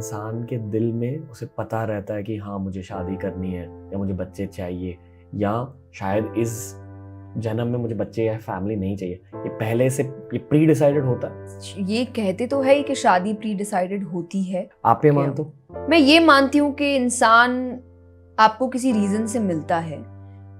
इंसान के दिल में उसे पता रहता है कि हाँ मुझे शादी करनी है या मुझे बच्चे चाहिए, या शायद इस जन्म में मुझे बच्चे या फैमिली नहीं चाहिए, ये पहले से ये प्री डिसाइडेड होता है? ये कहते तो है ही कि शादी प्री डिसाइडेड होती है। आप ये मानते हो? मैं ये मानती हूँ कि इंसान आपको किसी रीजन से मिलता है,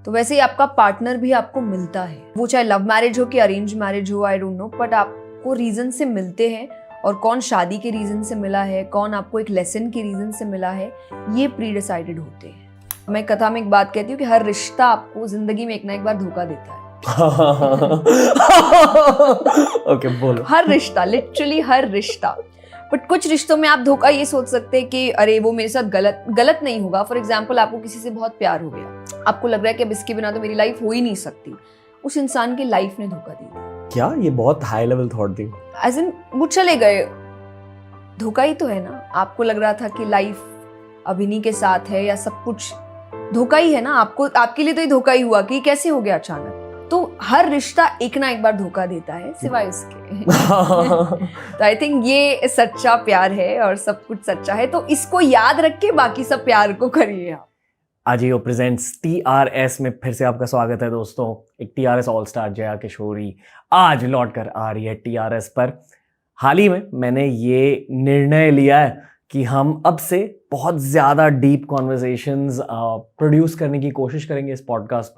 तो वैसे ही आपका पार्टनर भी आपको मिलता है, वो चाहे लव मैरिज हो कि अरेंज मैरिज हो, आई डोंट नो, बट आपको रीजन से मिलते हैं। और कौन शादी के रीजन से मिला है, कौन आपको एक लेसन के रीजन से मिला है, ये प्री डिसाइडेड होते हैं। मैं कथा में एक बात कहती हूँ कि हर रिश्ता आपको जिंदगी में एक ना एक बार धोखा देता है। ओके, बोलो। हर रिश्ता, लिटरली हर रिश्ता। बट कुछ रिश्तों में आप धोखा ये सोच सकते हैं कि अरे वो मेरे साथ गलत नहीं होगा। फॉर एग्जाम्पल, आपको किसी से बहुत प्यार हो गया, आपको लग रहा है कि अब इसके बिना तो मेरी लाइफ हो ही नहीं सकती। उस इंसान की लाइफ ने धोखा दी थी। क्या ये बहुत हाई लेवल थॉट थी? एज इन वो चले गए, धोखा ही तो है ना। आपको लग रहा था कि लाइफ अब इन्हीं के साथ है या सब कुछ धोखा ही है ना। आपको, आपके लिए तो ये धोखा ही हुआ कि कैसे हो गया अचानक। तो हर रिश्ता एक ना एक बार धोखा देता है, सिवाय उसके। तो आई थिंक ये सच्चा प्यार है और सब कुछ सच्चा है, तो इसको याद रख के बाकी सब प्यार को करिए आप। आजियो प्रेजेंट्स TRS में फिर से आपका स्वागत है दोस्तों। एक TRS all star Jaya Kishori आज लौट कर आ रही है TRS पर। हाल ही में मैंने ये निर्णय लिया है कि हम अब से बहुत ज़्यादा डीप कॉन्वर्सेशंस प्रोड्यूस करने की कोशिश करेंगे इस पॉडकास्ट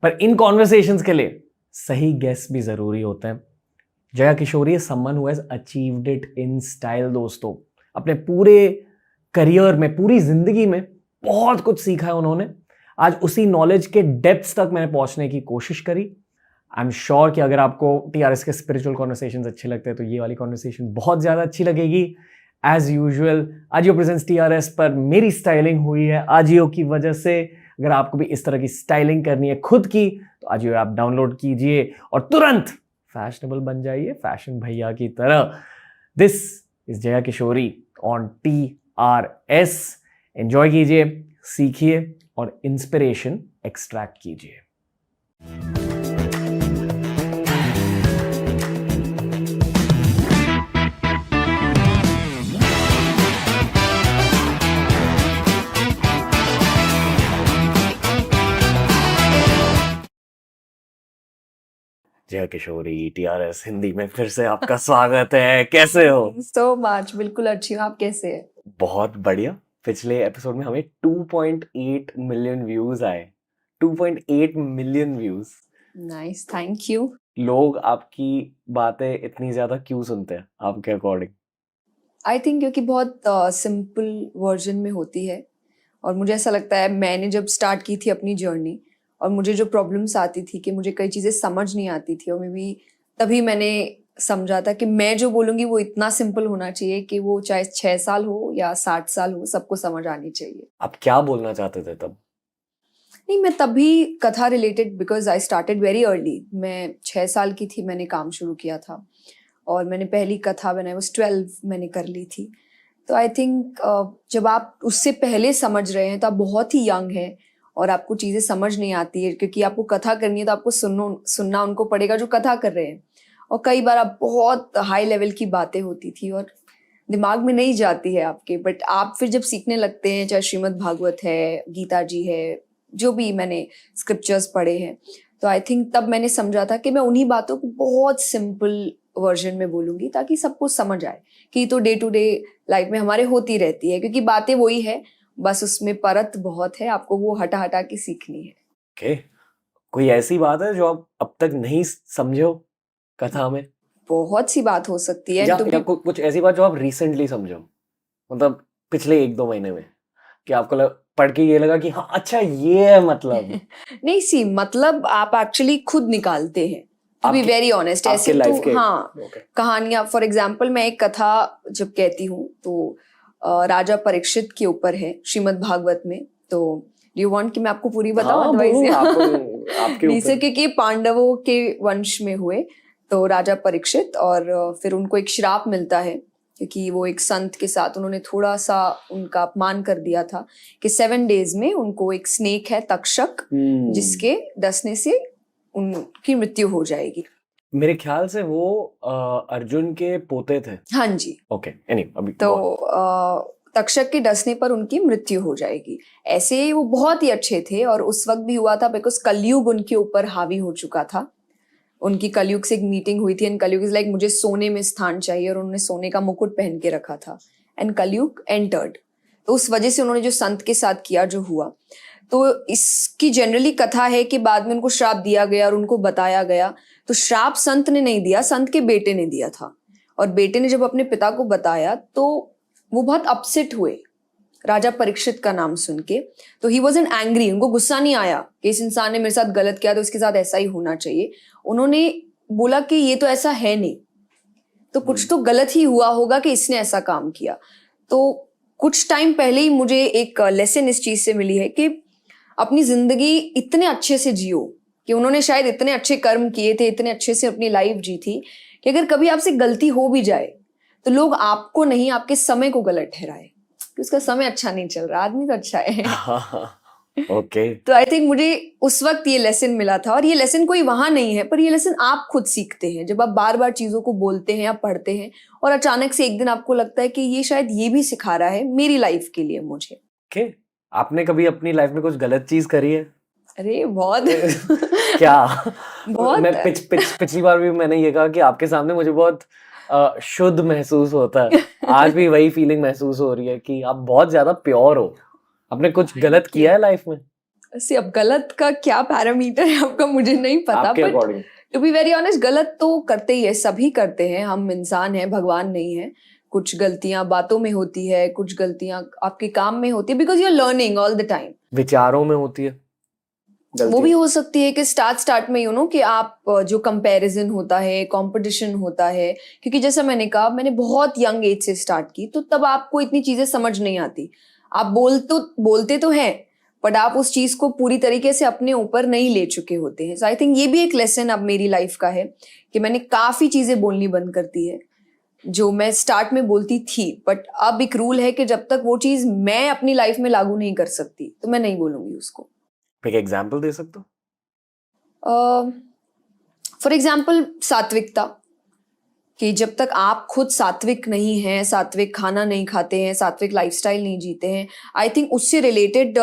पर इन कॉन्वर्सेशंस के लिए सही गेस्ट भी ज़रूरी होते हैं। Jaya Kishori is someone who has achieved it in style दोस्तों। अपने पूरे करियर में, पूरी ज़िंदगी में बहुत कुछ सीखा है उन्होंने। आज उसी नॉलेज के डेप्थ्स तक मैंने पहुंचने की कोशिश करी। आई एम श्योर कि अगर आपको TRS के स्पिरिचुअल कॉन्वर्सेशंस अच्छे लगते हैं तो ये वाली कॉन्वर्सेशन बहुत ज़्यादा अच्छी लगेगी। As usual Ajio presents TRS पर मेरी स्टाइलिंग हुई है आजियो की वजह से। अगर आपको भी इस तरह की स्टाइलिंग करनी है खुद की तो आजियो ऐप डाउनलोड कीजिए और तुरंत फैशनेबल बन जाइए, फैशन भैया की तरह। This is Jaya Kishori on TRS। Enjoy कीजिए, सीखिए और इंस्पिरेशन एक्सट्रैक्ट कीजिए। जया किशोरी TRS हिंदी में फिर से आपका स्वागत है। कैसे हो? सो मच, बिल्कुल अच्छी हूँ। आप कैसे हैं? बहुत बढ़िया। पिछले एपिसोड में हमें 2.8 मिलियन व्यूज आए। 2.8 million views. Nice, thank you. लोग आपकी बातें इतनी ज्यादा क्यों सुनते हैं आपके अकॉर्डिंग? आई थिंक क्योंकि बहुत सिंपल वर्जन में होती है। और मुझे ऐसा लगता है, मैंने जब स्टार्ट की थी अपनी जर्नी और मुझे जो प्रॉब्लम्स आती थी कि मुझे कई चीज़ें समझ नहीं आती थी, और मे बी तभी मैंने समझा था कि मैं जो बोलूँगी वो इतना सिंपल होना चाहिए कि वो चाहे 6 साल हो या 60 साल हो, सबको समझ आनी चाहिए। आप क्या बोलना चाहते थे तब? नहीं, मैं तभी कथा related, because I started very early. मैं 6 साल की थी, मैंने काम शुरू किया था और मैंने पहली कथा व्हेन आई वाज 12 मैंने कर ली थी। तो आई थिंक जब आप उससे पहले समझ रहे हैं तो आप बहुत ही यंग हैं और आपको चीज़ें समझ नहीं आती है, क्योंकि आपको कथा करनी है तो आपको सुनना उनको पड़ेगा जो कथा कर रहे हैं। और कई बार आप बहुत हाई लेवल की बातें होती थी और दिमाग में नहीं जाती है आपके, बट आप फिर जब सीखने लगते हैं, चाहे श्रीमद् भागवत है, गीता जी है, जो भी मैंने स्क्रिप्चर्स पढ़े हैं, तो आई थिंक तब मैंने समझा था कि मैं उन्हीं बातों को बहुत सिंपल वर्जन में बोलूंगी ताकि सबको समझ आए कि तो डे टू डे लाइफ में हमारे होती रहती है, क्योंकि बातें वही है, बस उसमें परत बहुत है, आपको वो हटा हटा के सीखनी है। ओके, कोई ऐसी बात है जो आप अब तक नहीं समझे हो कथा में? बहुत सी बात हो सकती है। या कुछ ऐसी बात जो आप रिसेंटली समझो, मतलब पिछले 1-2 महीने में, कि आपको पढ़ के ये लगा कि हाँ अच्छा ये है मतलब? नहीं, सी मतलब आप एक्चुअली खुद निकालते हैं, टू बी वेरी ऑनेस्ट। ऐसे तो हाँ, कहानियां, फॉर एग्जाम्पल मैं एक कथा जब कहती हूँ तो राजा परीक्षित के ऊपर है श्रीमद् भागवत में। तो डू यू वांट कि मैं आपको पूरी बताऊं? जैसे क्योंकि पांडवों के वंश में हुए तो राजा परीक्षित, और फिर उनको एक श्राप मिलता है क्योंकि वो एक संत के साथ उन्होंने थोड़ा सा उनका अपमान कर दिया था कि 7 डेज में उनको एक स्नेक है तक्षक, जिसके डसने से उनकी मृत्यु हो जाएगी। मेरे ख्याल से वो अर्जुन के पोते थे। हाँ जी। ओके, एनीवे अभी तो तक्षक के डसने पर उनकी मृत्यु हो जाएगी। ऐसे वो बहुत ही अच्छे थे और उस वक्त भी हुआ था बिकॉज कलयुग उनके ऊपर हावी हो चुका था। उनकी कलयुग से एक मीटिंग हुई थी एंड कलयुग इज लाइक मुझे सोने में स्थान चाहिए और उन्होंने सोने का मुकुट पहन के रखा था एंड कलयुग एंटर्ड। तो उस वजह से उन्होंने जो संत के साथ किया जो हुआ, तो इसकी जनरली कथा है कि बाद में उनको श्राप दिया गया और उनको बताया गया। तो श्राप संत ने नहीं दिया, संत के बेटे ने दिया था। और बेटे ने जब अपने पिता को बताया तो वो बहुत अपसेट हुए राजा परीक्षित का नाम सुन के। तो ही वॉज एन एंग्री, उनको गुस्सा नहीं आया कि इस इंसान ने मेरे साथ गलत किया तो इसके साथ ऐसा ही होना चाहिए। उन्होंने बोला कि ये तो ऐसा है नहीं, तो कुछ तो गलत ही हुआ होगा कि इसने ऐसा काम किया। तो कुछ टाइम पहले ही मुझे एक लेसन इस चीज से मिली है कि अपनी जिंदगी इतने अच्छे से जियो, कि उन्होंने शायद इतने अच्छे कर्म किए थे, इतने अच्छे से अपनी लाइफ जी थी कि अगर कभी आपसे गलती हो भी जाए तो लोग आपको नहीं आपके समय को गलत ठहराए कि उसका समय अच्छा नहीं चल रहा, आदमी तो अच्छा है। ओके। तो आई थिंक मुझे उस वक्त ये लेसन मिला था और ये लेसन कोई वहां नहीं है, पर ये लेसन आप खुद सीखते हैं जब आप बार बार चीजों को बोलते हैं या पढ़ते हैं और अचानक से एक दिन आपको लगता है कि ये शायद ये भी सिखा रहा है मेरी लाइफ के लिए मुझे। ओके, आपने कभी अपनी लाइफ में कुछ गलत चीज करी है? अरे बहुत। क्या? बहुत। मैं पिछली बार भी मैंने ये कहा कि आपके सामने मुझे बहुत शुद्ध महसूस होता है। आज भी वही फीलिंग महसूस हो रही है कि आप बहुत ज्यादा प्योर हो। आपने कुछ गलत किया है लाइफ में? ऐसे अब गलत का क्या पैरामीटर है आपका मुझे नहीं पता, आपके but according. To be very honest गलत तो करते ही है, सभी करते हैं, हम इंसान हैं, भगवान नहीं है। कुछ गलतियां बातों में होती है, कुछ गलतियां आपके काम में होती है because you are learning all the time. विचारों में होती है वो भी हो सकती है कि स्टार्ट में कि आप जो कंपैरिजन होता है, कंपटीशन होता है, क्योंकि जैसा मैंने कहा मैंने बहुत यंग एज से स्टार्ट की, तो तब आपको इतनी चीजें समझ नहीं आती। आप बोलते तो हैं बट आप उस चीज को पूरी तरीके से अपने ऊपर नहीं ले चुके होते हैं। सो आई थिंक ये भी एक लेसन अब मेरी लाइफ का है कि मैंने काफी चीजें बोलनी बंद कर दी है जो मैं स्टार्ट में बोलती थी, बट अब एक रूल है कि जब तक वो चीज मैं अपनी लाइफ में लागू नहीं कर सकती तो मैं नहीं बोलूंगी उसको। एक एग्जांपल दे सकते हो? फॉर एग्जाम्पल सात्विकता, कि जब तक आप खुद सात्विक नहीं हैं, सात्विक खाना नहीं खाते हैं, सात्विक लाइफस्टाइल नहीं जीते हैं, आई थिंक उससे रिलेटेड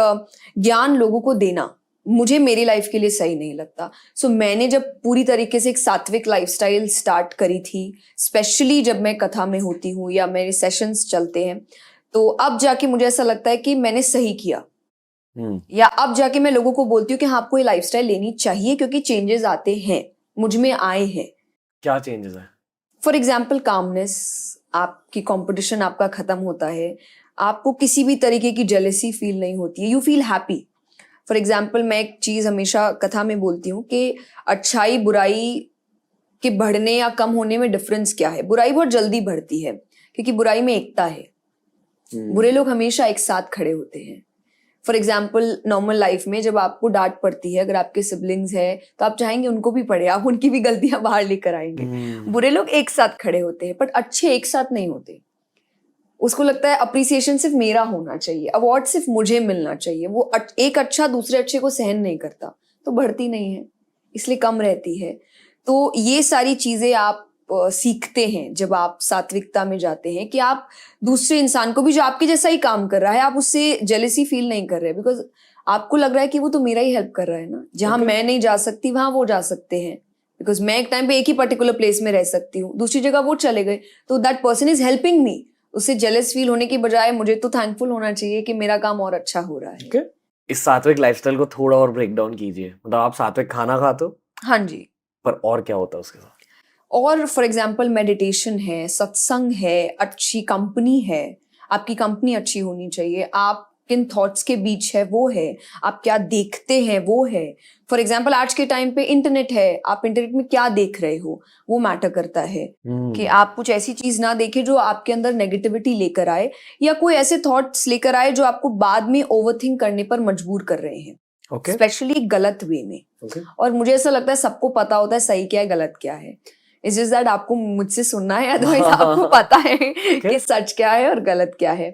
ज्ञान लोगों को देना मुझे मेरी लाइफ के लिए सही नहीं लगता। सो मैंने जब पूरी तरीके से एक सात्विक लाइफस्टाइल स्टार्ट करी थी, स्पेशली जब मैं कथा में होती हूँ या मेरे सेशंस चलते हैं, तो अब जाके मुझे ऐसा लगता है कि मैंने सही किया। या अब जाके मैं लोगों को बोलती हूँ कि हाँ आपको ये लाइफस्टाइल लेनी चाहिए क्योंकि चेंजेस आते हैं, मुझ में आए हैं। क्या चेंजेस है? फॉर एग्जाम्पल कामनेस, आपकी कंपटीशन आपका खत्म होता है, आपको किसी भी तरीके की जेलेसी फील नहीं होती है, you feel happy. For example मैं एक चीज हमेशा कथा में बोलती हूँ कि अच्छाई बुराई के बढ़ने या कम होने में डिफरेंस क्या है। बुराई बहुत जल्दी बढ़ती है क्योंकि बुराई में एकता है, बुरे लोग हमेशा एक साथ खड़े होते हैं। फॉर एग्जाम्पल नॉर्मल लाइफ में जब आपको डांट पड़ती है, अगर आपके सिबलिंग्स है तो आप चाहेंगे उनको भी पड़े, आप उनकी भी गलतियां बाहर लेकर आएंगे। बुरे लोग एक साथ खड़े होते हैं बट अच्छे एक साथ नहीं होते। उसको लगता है अप्रिसिएशन सिर्फ मेरा होना चाहिए, अवार्ड सिर्फ मुझे मिलना चाहिए। वो एक अच्छा दूसरे अच्छे को सहन नहीं करता तो बढ़ती नहीं है, इसलिए कम रहती है। तो ये सारी चीजें आप सीखते हैं जब आप सात्विकता में जाते हैं कि आप दूसरे इंसान को भी जो आपके जैसा ही काम कर रहा है आप उससे जेलेसी फील नहीं कर रहे, बिकॉज आपको लग रहा है कि वो तो मेरा ही हेल्प कर रहा है ना, जहां मैं नहीं जा सकती वहां वो जा सकते हैं। बिकॉज मैं एक टाइम पे एक ही पर्टिकुलर प्लेस में रह सकती हूँ, दूसरी जगह वो चले गए, तो that person is helping me. उससे जेलस फील होने की बजाय मुझे तो थैंकफुल होना चाहिए कि मेरा काम और अच्छा हो रहा है। इस सात्विक लाइफस्टाइल को थोड़ा और ब्रेक डाउन कीजिए। मतलब आप सात्विक खाना खाते हो? हाँ जी। पर और क्या होता है उसके साथ? और फॉर एग्जाम्पल मेडिटेशन है, सत्संग है, अच्छी कंपनी है। आपकी कंपनी अच्छी होनी चाहिए, आप किन थॉट्स के बीच है वो है, आप क्या देखते हैं वो है। फॉर एग्जाम्पल आज के टाइम पे इंटरनेट है, आप इंटरनेट में क्या देख रहे हो वो मैटर करता है। कि आप कुछ ऐसी चीज ना देखें जो आपके अंदर नेगेटिविटी लेकर आए या कोई ऐसे थॉट्स लेकर आए जो आपको बाद में ओवरथिंक करने पर मजबूर कर रहे हैं, स्पेशली गलत वे में। और मुझे ऐसा लगता है सबको पता होता है सही क्या है गलत क्या है, इट्स जस्ट दैट आपको मुझसे सुनना है, अदरवाइज आपको पता है कि सच क्या है और गलत क्या है।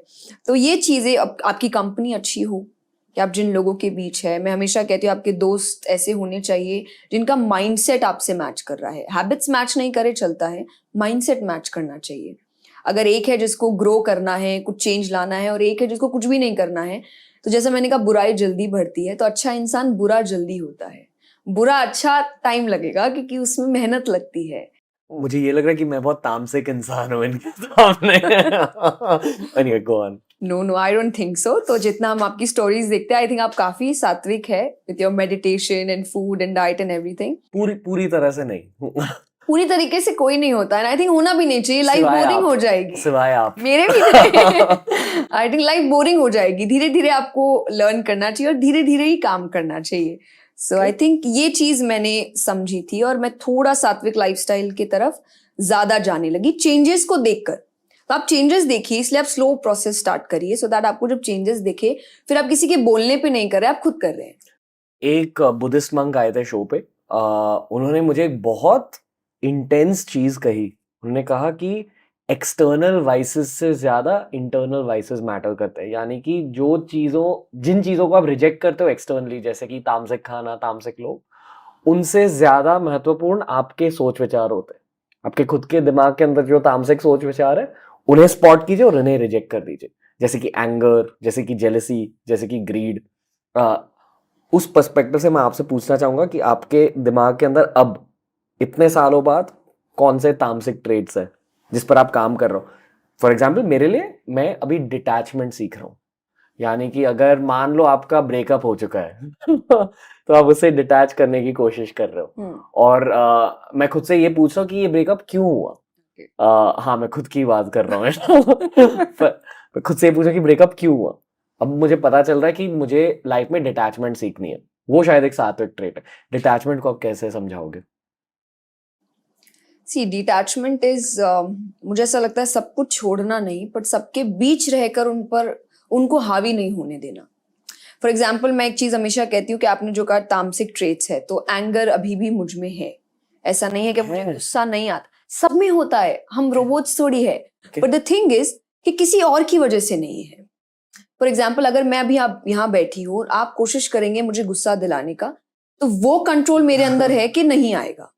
तो ये चीजें आपकी कंपनी अच्छी हो, कि आप जिन लोगों के बीच है, मैं हमेशा कहती हूँ आपके दोस्त ऐसे होने चाहिए जिनका माइंडसेट आपसे मैच कर रहा है। हैबिट्स मैच नहीं करे चलता है, माइंडसेट मैच करना चाहिए। अगर एक है जिसको ग्रो करना है, कुछ चेंज लाना है, और एक है जिसको कुछ भी नहीं करना है, तो जैसे मैंने कहा बुराई जल्दी बढ़ती है, तो अच्छा इंसान बुरा जल्दी होता है। बुरा अच्छा टाइम लगेगा क्योंकि उसमें मेहनत लगती है। मुझे ये लग रहा है कि मैं बहुत तामसिक इंसान हूँ इनके सामने। Anyway, go on. No I don't think so. तो जितना हम आपकी स्टोरीज देखते हैं, आई थिंक आप काफी सात्विक है with your meditation and food and diet and everything. पूरी तरह से नहीं। पूरी तरीके से कोई नहीं होता है, आई थिंक होना भी नहीं चाहिए, लाइफ सिवाय बोरिंग आप। हो जाएगी। सिवाय आप। मेरे भी आई थिंक लाइफ बोरिंग हो जाएगी। धीरे धीरे आपको लर्न करना चाहिए और धीरे धीरे ही काम करना चाहिए। सो आई थिंक ये चीज मैंने समझी थी और मैं थोड़ा सात्विक लाइफस्टाइल की तरफ ज्यादा जाने लगी चेंजेस को देखकर। तो आप चेंजेस देखिए, इसलिए आप स्लो प्रोसेस स्टार्ट करिए, सो दैट आपको जब चेंजेस दिखे फिर आप किसी के बोलने पे नहीं कर रहे, आप खुद कर रहे हैं। एक बुद्धिस्ट मंक आए थे शो पे। उन्होंने मुझे एक बहुत इंटेंस चीज कही। उन्होंने कहा कि एक्सटर्नल वाइसेस से ज्यादा इंटरनल वाइसेस मैटर करते हैं। यानी कि जिन चीजों को आप रिजेक्ट करते हो एक्सटर्नली, जैसे कि तामसिक खाना, तामसिक लोग, उनसे ज्यादा महत्वपूर्ण आपके सोच विचार होते हैं। आपके खुद के दिमाग के अंदर जो तामसिक सोच विचार है, उन्हें स्पॉट कीजिए और उन्हें रिजेक्ट कर दीजिए। जैसे कि एंगर, जैसे कि जेलसी, जैसे कि ग्रीड। उस पर्सपेक्टिव से मैं आपसे पूछना चाहूंगा कि आपके दिमाग के अंदर अब इतने सालों बाद कौन से तामसिक ट्रेड्स है जिस पर आप काम कर रहे हो। फॉर एग्जाम्पल मेरे लिए, मैं अभी डिटैचमेंट सीख रहा हूँ। यानी कि अगर मान लो आपका ब्रेकअप हो चुका है तो आप उससे डिटैच करने की कोशिश कर रहे हो। और मैं खुद से ये पूछ रहा हूँ कि ये ब्रेकअप क्यों हुआ। हाँ, मैं खुद की बात कर रहा हूँ। मैं खुद से ये पूछा कि ब्रेकअप क्यों हुआ। अब मुझे पता चल रहा है कि मुझे लाइफ में डिटैचमेंट सीखनी है। वो शायद एक सात्विक ट्रेट है। डिटैचमेंट को आप कैसे समझाओगे? सी डिटैचमेंट इज, मुझे ऐसा लगता है सब कुछ छोड़ना नहीं, बट सबके बीच रहकर उनको हावी नहीं होने देना। फॉर एग्जाम्पल मैं एक चीज हमेशा कहती हूँ कि आपने जो कहा तामसिक ट्रेट्स है, तो एंगर अभी भी मुझ में है। ऐसा नहीं है कि मुझे गुस्सा नहीं आता, सब में होता है, हम रोबोट्स थोड़ी है। बट द थिंग इज कि किसी और की वजह से नहीं है। फॉर एग्जाम्पल अगर मैं अभी आप यहाँ बैठी हूँ और आप कोशिश करेंगे मुझे गुस्सा दिलाने का, तो वो कंट्रोल मेरे अंदर है कि नहीं आएगा।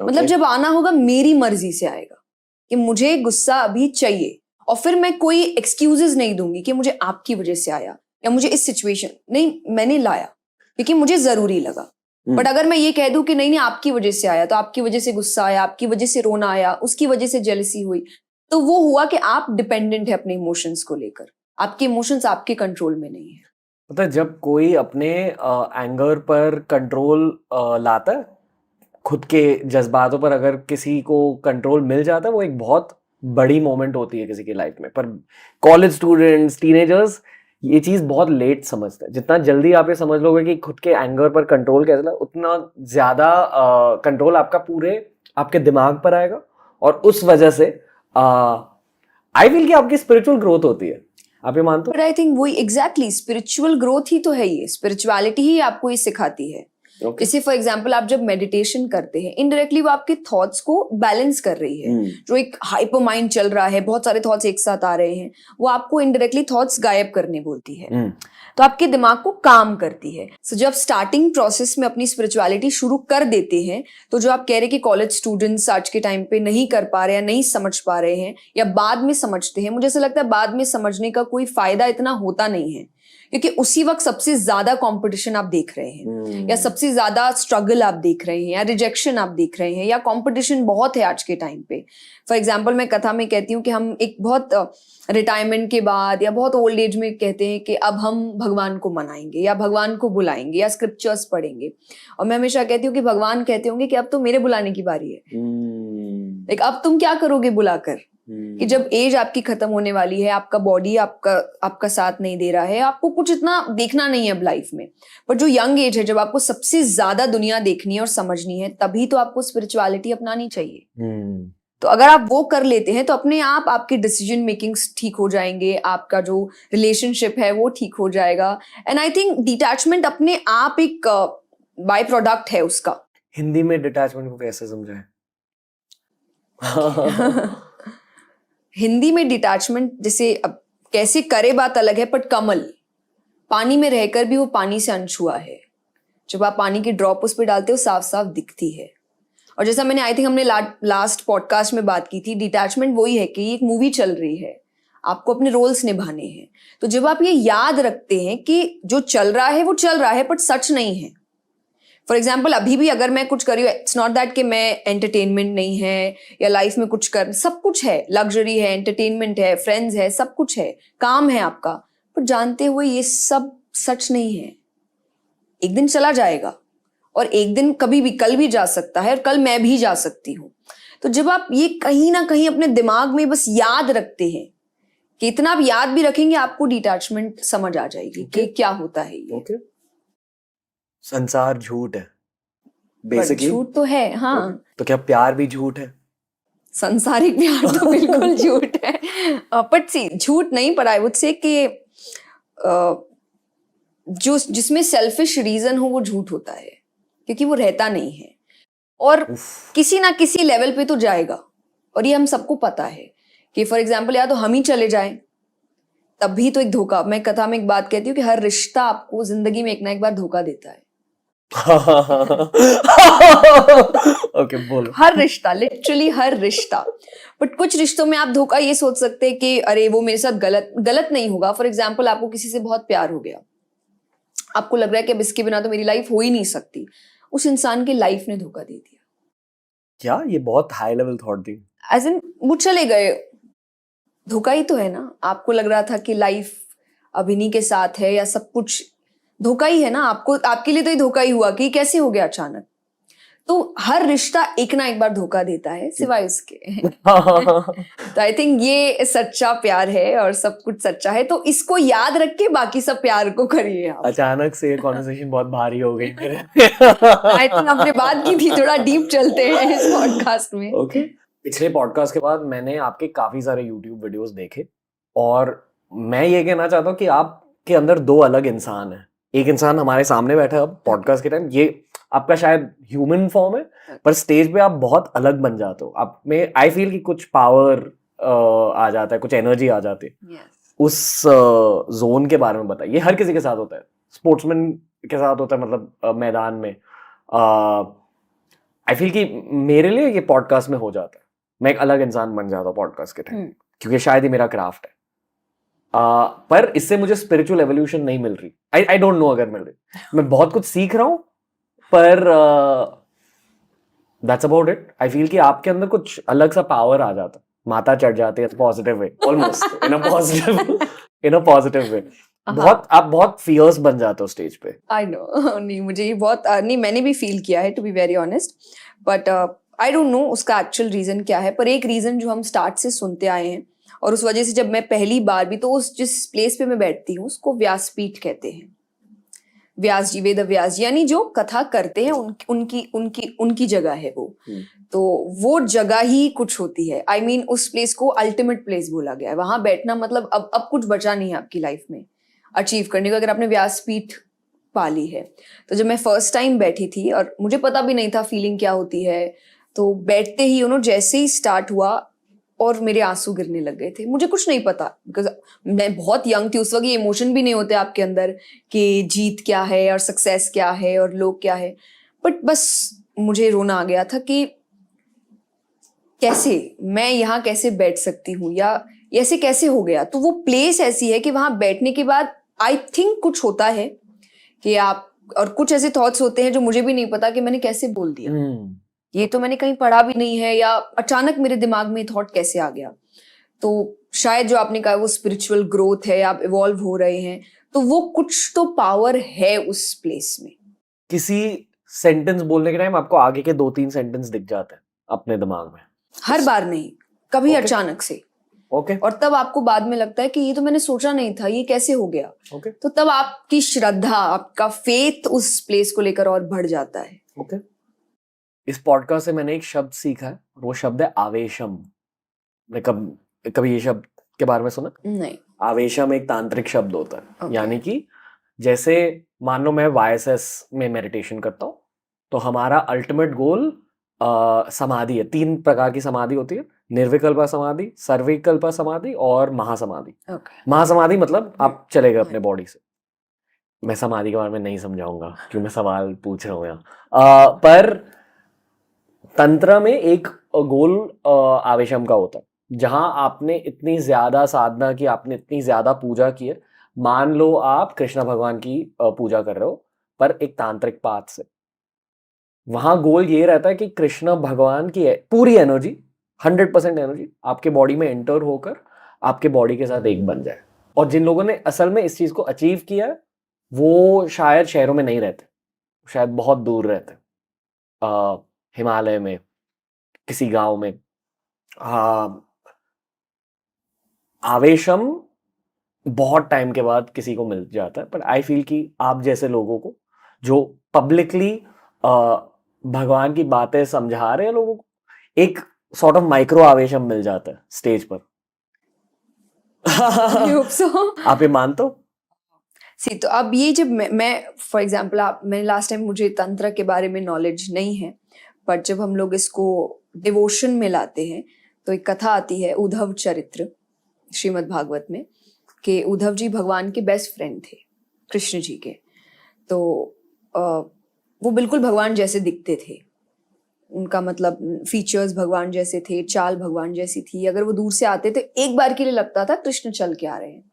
मतलब जब आना होगा मेरी मर्जी से आएगा कि मुझे गुस्सा अभी चाहिए, और फिर मैं कोई एक्सक्यूजेस नहीं दूंगी कि मुझे आपकी वजह से आया या मुझे इस सिचुएशन नहीं, मैंने लाया क्योंकि मुझे जरूरी लगा। बट अगर मैं ये कह दूं कि नहीं नहीं आपकी वजह से आया, तो आपकी वजह से गुस्सा आया, आपकी वजह से रोना आया, उसकी वजह से जेलसी हुई, तो वो हुआ कि आप डिपेंडेंट है अपने इमोशंस को लेकर। आपके इमोशंस आपके कंट्रोल में नहीं है। पता है, जब कोई अपने एंगर पर कंट्रोल लाता है, खुद के जज्बातों पर अगर किसी को कंट्रोल मिल जाता है, वो एक बहुत बड़ी मोमेंट होती है किसी की लाइफ में। पर कॉलेज स्टूडेंट्स, टीनेजर्स ये चीज बहुत लेट समझते हैं। जितना जल्दी आप ये समझ लोगे कि खुद के एंगर पर कंट्रोल कैसे लाए, उतना ज्यादा कंट्रोल आपका पूरे आपके दिमाग पर आएगा। और उस वजह से आई फील कि आपकी स्पिरिचुअल ग्रोथ होती है। आप ये मानते हो? बट आई थिंक वही एग्जैक्टली स्पिरिचुअल ग्रोथ ही तो है, ये स्पिरिचुअलिटी ही आपको ये सिखाती है। जैसे फॉर एग्जाम्पल आप जब मेडिटेशन करते हैं, इनडायरेक्टली वो आपके थॉट्स को बैलेंस कर रही है। जो एक हाइपर माइंड चल रहा है, बहुत सारे थॉट्स एक साथ आ रहे हैं, वो आपको इनडायरेक्टली थॉट्स गायब करने बोलती है। तो आपके दिमाग को काम करती है। सो जब स्टार्टिंग प्रोसेस में अपनी स्पिरिचुअलिटी शुरू कर देते हैं, तो जो आप कह रहे कि कॉलेज स्टूडेंट्स आज के टाइम पे नहीं कर पा रहे हैं, नहीं समझ पा रहे हैं, या बाद में समझते हैं, मुझे ऐसा लगता है बाद में समझने का कोई फायदा इतना होता नहीं है, क्योंकि उसी वक्त सबसे ज्यादा कंपटीशन आप देख रहे हैं, या सबसे ज्यादा स्ट्रगल आप देख रहे हैं, या रिजेक्शन आप देख रहे हैं, या कंपटीशन बहुत है आज के टाइम पे। फॉर एग्जांपल मैं कथा में कहती हूँ कि हम एक बहुत रिटायरमेंट के बाद या बहुत ओल्ड एज में कहते हैं कि अब हम भगवान को मनाएंगे या भगवान को बुलाएंगे या स्क्रिप्चर्स पढ़ेंगे। और मैं हमेशा कहती हूँ कि भगवान कहते होंगे कि अब तो मेरे बुलाने की बारी है, लाइक अब तुम क्या करोगे बुलाकर, कि जब एज आपकी खत्म होने वाली है, आपका बॉडी आपका साथ नहीं दे रहा है, आपको कुछ इतना देखना नहीं है अब लाइफ में। पर जो यंग एज है, जब आपको सबसे ज्यादा दुनिया देखनी है और समझनी है, तभी तो आपको स्पिरिचुअलिटी अपनानी चाहिए। तो अगर आप वो कर लेते हैं, तो अपने आप आपकी डिसीजन मेकिंग्स ठीक हो जाएंगे, आपका जो रिलेशनशिप है वो ठीक हो जाएगा। एंड आई थिंक डिटैचमेंट अपने आप एक बाय प्रोडक्ट है उसका। हिंदी में डिटैचमेंट को कैसे समझाएं? हिंदी में डिटैचमेंट जैसे, अब कैसे करे बात अलग है, बट कमल पानी में रहकर भी वो पानी से अनछुआ है। जब आप पानी की ड्रॉप उस पर डालते हो साफ साफ दिखती है। और जैसा मैंने आई थिंक हमने लास्ट पॉडकास्ट में बात की थी, डिटैचमेंट वही है कि एक मूवी चल रही है, आपको अपने रोल्स निभाने हैं। तो जब आप ये याद रखते हैं कि जो चल रहा है वो चल रहा है बट सच नहीं है। फॉर एग्जाम्पल अभी भी अगर मैं कुछ कर रही हूँ, इट्स नॉट दैट कि मैं एंटरटेनमेंट नहीं है या लाइफ में कुछ कर, सब कुछ है, लग्जरी है, एंटरटेनमेंट है, फ्रेंड्स है, सब कुछ है, काम है आपका, पर जानते हुए ये सब सच नहीं है। एक दिन चला जाएगा और एक दिन कभी भी, कल भी जा सकता है और कल मैं भी जा सकती हूँ। तो जब आप ये कहीं ना कहीं अपने दिमाग में बस याद रखते हैं कि इतना आप याद भी रखेंगे, आपको डिटैचमेंट समझ आ जाएगी कि क्या होता है ये। संसार झूठ है पर बेसिकली। झूठ तो है, हाँ। तो क्या प्यार भी झूठ है? संसारिक प्यार तो बिल्कुल झूठ है। बट सी, झूठ नहीं, पर आई वुड से कि जो जिसमें सेल्फिश रीजन हो वो झूठ होता है, क्योंकि वो रहता नहीं है और किसी ना किसी लेवल पे तो जाएगा। और ये हम सबको पता है कि फॉर एग्जाम्पल या तो हम ही चले जाएं, तब भी तो एक धोखा। मैं कथा में एक बात कहती हूँ कि हर रिश्ता आपको जिंदगी में एक ना एक बार धोखा देता है। ओके, बोलो। हर रिश्ता, लिटरली हर रिश्ता। बट कुछ रिश्तों में आप धोखा ये सोच सकते हैं कि अरे वो मेरे साथ गलत नहीं होगा। फॉर एग्जाम्पल आपको किसी से बहुत प्यार हो गया, आपको लग रहा है कि अब इसके बिना तो मेरी लाइफ हो ही नहीं सकती। उस इंसान की लाइफ ने धोखा दे दिया। क्या ये बहुत हाई लेवल थॉट थी? एज इन वो चले गए, धोखा ही तो है ना। आपको लग रहा था कि लाइफ अब इन्हीं के साथ है या सब कुछ, धोखा ही है ना। आपको, आपके लिए तो ये धोखा ही हुआ कि कैसे हो गया अचानक। तो हर रिश्ता एक ना एक बार धोखा देता है, सिवाय उसके। तो आई थिंक ये सच्चा प्यार है और सब कुछ सच्चा है। तो इसको याद रख के बाकी सब प्यार को करिए आप। अचानक से ये कॉन्वर्सेशन बहुत भारी हो गई मेरे। आई थिंक हमने बात की थी, थोड़ा डीप चलते हैं इस पॉडकास्ट में। ओके। पिछले पॉडकास्ट के बाद मैंने आपके काफी सारे यूट्यूब वीडियोस देखे और मैं ये कहना चाहता हूँ कि आपके अंदर दो अलग इंसान हैं। एक इंसान हमारे सामने बैठा है अब पॉडकास्ट के टाइम, ये आपका शायद ह्यूमन फॉर्म है, पर स्टेज पे आप बहुत अलग बन जाते हो। आप में आई फील कि कुछ पावर आ जाता है, कुछ एनर्जी आ जाती है। उस जोन के बारे में बताइए। ये हर किसी के साथ होता है, स्पोर्ट्समैन के साथ होता है, मतलब मैदान में। आई फील कि मेरे लिए ये पॉडकास्ट में हो जाता है, मैं एक अलग इंसान बन जाता हूँ पॉडकास्ट के टाइम, क्योंकि शायद ये मेरा क्राफ्ट है। पर इससे मुझे स्पिरिचुअल एवोल्यूशन नहीं मिल रही। आई डोंट नो अगर मिल रही। मैं बहुत कुछ सीख रहा हूँ, पर that's about it. I feel कि आपके अंदर कुछ अलग सा पावर आ जाता है, माता चढ़ जाती है, positive way, almost in a positive way. बहुत आप बहुत फियर्स बन जाते हो स्टेज पे। I know. नहीं, मुझे ये बहुत नहीं, मैंने भी फील किया है, to be very honest. But I don't know उसका एक्चुअल रीजन क्या है। पर एक रीजन जो हम स्टार्ट से सुनते आए हैं, और उस वजह से जब मैं पहली बार भी, तो उस जिस प्लेस पे मैं बैठती हूँ उसको व्यासपीठ कहते हैं। व्यास जी, वेद व्यास जी, यानी जो कथा करते हैं उनकी जगह है वो। तो वो जगह ही कुछ होती है। आई मीन उस प्लेस को अल्टीमेट प्लेस बोला गया है। वहां बैठना मतलब अब कुछ बचा नहीं है आपकी लाइफ में अचीव करने को, अगर आपने व्यासपीठ पाली है। तो जब मैं फर्स्ट टाइम बैठी थी और मुझे पता भी नहीं था फीलिंग क्या होती है, तो बैठते ही जैसे ही स्टार्ट हुआ और मेरे आंसू गिरने लग गए थे। मुझे कुछ नहीं पता, बिकॉज मैं बहुत यंग थी उस वक्त। ये इमोशन भी नहीं होते आपके अंदर कि जीत क्या है और सक्सेस क्या है और लोग क्या है। बट बस मुझे रोना आ गया था कि कैसे मैं यहाँ कैसे बैठ सकती हूँ, या ऐसे कैसे हो गया। तो वो प्लेस ऐसी है कि वहां बैठने के बाद आई थिंक कुछ होता है कि आप, और कुछ ऐसे थॉट्स होते हैं जो मुझे भी नहीं पता कि मैंने कैसे बोल दिया। ये तो मैंने कहीं पढ़ा भी नहीं है, या अचानक मेरे दिमाग में थॉट कैसे आ गया। तो शायद जो आपने कहा वो स्पिरिचुअल ग्रोथ है, आप इवॉल्व हो रहे हैं, तो वो कुछ तो पावर है उस प्लेस में। किसी सेंटेंस बोलने के टाइम आपको आगे के 2-3 सेंटेंस दिख जाते हैं अपने दिमाग में? हर बार नहीं, कभी अचानक से। और तब आपको बाद में लगता है कि ये तो मैंने सोचा नहीं था, ये कैसे हो गया। तो तब आपकी श्रद्धा, आपका फेथ उस प्लेस को लेकर और बढ़ जाता है। इस पॉडकास्ट से मैंने एक शब्द सीखा है, वो शब्द है आवेशम। मैं कभी ये शब्द के बारे में सुना? नहीं। आवेशम एक तांत्रिक शब्द होता है। यानी कि जैसे मान लो मैं YSS में मेडिटेशन करता हूँ, तो हमारा अल्टीमेट गोल समाधि है। 3 प्रकार की समाधि होती है, निर्विकल्प समाधि, सर्विकल्प समाधि और महासमाधि। महासमाधि मतलब आप चले गए अपने बॉडी से। मैं समाधि के बारे में नहीं समझाऊंगा क्यों मैं सवाल पूछ रहा हूँ यहाँ। पर तंत्र में एक गोल आवेशम का होता है, जहां आपने इतनी ज्यादा साधना की, आपने इतनी ज्यादा पूजा की है। मान लो आप कृष्ण भगवान की पूजा कर रहे हो, पर एक तांत्रिक पाथ से। वहां गोल ये रहता है कि कृष्ण भगवान की पूरी एनर्जी, 100% एनर्जी आपके बॉडी में एंटर होकर आपके बॉडी के साथ एक बन जाए। और जिन लोगों ने असल में इस चीज को अचीव किया है, वो शायद शहरों में नहीं रहते, शायद बहुत दूर रहते, हिमालय में, किसी गांव में। हाँ, आवेशम बहुत टाइम के बाद किसी को मिल जाता है, पर आई फील कि आप जैसे लोगों को जो पब्लिकली भगवान की बातें समझा रहे हैं लोगों को, एक सॉर्ट ऑफ माइक्रो आवेशम मिल जाता है स्टेज पर। I hope so. आप ये मानते हो? सी तो अब ये जब मैं फॉर एग्जांपल, आप मैंने लास्ट टाइम, मुझे तंत्र के बारे में नॉलेज नहीं है, पर जब हम लोग इसको डिवोशन में लाते हैं तो एक कथा आती है उद्धव चरित्र श्रीमद् भागवत में, कि उद्धव जी भगवान के बेस्ट फ्रेंड थे कृष्ण जी के। तो वो बिल्कुल भगवान जैसे दिखते थे, उनका मतलब फीचर्स भगवान जैसे थे, चाल भगवान जैसी थी। अगर वो दूर से आते तो एक बार के लिए लगता था कृष्ण चल के आ रहे हैं,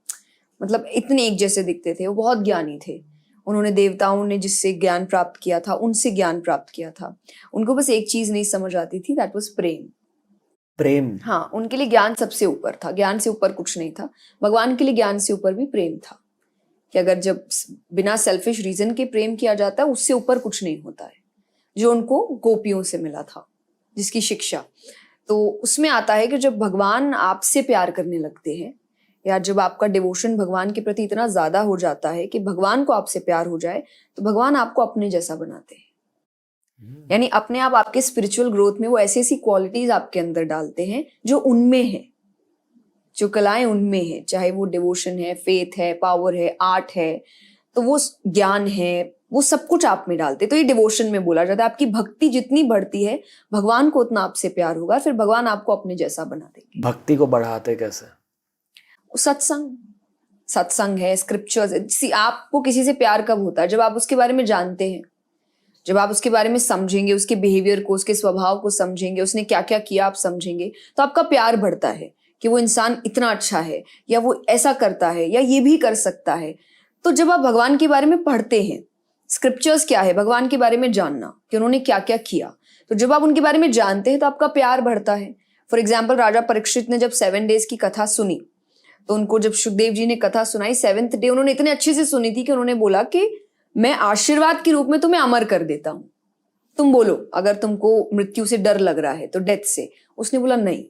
मतलब इतने एक जैसे दिखते थे। वो बहुत ज्ञानी थे, उन्होंने देवताओं ने जिससे ज्ञान प्राप्त किया था उनसे ज्ञान प्राप्त किया था। उनको बस एक चीज नहीं समझ आती थी, दैट वाज प्रेम। प्रेम। हाँ, उनके लिए ज्ञान सबसे ऊपर था, ज्ञान से ऊपर कुछ नहीं था। भगवान के लिए ज्ञान से ऊपर भी प्रेम था, कि अगर जब बिना सेल्फिश रीजन के प्रेम किया जाता है, उससे ऊपर कुछ नहीं होता है। जो उनको गोपियों से मिला था, जिसकी शिक्षा, तो उसमें आता है कि जब भगवान आपसे प्यार करने लगते हैं, या जब आपका डिवोशन भगवान के प्रति इतना ज्यादा हो जाता है कि भगवान को आपसे प्यार हो जाए, तो भगवान आपको अपने जैसा बनाते हैं। यानी अपने आप आपके स्पिरिचुअल ग्रोथ में वो ऐसी ऐसी क्वालिटीज आपके अंदर डालते हैं जो उनमें है, जो कलाएं उनमें है, चाहे वो डिवोशन है, फेथ है, पावर है, आर्ट है, तो वो ज्ञान है, वो सब कुछ आप में डालते। तो ये डिवोशन में बोला जाता है, आपकी भक्ति जितनी बढ़ती है, भगवान को उतना आपसे प्यार होगा, फिर भगवान आपको अपने जैसा बना देंगे। भक्ति को बढ़ाते कैसे? सत्संग, सत्संग है, स्क्रिप्चर्स। आपको किसी से प्यार कब होता है? जब आप उसके बारे में जानते हैं, जब आप उसके बारे में समझेंगे, उसके बिहेवियर को, उसके स्वभाव को समझेंगे, उसने क्या क्या किया आप समझेंगे, तो आपका प्यार बढ़ता है कि वो इंसान इतना अच्छा है, या वो ऐसा करता है, या ये भी कर सकता है। तो जब आप भगवान के बारे में पढ़ते हैं, स्क्रिप्चर्स क्या है? भगवान के बारे में जानना कि उन्होंने क्या क्या किया। तो जब आप उनके बारे में जानते हैं तो आपका प्यार बढ़ता है। फॉर एग्जाम्पल, राजा परीक्षित ने जब 7 डेज की कथा सुनी, तो उनको जब सुखदेव जी ने कथा सुनाई 7th डे, उन्होंने इतने अच्छे से सुनी थी कि उन्होंने बोला कि मैं आशीर्वाद के रूप में तुम्हें अमर कर देता हूं, तुम बोलो अगर तुमको मृत्यु से डर लग रहा है, तो डेथ से। उसने बोला नहीं,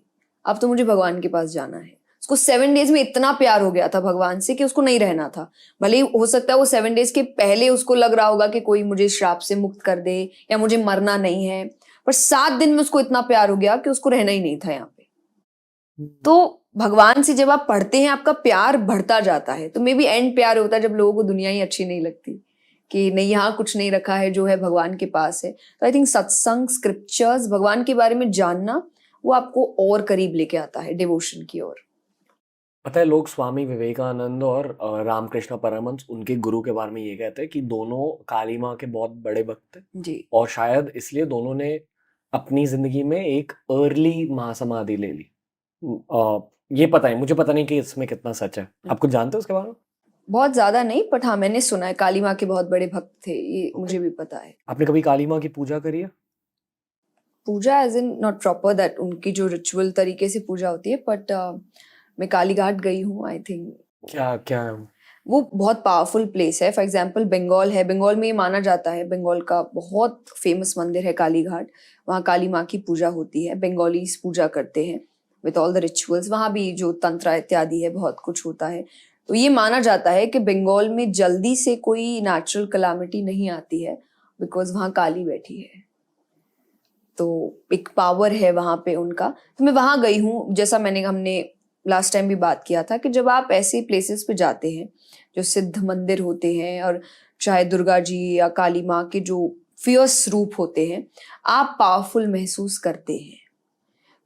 अब तो मुझे भगवान के पास जाना है। उसको 7 डेज में इतना प्यार हो गया था भगवान से कि उसको नहीं रहना था। भले ही हो सकता है वो 7 डेज के पहले उसको लग रहा होगा कि कोई मुझे श्राप से मुक्त कर दे, या मुझे मरना नहीं है, पर 7 दिन में उसको इतना प्यार हो गया कि उसको रहना ही नहीं था यहाँ पे। तो भगवान से जब आप पढ़ते हैं, आपका प्यार बढ़ता जाता है। तो मे बी एंड प्यार होता है जब लोगों को दुनिया ही अच्छी नहीं लगती, कि नहीं, यहाँ कुछ नहीं रखा है जो है भगवान के पास है। तो आई थिंक सत्संग, स्क्रिप्चर्स, भगवान के बारे में जानना, वो आपको और करीब लेके आता है डिवोशन की ओर। पता है, लोग स्वामी विवेकानंद और रामकृष्ण परमहंस, उनके गुरु के बारे में ये कहते हैं कि दोनों काली माँ के बहुत बड़े भक्त थे, जी। और शायद इसलिए दोनों ने अपनी जिंदगी में एक अर्ली महासमाधि ले ली। ये पता है, मुझे पता नहीं कि इसमें कितना सच है। आप कुछ जानते हो उसके बारे में? बहुत ज्यादा नहीं, बट हाँ, मैंने सुना है काली माँ के बहुत बड़े भक्त थे, ये मुझे भी पता है। आपने कभी काली माँ की पूजा करी है? Puja as in not proper that, उनकी जो रिचुअल तरीके से पूजा होती है, बट मैं काली घाट गई हूँ। आई थिंक क्या क्या है? वो बहुत पावरफुल प्लेस है। फॉर एग्जाम्पल, बंगाल है, बंगाल में ये माना जाता है, बंगाल का बहुत फेमस मंदिर है काली घाट। वहाँ काली माँ की पूजा होती है, बंगालीज पूजा करते हैं विथ ऑल द रिचुअल्स। वहाँ भी जो तंत्र इत्यादि है, बहुत कुछ होता है। तो ये माना जाता है कि बंगाल में जल्दी से कोई नेचुरल कलामिटी नहीं आती है, बिकॉज वहाँ काली बैठी है। तो एक पावर है वहाँ पे उनका। तो मैं वहाँ गई हूँ। जैसा हमने लास्ट टाइम भी बात किया था कि जब आप ऐसे प्लेसेस पे जाते हैं जो सिद्ध मंदिर होते हैं, और चाहे दुर्गा जी या काली माँ के जो फियर्स रूप होते हैं, आप पावरफुल महसूस करते हैं।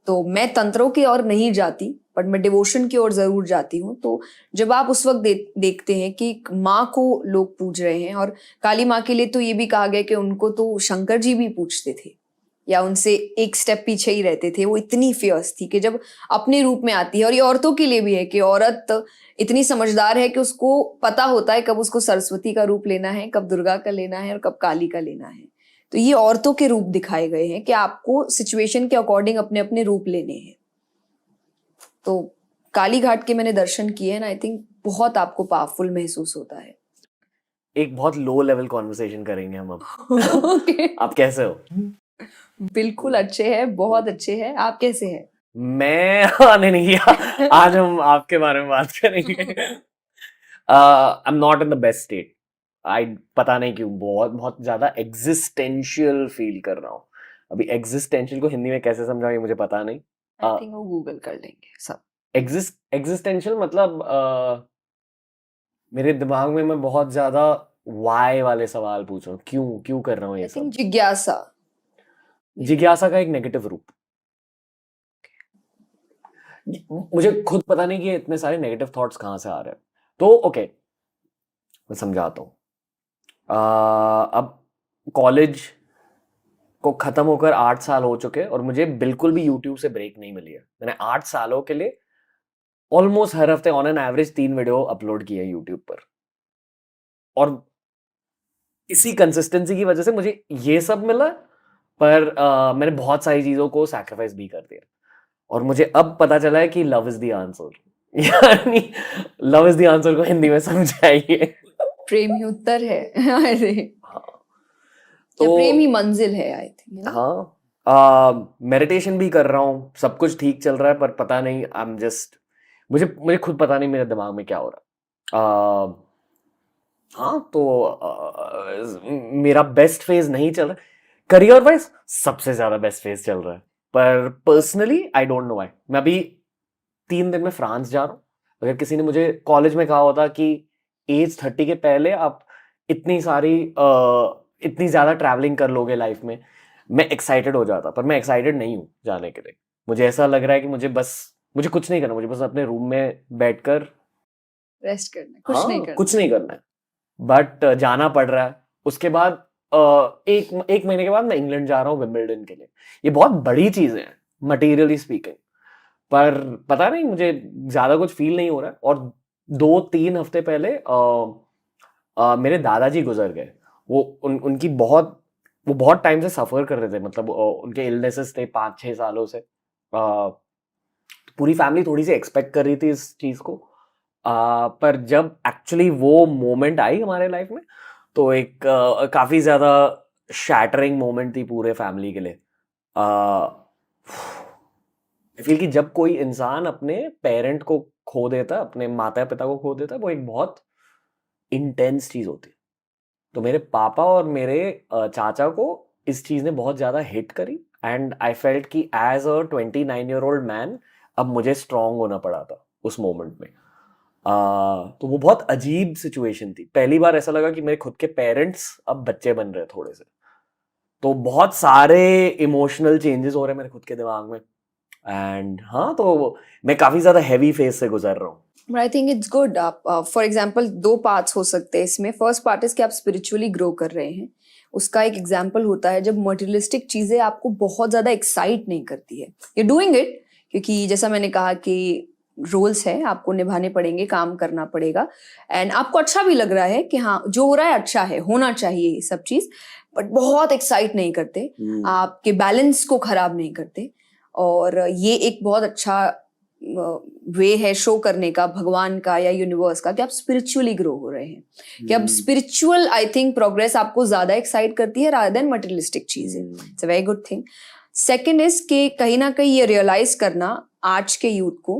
तो मैं तंत्रों की ओर नहीं जाती, बट मैं डिवोशन की ओर जरूर जाती हूँ। तो जब आप उस वक्त देखते हैं कि माँ को लोग पूज रहे हैं, और काली माँ के लिए तो ये भी कहा गया कि उनको तो शंकर जी भी पूछते थे या उनसे एक स्टेप पीछे ही रहते थे। वो इतनी फियर्स थी कि जब अपने रूप में आती है, और ये औरतों के लिए भी है कि औरत इतनी समझदार है कि उसको पता होता है कब उसको सरस्वती का रूप लेना है, कब दुर्गा का लेना है और कब काली का लेना है। तो ये औरतों के रूप दिखाए गए हैं कि आपको सिचुएशन के अकॉर्डिंग अपने अपने रूप लेने हैं। तो काली घाट के मैंने दर्शन किए हैं, आई थिंक बहुत आपको पावरफुल महसूस होता है। एक बहुत लो लेवल कॉन्वर्सेशन करेंगे हम अब। Okay. आप कैसे हो? बिल्कुल अच्छे हैं, बहुत अच्छे हैं। आप कैसे हैं? मैं आने नहीं गया। आज हम आपके बारे में बात करेंगे। I am not in the best state. I पता नहीं क्यों बहुत बहुत ज्यादा एग्जिस्टेंशियल फील कर रहा हूँ अभी। एग्जिस्टेंशियल को हिंदी में कैसे समझाऊं ये मुझे पता नहीं। आई थिंक वो गूगल कर लेंगे सब। एग्जिस्टेंशियल मतलब मेरे दिमाग में मैं बहुत ज्यादा वाई वाले सवाल पूछ रहा हूँ। क्यों क्यों कर रहा हूँ ये आई थिंक सब। जिज्ञासा। जिज्ञासा का एक नेगेटिव रूप। मुझे खुद पता नहीं कि इतने सारे नेगेटिव थॉट्स कहाँ से आ रहे हैं। तो ओके, मैं समझाता हूँ। अब कॉलेज को खत्म होकर 8 साल हो चुके और मुझे बिल्कुल भी यूट्यूब से ब्रेक नहीं मिली है। मैंने 8 सालों के लिए ऑलमोस्ट हर हफ्ते on an average 3 video upload किए हैं यूट्यूब पर, और इसी कंसिस्टेंसी की वजह से मुझे ये सब मिला। पर मैंने बहुत सारी चीजों को सैक्रिफाइस भी कर दिया, और मुझे अब पता चला है कि लव इज द आंसर। यानी लव इज द आंसर को हिंदी में समझाइए। प्रेम ही उत्तर है। अरे हाँ, या तो प्रेम ही मंजिल है, आई थिंक। हाँ, मेडिटेशन भी कर रहा हूँ, सब कुछ ठीक चल रहा है, पर पता नहीं आई एम जस्ट, मुझे मुझे खुद पता नहीं मेरे दिमाग में क्या हो रहा है। हाँ, तो मेरा बेस्ट फेज नहीं चल रहा। करियर वाइज सबसे ज्यादा बेस्ट फेज चल रहा है, पर personally I don't know why. मैं अभी 3 दिन में फ्रांस जा रहा हूँ। अगर किसी ने मुझे कॉलेज में कहा होता कि एज 30 के पहले आप इतनी सारी इतनी ज्यादा ट्रैवलिंग कर लोगे लाइफ में, मैं एक्साइटेड हो जाता। पर मैं एक्साइटेड नहीं हूँ जाने के लिए। मुझे ऐसा लग रहा है कि मुझे कुछ नहीं करना, मुझे बस अपने रूम में बैठकर रेस्ट करना, कुछ नहीं करना। कुछ नहीं करना है। बट जाना पड़ रहा है। उसके बाद एक महीने के बाद मैं इंग्लैंड जा रहा हूँ विंबलडन के लिए। ये बहुत बड़ी चीजें हैं मटेरियली स्पीकिंग, पर पता नहीं मुझे ज्यादा कुछ फील नहीं हो रहा है। और 2-3 हफ्ते पहले मेरे दादाजी गुजर गए। उनकी वो बहुत टाइम से सफर कर रहे थे, मतलब उनके इलनेसेस थे 5-6 सालों से। पूरी फैमिली थोड़ी सी एक्सपेक्ट कर रही थी इस चीज को, पर जब एक्चुअली वो मोमेंट आई हमारे लाइफ में, तो एक काफी ज्यादा शैटरिंग मोमेंट थी पूरे फैमिली के लिए। आई फील कि जब कोई इंसान अपने पेरेंट को खो देता, अपने माता पिता को खो देता, वो एक बहुत इंटेंस चीज होती है। तो मेरे पापा और मेरे चाचा को इस चीज ने बहुत ज्यादा हिट करी, एंड आई फेल्ट कि एज अ 29-year-old मैन अब मुझे स्ट्रांग होना पड़ा था उस मोमेंट में। तो वो बहुत अजीब सिचुएशन थी। पहली बार ऐसा लगा कि मेरे खुद के पेरेंट्स अब बच्चे बन रहे हैं थोड़े से। तो बहुत सारे इमोशनल चेंजेस हो रहे हैं मेरे खुद के दिमाग में। एंड हाँ, तो मैं काफी ज्यादा हैवी फेज से गुजर रहा हूँ। But I think it's good. आप फॉर एग्जाम्पल 2 पार्ट्स हो सकते हैं इसमें। फर्स्ट पार्ट इज कि आप स्पिरिचुअली ग्रो कर रहे हैं। उसका एक एग्जाम्पल होता है जब मटेरियलिस्टिक चीजें आपको बहुत ज्यादा एक्साइट नहीं करती है, यू डूइंग इट क्योंकि जैसा मैंने कहा कि रोल्स है, आपको निभाने पड़ेंगे, काम करना पड़ेगा, एंड आपको अच्छा भी लग रहा है कि हाँ जो हो रहा है अच्छा है, होना चाहिए ये सब चीज, बट बहुत एक्साइट नहीं करते, आपके बैलेंस को खराब नहीं करते। और ये एक बहुत अच्छा वे है शो करने का भगवान का या यूनिवर्स का कि आप स्पिरिचुअली ग्रो हो रहे हैं, कि अब स्पिरिचुअल आई थिंक प्रोग्रेस आपको ज्यादा एक्साइट करती है रादर देन मटेरियलिस्टिक चीजें। It's a very good thing. Second is कि कहीं ना कहीं ये रियलाइज करना आज के यूथ को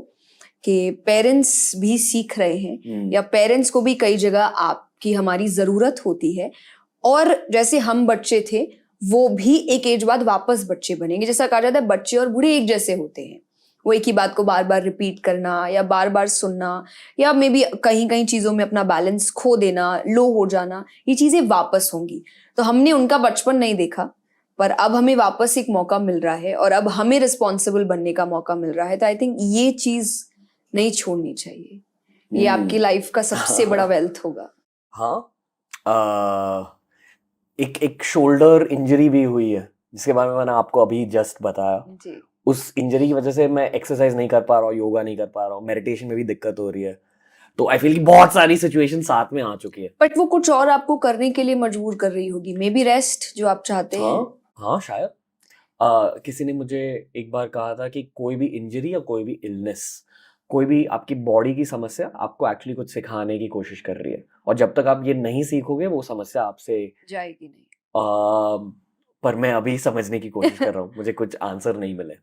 कि पेरेंट्स भी सीख रहे हैं, या पेरेंट्स को भी कई जगह आपकी हमारी जरूरत होती है, और जैसे हम बच्चे थे वो भी एक एज बाद वापस बच्चे बनेंगे। जैसा कहा जाता है बच्चे और बूढ़े एक जैसे होते हैं, वो एक ही बात को बार बार रिपीट करना या बार बार सुनना, या मे बी कहीं कहीं चीजों में अपना बैलेंस खो देना, लो हो जाना, ये चीजें वापस होंगी। तो हमने उनका बचपन नहीं देखा, पर अब हमें वापस एक मौका मिल रहा है और अब हमें रिस्पॉन्सिबल बनने का मौका मिल रहा है, तो आई थिंक ये चीज नहीं छोड़नी चाहिए। ये आपकी लाइफ का सबसे बड़ा वेल्थ होगा। हाँ, एक शोल्डर इंजरी भी हुई है जिसके बारे में मैंने आपको अभी जस्ट बताया। जी। उस इंजरी की वजह से मैं एक्सरसाइज नहीं कर पा रहा हूँ, योगा नहीं कर पा रहा हूँ, मेडिटेशन में भी दिक्कत हो रही है। तो आई फील कि बहुत सारी सिचुएशन साथ में आ चुकी है। बट वो कुछ और आपको करने के लिए मजबूर कर रही होगी, मे बी रेस्ट जो आप चाहते हैं। हाँ शायद। किसी ने मुझे एक बार कहा था कि कोई भी इंजरी या कोई भी इलनेस, कोई भी आपकी बॉडी की समस्या आपको एक्चुअली कुछ सिखाने की कोशिश कर रही है, और जब तक आप ये नहीं सीखोगे वो समस्या आपसे जाएगी नहीं। पर मैं अभी समझने की कोशिश कर रहा हूँ, मुझे कुछ आंसर नहीं मिले।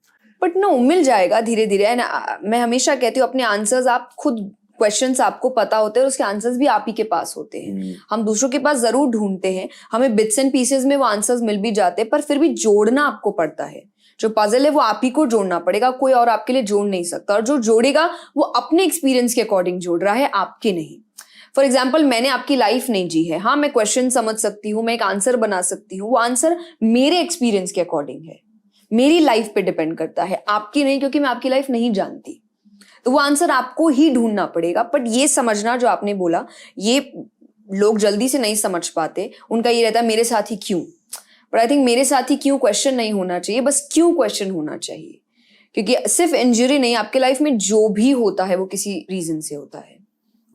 बट नो, मिल जाएगा धीरे धीरे। एंड मैं हमेशा कहती हूँ अपने आंसर्स आप खुद, क्वेश्चंस आपको पता होते हैं और उसके आंसर्स भी आप ही के पास होते हैं। हम दूसरों के पास जरूर ढूंढते हैं, हमें बिट्स एंड पीसेस में वो आंसर्स मिल भी जाते हैं, पर फिर भी जोड़ना आपको पड़ता है। जो पजल है वो आप ही को जोड़ना पड़ेगा, कोई और आपके लिए जोड़ नहीं सकता। और जो जोड़ेगा वो अपने एक्सपीरियंस के अकॉर्डिंग जोड़ रहा है, आपके नहीं। फॉर एग्जाम्पल, मैंने आपकी लाइफ नहीं जी है, हाँ मैं क्वेश्चन समझ सकती हूँ, मैं एक आंसर बना सकती हूँ, वो आंसर मेरे एक्सपीरियंस के अकॉर्डिंग है, मेरी लाइफ पे डिपेंड करता है, आपकी नहीं, क्योंकि मैं आपकी लाइफ नहीं जानती। तो वो आंसर आपको ही ढूंढना पड़ेगा। बट ये समझना जो आपने बोला, ये लोग जल्दी से नहीं समझ पाते। उनका ये रहता है मेरे साथ ही क्यों। बट आई थिंक मेरे साथ ही क्यों क्वेश्चन नहीं होना चाहिए, बस क्यों क्वेश्चन होना चाहिए। क्योंकि सिर्फ इंजरी नहीं, आपके लाइफ में जो भी होता है वो किसी रीजन से होता है।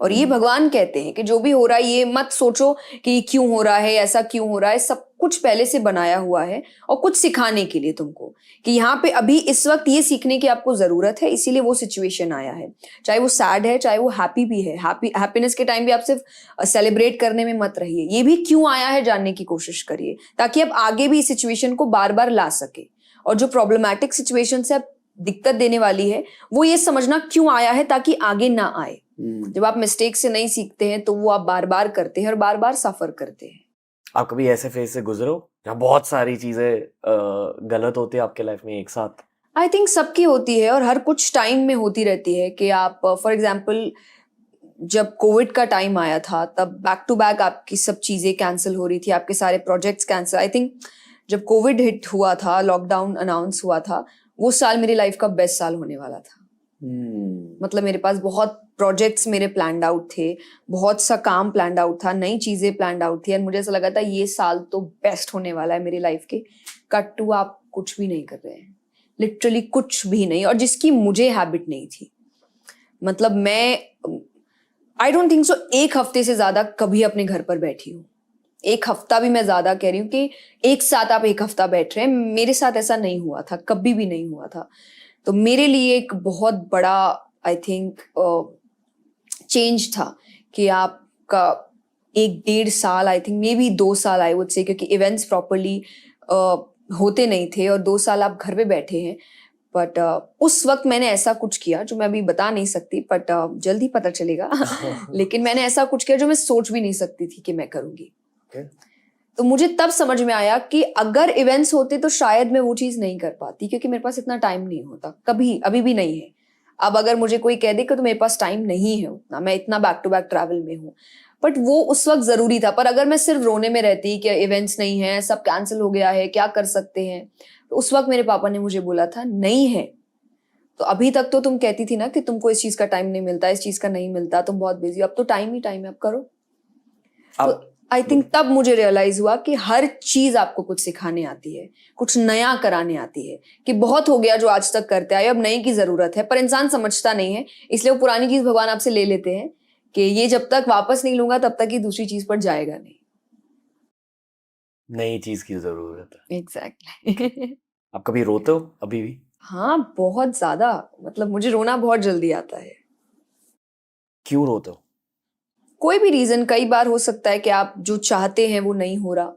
और ये भगवान कहते हैं कि जो भी हो रहा है ये मत सोचो कि क्यों हो रहा है, ऐसा क्यों हो रहा है। सब कुछ पहले से बनाया हुआ है और कुछ सिखाने के लिए तुमको, कि यहाँ पे अभी इस वक्त ये सीखने की आपको जरूरत है, इसीलिए वो सिचुएशन आया है। चाहे वो सैड है, चाहे वो हैप्पी भी है। हैप्पीनेस के टाइम भी आप सिर्फ सेलिब्रेट करने में मत रहिए, ये भी क्यों आया है जानने की कोशिश करिए, ताकि आप आगे भी इस सिचुएशन को बार बार ला सके। और जो प्रॉब्लमैटिक सिचुएशन से दिक्कत देने वाली है, वो ये समझना क्यों आया है, ताकि आगे ना आए। जब आप मिस्टेक से नहीं सीखते हैं तो वो आप बार बार करते हैं और बार बार सफर करते हैं। आप कभी ऐसे फेज से गुजरे हो जहाँ बहुत सारी चीजें गलत होती है आपके लाइफ में एक साथ? आई थिंक सबकी होती है और हर कुछ टाइम में होती रहती है। कि आप फॉर एग्जाम्पल, जब कोविड का टाइम आया था तब बैक टू बैक आपकी सब चीजें कैंसिल हो रही थी, आपके सारे प्रोजेक्ट्स कैंसिल। आई थिंक जब कोविड हिट हुआ था, लॉकडाउन अनाउंस हुआ था, वो साल मेरी लाइफ का बेस्ट साल होने वाला था। मतलब मेरे पास बहुत प्रोजेक्ट्स मेरे प्लान्ड आउट थे, बहुत सा काम प्लान्ड आउट था, नई चीजें प्लान्ड आउट थी, और मुझे ऐसा लगा था ये साल तो बेस्ट होने वाला है मेरी लाइफ के। कट टू आप कुछ भी नहीं कर रहे हैं, लिटरली कुछ भी नहीं। और जिसकी मुझे हैबिट नहीं थी। मतलब मैं आई डोंट थिंक सो एक हफ्ते से ज्यादा कभी अपने घर पर बैठी हूँ। एक हफ्ता भी मैं ज्यादा कह रही हूँ कि एक साथ आप एक हफ्ता बैठ रहे हैं, मेरे साथ ऐसा नहीं हुआ था, कभी भी नहीं हुआ था। तो मेरे लिए एक बहुत बड़ा आई थिंक चेंज था कि आपका 1-1.5 साल, आई थिंक मे बी 2 साल आई वुड से, क्योंकि इवेंट्स प्रॉपरली होते नहीं थे और 2 साल आप घर पे बैठे हैं। बट उस वक्त मैंने ऐसा कुछ किया जो मैं अभी बता नहीं सकती, बट जल्दी पता चलेगा। लेकिन मैंने ऐसा कुछ किया जो मैं सोच भी नहीं सकती थी कि मैं करूंगी। तो मुझे तब समझ में आया कि अगर इवेंट्स होते तो शायद मैं वो चीज नहीं कर पाती, क्योंकि मेरे पास इतना टाइम नहीं होता कभी, अभी भी नहीं है। अब अगर मुझे कोई कह दे कि तो मेरे पास टाइम नहीं है उतना, मैं इतना बैक टू बैक ट्रैवल में हूँ, बट वो उस वक्त जरूरी था। पर अगर मैं सिर्फ रोने में रहती कि इवेंट्स नहीं है, सब कैंसिल हो गया है, क्या कर सकते हैं, तो उस वक्त मेरे पापा ने मुझे बोला था नहीं है तो अभी तक तो तुम कहती थी ना कि तुमको इस चीज का टाइम नहीं मिलता, इस चीज का नहीं मिलता, तुम बहुत बिजी हो, अब तो टाइम ही टाइम है, अब करो। तो आई थिंक तब मुझे रियलाइज हुआ कि हर चीज आपको कुछ सिखाने आती है, कुछ नया कराने आती है। कि बहुत हो गया जो आज तक करते आए, अब नई की जरूरत है। पर इंसान समझता नहीं है, इसलिए वो पुरानी चीज भगवान आपसे ले लेते हैं कि ये जब तक वापस नहीं लूंगा तब तक ही दूसरी चीज पर जाएगा नहीं। नई चीज की जरूरत है। एग्जैक्टली। आप कभी रोते हो अभी भी? हाँ, बहुत ज्यादा। मतलब मुझे रोना बहुत जल्दी आता है। क्यों रोते हो? कोई भी रीजन, कई बार हो सकता है कि आप जो चाहते हैं वो नहीं हो रहा,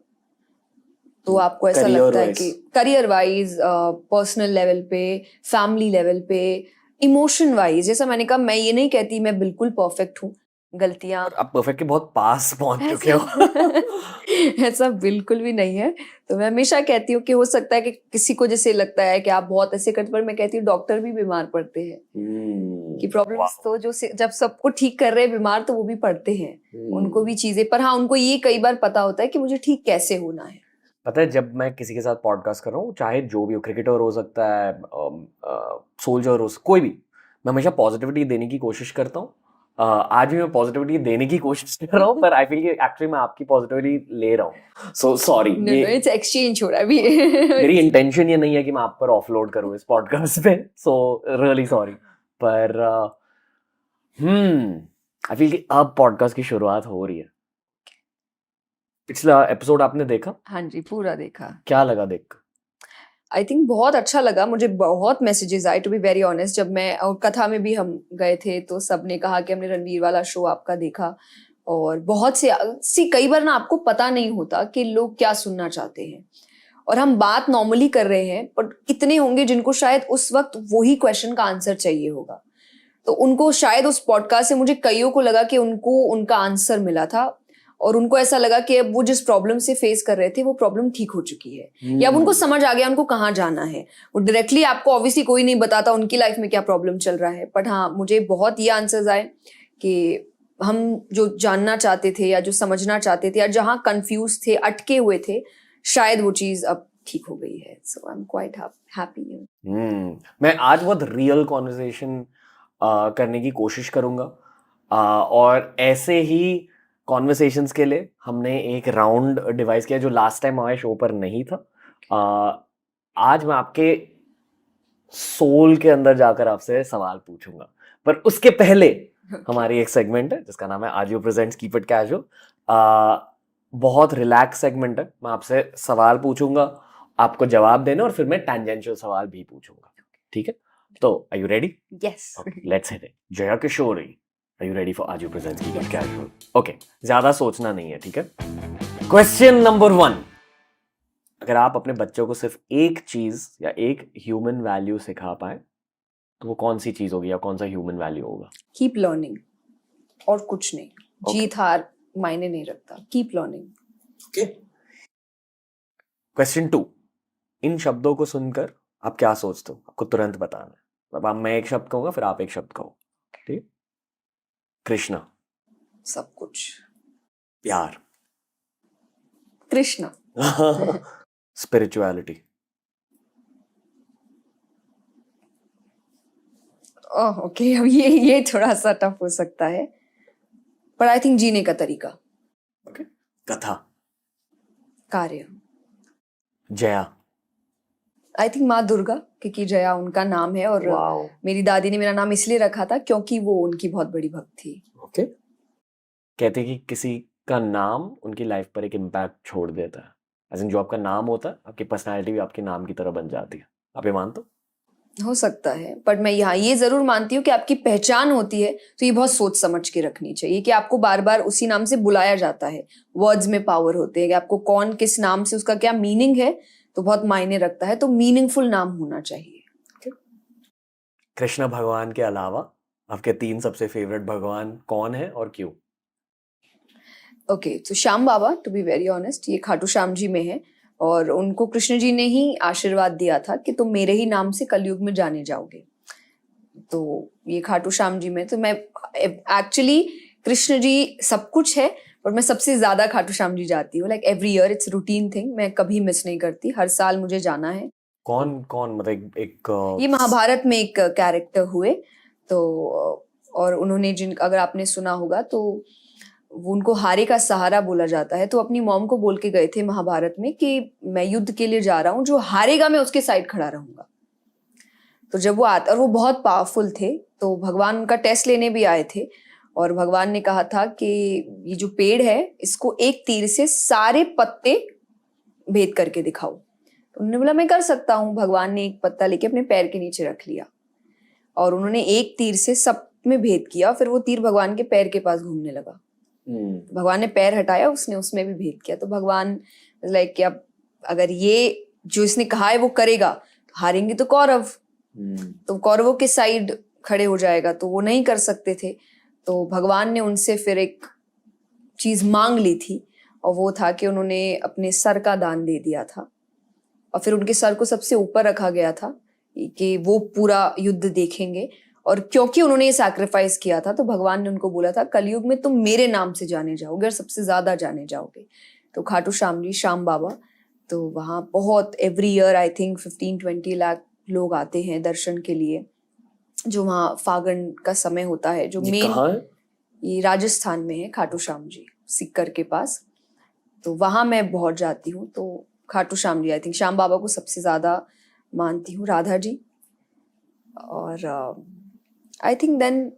तो आपको ऐसा लगता है कि करियर वाइज, पर्सनल लेवल पे, फैमिली लेवल पे, इमोशन वाइज। जैसा मैंने कहा, मैं ये नहीं कहती मैं बिल्कुल परफेक्ट हूँ, गलतियां, आप परफेक्ट के बहुत पास पहुंच चुके हो। ऐसा बिल्कुल भी नहीं है। तो मैं हमेशा कहती हूँ कि हो सकता है कि किसी को जैसे लगता है कि आप बहुत ऐसे करते, पर मैं कहती हूँ डॉक्टर भी बीमार पड़ते हैं। कि प्रॉब्लम्स तो जो जब सबको ठीक कर रहे हैं बीमार, तो वो भी पड़ते हैं, उनको भी चीजें। पर हाँ, उनको ये कई बार पता होता है कि मुझे ठीक कैसे होना है। पता है जब मैं किसी के साथ पॉडकास्ट कर रहा हूँ, चाहे जो भी हो, क्रिकेटर हो सकता है, सोल्जर हो, कोई भी, मैं हमेशा पॉजिटिविटी देने की कोशिश करता हूँ। आज भी मैं पॉजिटिविटी देने की कोशिश कर रहा हूँ, पर आई फील कि एक्चुअली मैं आपकी पॉजिटिविटी ले रहा हूँ, so sorry. No no, it's exchange हो रहा है अभी। मेरी इंटेंशन ये नहीं है कि मैं आप पर ऑफलोड करूँ इस पॉडकास्ट पे, सो रियली सॉरी। पर आई फील कि अब पॉडकास्ट की शुरुआत हो रही है। पिछला एपिसोड आपने देखा? हाँ जी, पूरा देखा। क्या लगा देख? आई थिंक बहुत अच्छा लगा मुझे। बहुत मैसेजेस आए, टू बी वेरी ऑनेस्ट। जब मैं और कथा में भी हम गए थे तो सबने कहा कि हमने रणवीर वाला शो आपका देखा, और बहुत से कई बार ना आपको पता नहीं होता कि लोग क्या सुनना चाहते हैं, और हम बात नॉर्मली कर रहे हैं, पर कितने होंगे जिनको शायद उस वक्त वही क्वेश्चन का आंसर चाहिए होगा। तो उनको शायद उस पॉडकास्ट से, मुझे कईयों को लगा कि उनको उनका आंसर मिला था, और उनको ऐसा लगा कि अब वो जिस प्रॉब्लम से फेस कर रहे थे वो प्रॉब्लम ठीक हो चुकी है, या अब उनको समझ आ गया उनको कहाँ जाना है। वो डायरेक्टली आपको ऑब्वियसली कोई नहीं बताता उनकी लाइफ में क्या प्रॉब्लम चल रहा है, बट हाँ, मुझे बहुत ये आंसर्स आए कि हम जो जानना चाहते थे या जो समझना चाहते थे या जहाँ कंफ्यूज थे, अटके हुए थे, शायद वो चीज अब ठीक हो गई है। सो आई एम क्वाइट हैप्पी। मैं आज बहुत रियल कॉन्वर्सेशन करने की कोशिश करूंगा, और ऐसे ही कॉन्वर्सेशंस के लिए हमने एक राउंड डिवाइस किया जो लास्ट टाइम हमारे शो पर नहीं था। आज मैं आपके सोल के अंदर जाकर आपसे सवाल पूछूंगा, पर उसके पहले हमारी एक सेगमेंट है जिसका नाम है Ajio presents keep it casual. बहुत रिलैक्स सेगमेंट है। मैं आपसे सवाल पूछूंगा, आपको जवाब देना, और फिर मैं टैंजेंशियल सवाल भी पूछूंगा, ठीक है? तो are you ready? Yes. Let's hit it. Jaya Kishori, are you ready for Ajio presents keep it casual? Okay, ज्यादा सोचना नहीं है, ठीक है? क्वेश्चन नंबर 1, अगर आप अपने बच्चों को सिर्फ एक चीज या एक ह्यूमन वैल्यू सिखा पाए तो वो कौन सी चीज होगी या कौन सा ह्यूमन वैल्यू होगा? कीप लर्निंग, और कुछ नहीं। जीत हार मायने नहीं रखता, कीप लर्निंग। ओके। क्वेश्चन 2, इन शब्दों को सुनकर आप क्या सोचते हो? आपको तुरंत बताना है। अब मैं एक शब्द कहूंगा, फिर आप एक शब्द कहो, ठीक? कृष्णा। सब कुछ। प्यार। कृष्णा। स्पिरिचुअलिटी। ओह ओके, अब ये थोड़ा सा टफ हो सकता है, पर आई थिंक जीने का तरीका। ओके। कथा। कार्य। जया। आई थिंक माँ दुर्गा, क्योंकि जया उनका नाम है, और वाओ। मेरी दादी ने मेरा नाम इसलिए रखा था क्योंकि वो उनकी बहुत बड़ी भक्त थी। ओके। कहते कि किसी का नाम उनकी लाइफ पर एक इम्पैक्ट छोड़ देता है, एज इन जो आपका नाम होता है, आपकी पर्सनालिटी भी आपके नाम की तरह बन जाती है। आप ये मानते हो? हो सकता है, बट मैं यहाँ ये जरूर मानती हूँ कि आपकी पहचान होती है तो ये बहुत सोच समझ के रखनी चाहिए कि आपको बार बार उसी नाम से बुलाया जाता है। वर्ड्स में पावर होते हैं कि आपको कौन किस नाम से, उसका क्या मीनिंग है, तो बहुत मायने रखता है। तो मीनिंगफुल नाम होना चाहिए। कृष्ण भगवान के अलावा आपके 3 सबसे फेवरेट भगवान कौन है और क्यों? ओके, तो श्याम बाबा, टू बी वेरी ऑनेस्ट, ये खाटू श्याम जी में है, और उनको कृष्ण जी ने ही आशीर्वाद दिया था कि तुम मेरे ही नाम से कलयुग में जाने जाओगे। तो ये खाटू श्याम जी में, तो मैं एक्चुअली, कृष्ण जी सब कुछ है, पर मैं सबसे ज्यादा खाटू श्याम जी जाती हूँ। Like every year, it's routine thing, मैं कभी मिस नहीं करती, हर साल मुझे जाना है। कौन कौन, मतलब एक ये महाभारत में एक कैरेक्टर हुए, तो और उन्होंने अगर आपने सुना होगा तो वो उनको हारे का सहारा बोला जाता है। तो अपनी मॉम को बोल के गए थे महाभारत में कि मैं युद्ध के लिए जा रहा हूँ, जो हारेगा मैं उसके साइड खड़ा रहूंगा। तो जब वो आता, और वो बहुत पावरफुल थे, तो भगवान उनका टेस्ट लेने भी आए थे, और भगवान ने कहा था कि ये जो पेड़ है इसको एक तीर से सारे पत्ते भेद करके दिखाओ। तो उन्होंने बोला मैं कर सकता हूँ। भगवान ने एक पत्ता लेके अपने पैर के नीचे रख लिया, और उन्होंने एक तीर से सब में भेद किया, फिर वो तीर भगवान के पैर के पास घूमने लगा। भगवान ने पैर हटाया, उसने उसमें भी भेद किया। तो भगवान लाइक कि अब अगर ये जो इसने कहा है वो करेगा तो हारेंगे तो कौरव, तो कौरवों के साइड खड़े हो जाएगा, तो वो नहीं कर सकते थे। तो भगवान ने उनसे फिर एक चीज मांग ली थी, और वो था कि उन्होंने अपने सर का दान दे दिया था, और फिर उनके सर को सबसे ऊपर रखा गया था कि वो पूरा युद्ध देखेंगे। और क्योंकि उन्होंने ये सैक्रिफाइस किया था, तो भगवान ने उनको बोला था कलयुग में तुम मेरे नाम से जाने जाओगे और सबसे ज्यादा जाने जाओगे। तो खाटू श्याम जी, श्याम बाबा, तो वहाँ बहुत every year I think 15-20 lakh लोग आते हैं दर्शन के लिए, जो वहाँ फागण का समय होता है, जो ये मेन कहाँ है? ये राजस्थान में है, खाटू श्याम जी सीकर के पास। तो वहाँ मैं बहुत जाती हूँ। तो खाटू श्याम जी आई थिंक श्याम बाबा को सबसे ज्यादा मानती हूँ, राधा जी और आई थिंक देन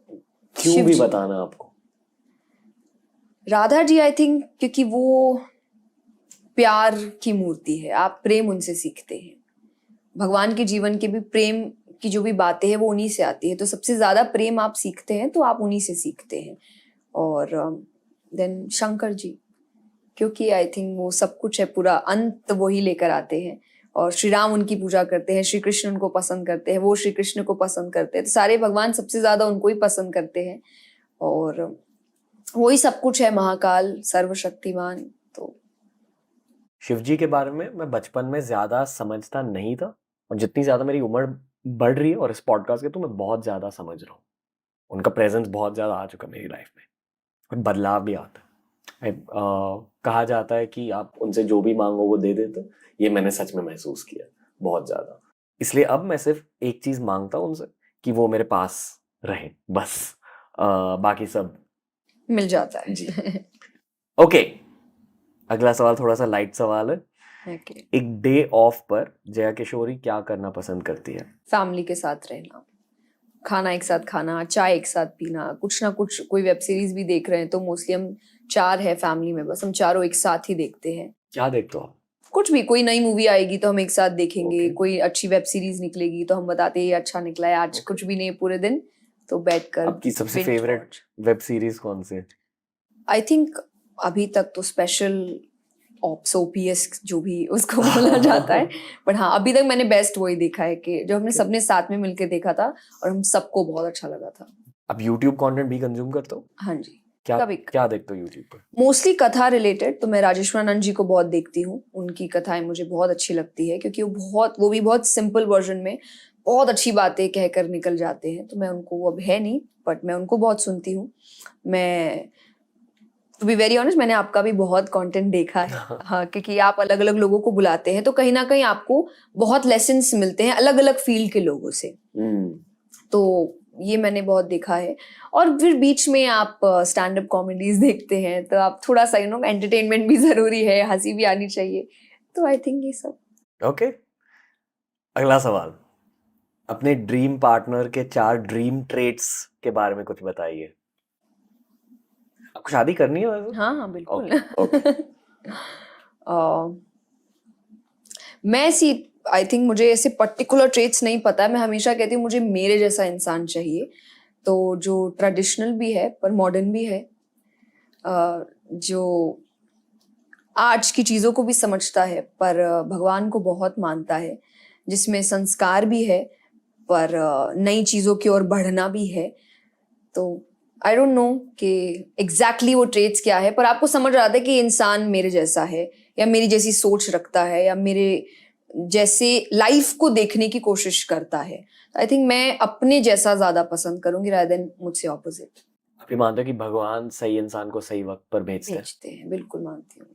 क्यों भी बताना आपको। राधा जी आई थिंक क्योंकि वो प्यार की मूर्ति है, आप प्रेम उनसे सीखते हैं। भगवान के जीवन के भी प्रेम की जो भी बातें हैं वो उन्हीं से आती है, तो सबसे ज्यादा प्रेम आप सीखते हैं तो आप उन्हीं से सीखते हैं। और देन शंकर जी, क्योंकि आई थिंक वो सब कुछ है, पूरा अंत वो ही लेकर आते हैं। और श्री राम उनकी पूजा करते हैं, श्री कृष्ण उनको पसंद करते हैं, वो श्री कृष्ण को पसंद करते हैं, तो सारे भगवान सबसे ज्यादा उनको ही पसंद करते हैं। और वही सब कुछ है, महाकाल, सर्वशक्तिमान। तो शिव जी के बारे में मैं बचपन में ज्यादा समझता नहीं था, और जितनी ज्यादा मेरी उम्र बढ़ रही है और इस पॉडकास्ट के, तो मैं बहुत ज्यादा समझ रहा हूँ। उनका प्रेजेंस बहुत ज्यादा आ चुका मेरी लाइफ में, और बदलाव भी आता है। कहा जाता है कि आप उनसे जो भी मांगो वो दे देते, ये मैंने सच में महसूस किया बहुत ज्यादा। इसलिए अब मैं सिर्फ एक चीज मांगता हूँ उनसे, कि वो मेरे पास रहे बस। बाकी सब मिल जाता है जी। ओके, अगला सवाल थोड़ा सा लाइट सवाल है। Okay. एक डे ऑफ पर जया किशोरी क्या करना पसंद करती है? फैमिली के साथ रहना, खाना एक साथ खाना, चाय एक साथ पीना, कुछ ना कुछ, कोई वेब सीरीज भी देख रहे हैं तो मोस्टली हम 4 है फैमिली में, बस हम चारों एक साथ ही देखते हैं। क्या देखते हो आप? कुछ भी, कोई नई मूवी आएगी तो हम एक साथ देखेंगे, Okay. कोई अच्छी वेब सीरीज निकलेगी तो हम बताते हैं ये अच्छा निकला है, आज कुछ भी नहीं है पूरे दिन, तो बैठकर आपकी सबसे binge favourite watch। Web series कौन सी है? आई थिंक अभी तक तो स्पेशल ऑप्स ओपीएस जो भी उसको बोला जाता है, बट हाँ अभी तक मैंने बेस्ट वही देखा है, कि जो हमने सबने साथ में मिलकर देखा था और हम सबको बहुत अच्छा लगा था। आप यूट्यूब कंटेंट भी कंज्यूम करते हो? हाँ जी, क्या कभी क्या देखते हो यूट्यूब पर? मोस्टली कथा रिलेटेड, तो मैं राजेश्वरानंद जी को बहुत देखती हूँ, उनकी कथाएं मुझे बहुत अच्छी लगती है, क्योंकि वो भी बहुत सिंपल वर्जन में बहुत अच्छी बातें कहकर निकल जाते हैं। तो मैं उनको, वो अब है नहीं, बट मैं उनको बहुत सुनती हूँ। मैं टू बी वेरी ऑनेस्ट, मैंने आपका भी बहुत कंटेंट देखा है। हाँ, क्योंकि आप अलग अलग लोगों को बुलाते हैं तो कहीं ना कहीं आपको बहुत लेसन्स मिलते हैं अलग अलग फील्ड के लोगों से। तो ये मैंने बहुत देखा है। और फिर बीच में आप स्टैंड अप कॉमेडीज देखते हैं, तो आप थोड़ा सा एंटरटेनमेंट भी जरूरी है, हंसी भी आनी चाहिए, तो आई थिंक ये सब। ओके, अगला सवाल। अपने ड्रीम पार्टनर के 4 ड्रीम ट्रेट्स के बारे में कुछ बताइए। आपको शादी करनी है वैसे? हाँ बिल्कुल। ओके। मैं आई थिंक मुझे ऐसे पर्टिकुलर ट्रेट्स नहीं पता है, मैं हमेशा कहती हूँ मुझे मेरे जैसा इंसान चाहिए, तो जो ट्रेडिशनल भी है पर मॉडर्न भी है, जो आज की चीज़ों को भी समझता है पर भगवान को बहुत मानता है, जिसमें संस्कार भी है पर नई चीज़ों की ओर बढ़ना भी है। तो आई डोंट नो कि एग्जैक्टली वो ट्रेट्स क्या है, पर आपको समझ रहा था कि इंसान मेरे जैसा है, या मेरी जैसी सोच रखता है, या मेरे जैसे लाइफ को देखने की कोशिश करता है। तो आई थिंक मैं अपने जैसा ज्यादा पसंद करूंगी रादर देन मुझसे ऑपोजिट। आप ये मानते हो कि भगवान सही इंसान को सही वक्त पर भेजते हैं? बिल्कुल मानती हूँ।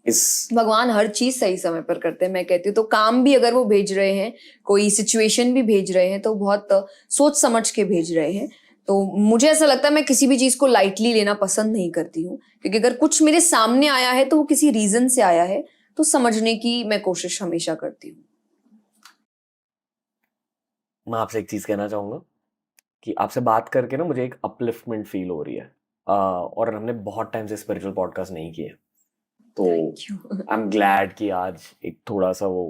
इस भगवान हर चीज सही समय पर करते हैं, मैं कहती हूँ। तो काम भी अगर वो भेज रहे हैं, कोई सिचुएशन भी भेज रहे हैं, तो बहुत सोच समझ के भेज रहे हैं। तो मुझे ऐसा लगता है मैं किसी भी चीज को लाइटली लेना पसंद नहीं करती हूँ, क्योंकि अगर कुछ मेरे सामने आया है तो वो किसी रीजन से आया है, तो समझने की मैं कोशिश हमेशा करती हूँ। मैं आपसे एक चीज कहना चाहूंगा कि आपसे बात करके ना मुझे एक अपलिफ्टमेंट फील हो रही है, और हमने बहुत टाइम से स्पिरिचुअल पॉडकास्ट नहीं किए, तो आई एम ग्लैड कि आज एक थोड़ा सा वो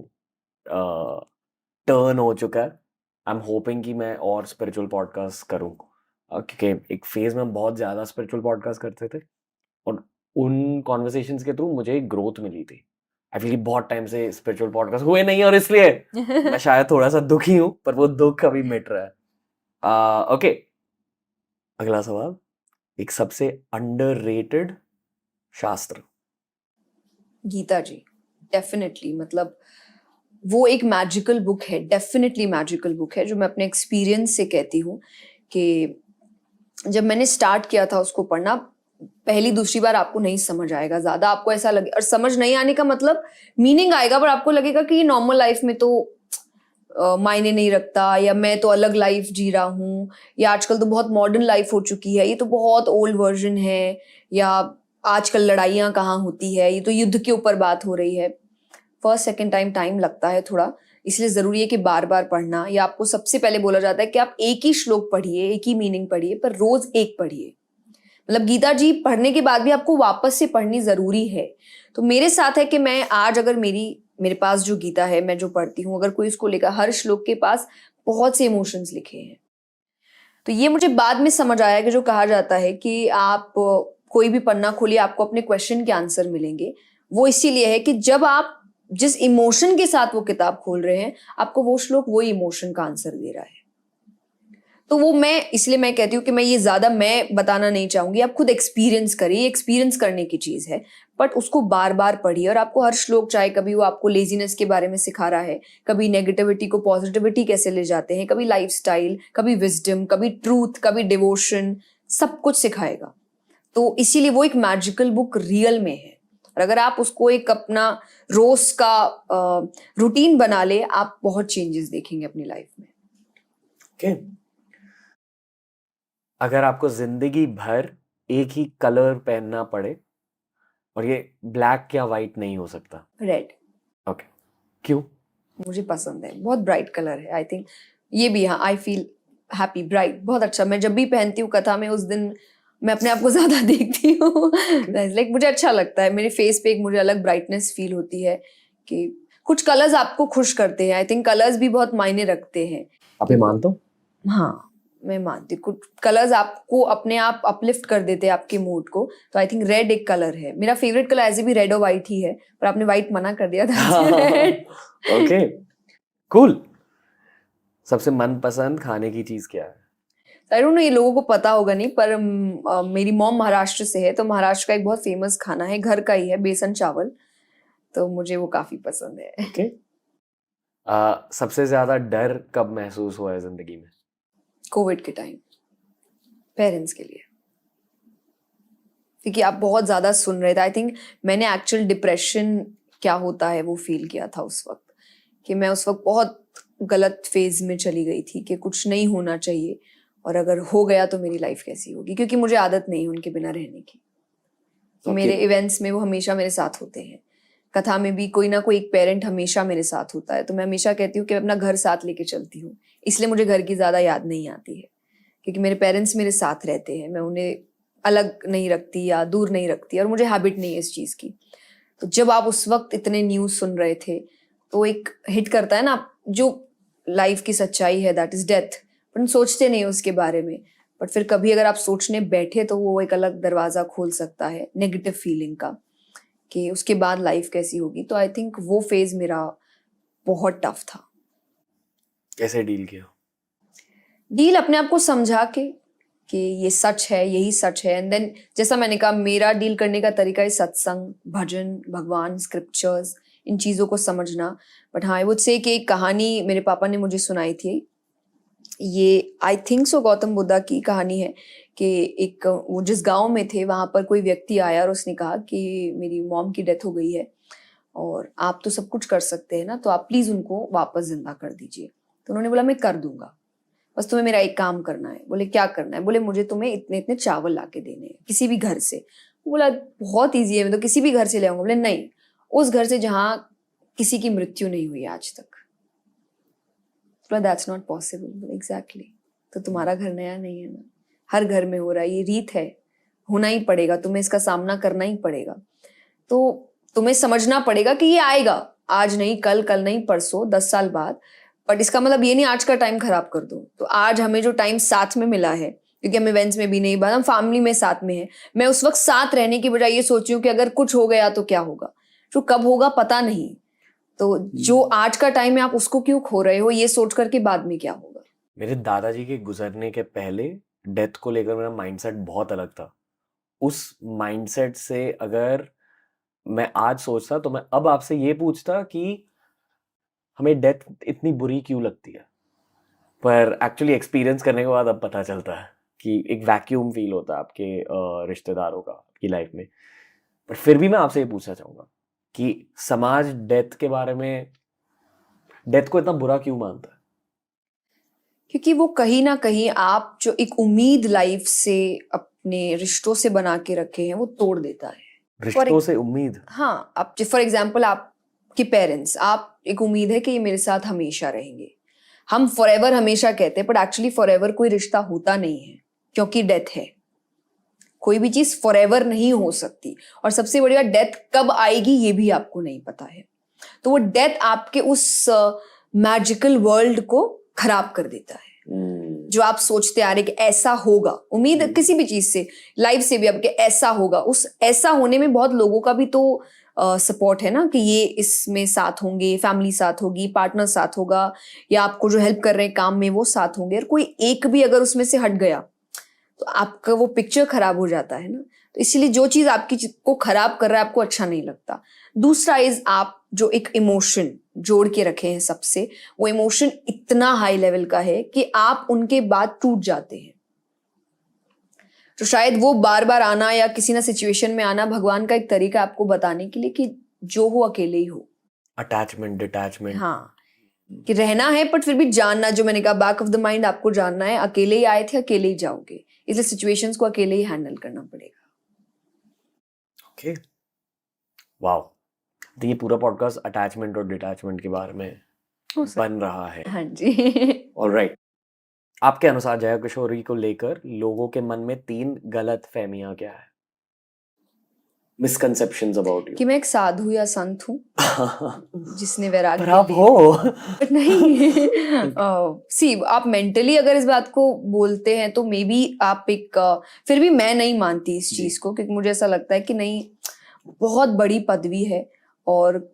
टर्न हो चुका है। आई एम होपिंग कि मैं और स्पिरिचुअल पॉडकास्ट करूं, क्योंकि एक फेज में हम बहुत ज़्यादा स्पिरिचुअल पॉडकास्ट करते थे, और उन कॉन्वर्सेशंस के थ्रू मुझे एक ग्रोथ मिली थी। आई फील बहुत टाइम से स्पिरिचुअल पॉडकास्ट हुए नहीं, और इसलिए मैं शायद थोड़ा सा दुखी हूँ, पर वो दुख अभी मिट रहा है। ओके, अगला सवाल। एक सबसे अंडररेटेड शास्त्र? गीता जी, डेफिनेटली। मतलब वो एक मैजिकल बुक है, डेफिनेटली मैजिकल बुक है, जो मैं अपने एक्सपीरियंस से कहती हूँ कि जब मैंने स्टार्ट किया था उसको पढ़ना, पहली दूसरी बार आपको नहीं समझ आएगा ज्यादा, आपको ऐसा लगे, और समझ नहीं आने का मतलब मीनिंग आएगा, पर आपको लगेगा कि ये नॉर्मल लाइफ में तो मायने नहीं रखता, या मैं तो अलग लाइफ जी रहा हूँ, या आजकल तो बहुत मॉडर्न लाइफ हो चुकी है, ये तो बहुत ओल्ड वर्जन है, या आजकल लड़ाइयाँ कहाँ होती है, ये तो युद्ध के ऊपर बात हो रही है। फर्स्ट सेकंड टाइम लगता है थोड़ा, इसलिए जरूरी है कि बार बार पढ़ना, या आपको सबसे पहले बोला जाता है कि आप एक ही श्लोक पढ़िए, एक ही मीनिंग पढ़िए, पर रोज एक पढ़िए। मतलब गीता जी पढ़ने के बाद भी आपको वापस से पढ़नी जरूरी है। तो मेरे साथ है कि मैं आज अगर मेरे पास जो गीता है, मैं जो पढ़ती हूँ, अगर कोई उसको लेकर, हर श्लोक के पास बहुत से इमोशंस लिखे हैं। तो ये मुझे बाद में समझ आया कि जो कहा जाता है कि आप कोई भी पन्ना खोलिए, आपको अपने क्वेश्चन के आंसर मिलेंगे, वो इसीलिए है कि जब आप जिस इमोशन के साथ वो किताब खोल रहे हैं, आपको वो श्लोक वो इमोशन का आंसर दे रहा है। तो वो इसलिए मैं कहती हूँ कि मैं ये ज्यादा मैं बताना नहीं चाहूंगी, आप खुद एक्सपीरियंस करिए, एक्सपीरियंस करने की चीज है, बट उसको बार बार पढ़िए। और आपको हर श्लोक, चाहे कभी वो आपको लेजीनेस के बारे में सिखा रहा है, कभी नेगेटिविटी को पॉजिटिविटी कैसे ले जाते हैं, कभी लाइफस्टाइल, कभी विजडम, कभी ट्रूथ, कभी डिवोशन, सब कुछ सिखाएगा। तो इसीलिए वो एक मैजिकल बुक रियल में है, और अगर आप उसको एक अपना रोज का रूटीन बना ले, आप बहुत चेंजेस देखेंगे अपनी लाइफ में। ओके, अगर आपको जिंदगी भर एक ही कलर पहनना पड़े, और ये ब्लैक या वाइट नहीं हो सकता? रेड। ओके, क्यों? मुझे पसंद है, बहुत ब्राइट कलर है। आई थिंक ये भी, हाँ, आई फील हैप्पी, ब्राइट, बहुत अच्छा। मैं जब भी पहनती हूँ कथा में, उस दिन मैं अपने आप को ज्यादा देखती हूँ। लाइक मुझे अच्छा लगता है, मेरे फेस पे एक मुझे अलग ब्राइटनेस फील होती है कि कुछ कलर्स आपको खुश करते हैं। आई थिंक कलर्स भी बहुत मायने रखते हैं। आप ये मानते हो? हाँ, मैं मानती हूँ कुछ कलर्स आपको अपने आप अपलिफ्ट कर देते हैं आपके मूड को। तो आई थिंक रेड एक कलर है, मेरा फेवरेट कलर ऐसे भी रेड और व्हाइट ही है, पर आपने व्हाइट मना कर दिया था। रेड। Okay, cool. सबसे मनपसंद खाने की चीज क्या है? आई डोंट नो, ये लोगों को पता होगा नहीं, पर मेरी मॉम महाराष्ट्र से है, तो महाराष्ट्र का एक बहुत फेमस खाना है, घर का ही है, बेसन चावल, तो मुझे वो काफी पसंद है। ओके, सबसे ज्यादा डर कब महसूस हुआ है जिंदगी में? कोविड के टाइम, पेरेंट्स के लिए, क्योंकि आप बहुत ज्यादा सुन रहे थे। आई थिंक मैंने एक्चुअल डिप्रेशन क्या होता है वो फील किया था उस वक्त, कि मैं उस वक्त बहुत गलत फेज में चली गई थी कि कुछ नहीं होना चाहिए, और अगर हो गया तो मेरी लाइफ कैसी होगी, क्योंकि मुझे आदत नहीं है उनके बिना रहने की। Okay. मेरे इवेंट्स में वो हमेशा मेरे साथ होते हैं, कथा में भी कोई ना कोई एक पेरेंट हमेशा मेरे साथ होता है। तो मैं हमेशा कहती हूँ कि मैं अपना घर साथ लेके चलती हूँ, इसलिए मुझे घर की ज्यादा याद नहीं आती है, क्योंकि मेरे पेरेंट्स मेरे साथ रहते हैं, मैं उन्हें अलग नहीं रखती या दूर नहीं रखती, और मुझे हैबिट नहीं है इस चीज की। तो जब आप उस वक्त इतने न्यूज सुन रहे थे, तो एक हिट करता है ना, जो लाइफ की सच्चाई है, दैट इज डेथ, पर सोचते नहीं उसके बारे में। बट फिर कभी अगर आप सोचने बैठे, तो वो एक अलग दरवाजा खोल सकता है नेगेटिव फीलिंग का, कि उसके बाद लाइफ कैसी होगी। तो आई थिंक वो फेज मेरा बहुत टफ था। कैसे डील किया? डील अपने आप को समझा के कि ये सच है, यही सच है, एंड देन जैसा मैंने कहा, मेरा डील करने का तरीका है सत्संग, भजन, भगवान, स्क्रिप्चर्स, इन चीजों को समझना। बट हाँ, आई वुड से कि एक कहानी मेरे पापा ने मुझे सुनाई थी, ये I think so Gautam Buddha की कहानी है, कि एक वो जिस गांव में थे, वहां पर कोई व्यक्ति आया और उसने कहा कि मेरी मॉम की डेथ हो गई है, और आप तो सब कुछ कर सकते हैं ना, तो आप प्लीज उनको वापस जिंदा कर दीजिए। तो उन्होंने बोला मैं कर दूंगा, बस तुम्हें मेरा एक काम करना है। बोले क्या करना है? बोले मुझे तुम्हें इतने इतने चावल ला के देने हैं किसी भी घर से। बोला बहुत ईजी है, मैं तो किसी भी घर से ले आऊंगा। बोले नहीं, उस घर से जहां किसी की मृत्यु नहीं हुई आज तक। बोला दैट्स नॉट पॉसिबल। एग्जैक्टली, तो तुम्हारा घर नया नहीं है ना, हर घर में हो रहा है, ये रीत है, होना ही पड़ेगा, तुम्हें इसका सामना करना ही पड़ेगा। तो तुम्हें समझना पड़ेगा कि ये आएगा, आज नहीं कल, कल नहीं परसों, 10 साल बाद। बट इसका मतलब ये नहीं आज का टाइम खराब कर दो। तो आज हमें जो टाइम साथ में मिला है, क्योंकि हम इवेंट्स में भी नहीं, बात हम फैमिली में साथ में है, मैं उस वक्त साथ रहने की बजाय ये सोची हूँ कि अगर कुछ हो गया तो क्या होगा, जो कब होगा पता नहीं। तो जो आज का टाइम है आप उसको क्यों खो रहे हो, ये सोच करके बाद में क्या होगा। मेरे दादाजी के गुजरने के पहले डेथ को लेकर मेरा माइंडसेट बहुत अलग था। उस माइंडसेट से अगर मैं आज सोचता, तो मैं अब आपसे ये पूछता कि हमें डेथ इतनी बुरी क्यों लगती है, पर एक्चुअली एक्सपीरियंस करने के बाद अब पता चलता है कि एक वैक्यूम फील होता है आपके रिश्तेदारों का आपकी लाइफ में। पर फिर भी मैं आपसे ये पूछना चाहूंगा कि समाज डेथ के बारे में, डेथ को इतना बुरा क्यों मानता है? क्योंकि वो कहीं ना कहीं आप जो एक उम्मीद लाइफ से अपने रिश्तों से बना के रखे हैं वो तोड़ देता है। रिश्तों से उम्मीद? हाँ, आप फॉर एग्जाम्पल आपके पेरेंट्स, आप एक उम्मीद है कि ये मेरे साथ हमेशा रहेंगे। हम फॉरएवर हमेशा कहते हैं, बट एक्चुअली फॉरएवर कोई रिश्ता होता नहीं है, क्योंकि डेथ है। कोई भी चीज फॉरएवर नहीं हो सकती, और सबसे बड़ी बात, डेथ कब आएगी ये भी आपको नहीं पता है। तो वो डेथ आपके उस मैजिकल वर्ल्ड को खराब कर देता है। जो आप सोचते आ रहे कि ऐसा होगा, उम्मीद किसी भी चीज से, लाइफ से भी आपके ऐसा होगा, उस ऐसा होने में बहुत लोगों का भी तो सपोर्ट है ना, कि ये इसमें साथ होंगे, फैमिली साथ होगी, पार्टनर साथ होगा, या आपको जो हेल्प कर रहे हैं काम में वो साथ होंगे। और कोई एक भी अगर उसमें से हट गया तो आपका वो पिक्चर खराब हो जाता है ना। तो इसीलिए जो चीज आपकी को खराब कर रहा है आपको अच्छा नहीं लगता। दूसरा इज, आप जो एक इमोशन जोड़ के रखे हैं सबसे, वो इमोशन इतना हाई लेवल का है कि आप उनके बाद टूट जाते हैं। तो शायद वो बार बार आना या किसी ना सिचुएशन में आना भगवान का एक तरीका आपको बताने के लिए कि जो हो अकेले ही हो। Attachment, detachment. हाँ, कि रहना है बट फिर भी जानना, जो मैंने कहा बैक ऑफ द माइंड आपको जानना है, अकेले ही आए थे अकेले ही जाओगे, इसलिए सिचुएशंस को अकेले ही हैंडल करना पड़ेगा। Okay, wow. तो ये पूरा पॉडकास्ट अटैचमेंट और डिटैचमेंट के बारे में बन रहा है। हाँ जी। ऑलराइट, आपके अनुसार जया किशोरी को लेकर लोगों के मन में 3 गलत फहमियां क्या है? मिसकंसेप्शंस अबाउट कि यू। मैं एक साधु या संत हूँ जिसने वैराग्य पर आप ले हो। बट नहीं। सी, आप मेंटली अगर इस बात को बोलते हैं तो मे बी आप एक फिर भी मैं नहीं मानती इस चीज को, क्योंकि मुझे ऐसा लगता है कि नहीं, बहुत बड़ी पदवी है और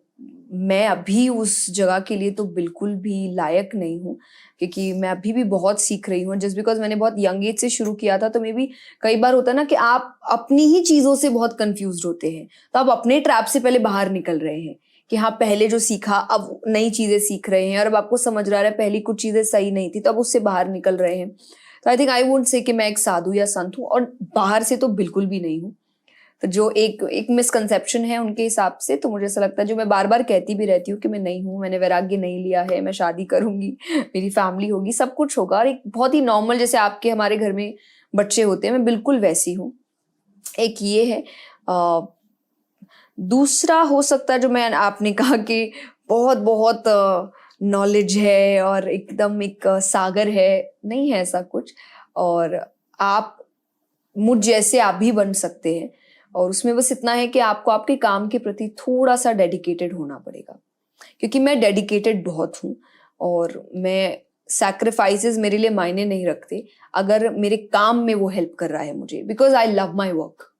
मैं अभी उस जगह के लिए तो बिल्कुल भी लायक नहीं हूँ, क्योंकि मैं अभी भी बहुत सीख रही हूँ। जस्ट बिकॉज मैंने बहुत यंग एज से शुरू किया था, तो मे बी कई बार होता है ना कि आप अपनी ही चीजों से बहुत कंफ्यूज होते हैं, तो आप अपने ट्रैप से पहले बाहर निकल रहे हैं कि हाँ, पहले जो सीखा अब नई चीजें सीख रहे हैं, और अब आपको समझ रहा है पहली कुछ चीजें सही नहीं थी तो अब उससे बाहर निकल रहे हैं। तो I think I would say कि मैं एक साधु या संत हूँ, और बाहर से तो बिल्कुल भी नहीं हूँ। तो जो एक मिसकंसेप्शन है उनके हिसाब से, तो मुझे ऐसा लगता है, जो मैं बार बार कहती भी रहती हूँ कि मैं नहीं हूँ, मैंने वैराग्य नहीं लिया है, मैं शादी करूंगी, मेरी फैमिली होगी, सब कुछ होगा, और एक बहुत ही नॉर्मल, जैसे आपके हमारे घर में बच्चे होते हैं, मैं बिल्कुल वैसी हूँ। एक ये है। दूसरा हो सकता है, जो मैं आपने कहा कि बहुत बहुत नॉलेज है और एकदम एक सागर है, नहीं है ऐसा कुछ। और आप मुझ जैसे आप भी बन सकते हैं, और उसमें बस इतना है कि आपको आपके काम के प्रति थोड़ा सा डेडिकेटेड होना पड़ेगा, क्योंकि मैं डेडिकेटेड बहुत हूँ, और मैं सैक्रिफाइसेस मेरे लिए मायने नहीं रखते अगर मेरे काम में वो हेल्प कर रहा है मुझे, because I love my work.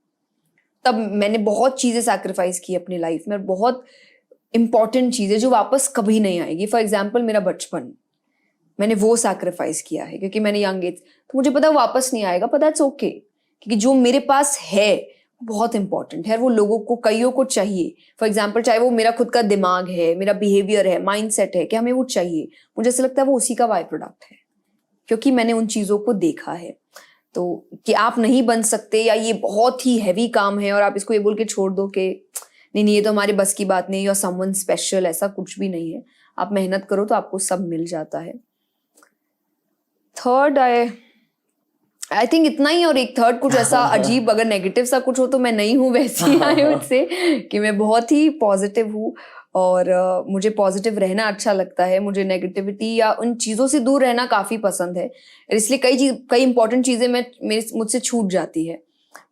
तब मैंने बहुत चीजें सैक्रिफाइस की अपनी लाइफ में, बहुत इंपॉर्टेंट चीजें जो वापस कभी नहीं आएगी। फॉर एग्जाम्पल मेरा बचपन, मैंने वो सैक्रिफाइस किया है, क्योंकि मैंने यंग एज, तो मुझे पता है वापस नहीं आएगा, पता इट्स ओके, क्योंकि जो मेरे पास है बहुत इंपॉर्टेंट है, वो लोगों को, कईयों को चाहिए। फॉर एग्जाम्पल, चाहे वो मेरा खुद का दिमाग है, मेरा बिहेवियर है, माइंडसेट है, कि हमें वो चाहिए, मुझे ऐसा लगता है वो उसी का बाय प्रोडक्ट है, क्योंकि मैंने उन चीजों को देखा है। तो कि आप नहीं बन सकते, या ये बहुत ही हैवी काम है और आप इसको ये बोल के छोड़ दो कि नहीं नहीं ये तो हमारे बस की बात नहीं, या समवन स्पेशल, ऐसा कुछ भी नहीं है। आप मेहनत करो तो आपको सब मिल जाता है। थर्ड, आई थिंक इतना ही। और एक थर्ड कुछ ऐसा अजीब, अगर नेगेटिव सा कुछ हो तो मैं नहीं हूँ वैसी, आई वुड से कि मैं बहुत ही पॉजिटिव हूँ, और मुझे पॉजिटिव रहना अच्छा लगता है। मुझे नेगेटिविटी या उन चीज़ों से दूर रहना काफ़ी पसंद है, इसलिए कई इंपॉर्टेंट चीज़ें मुझसे छूट जाती है।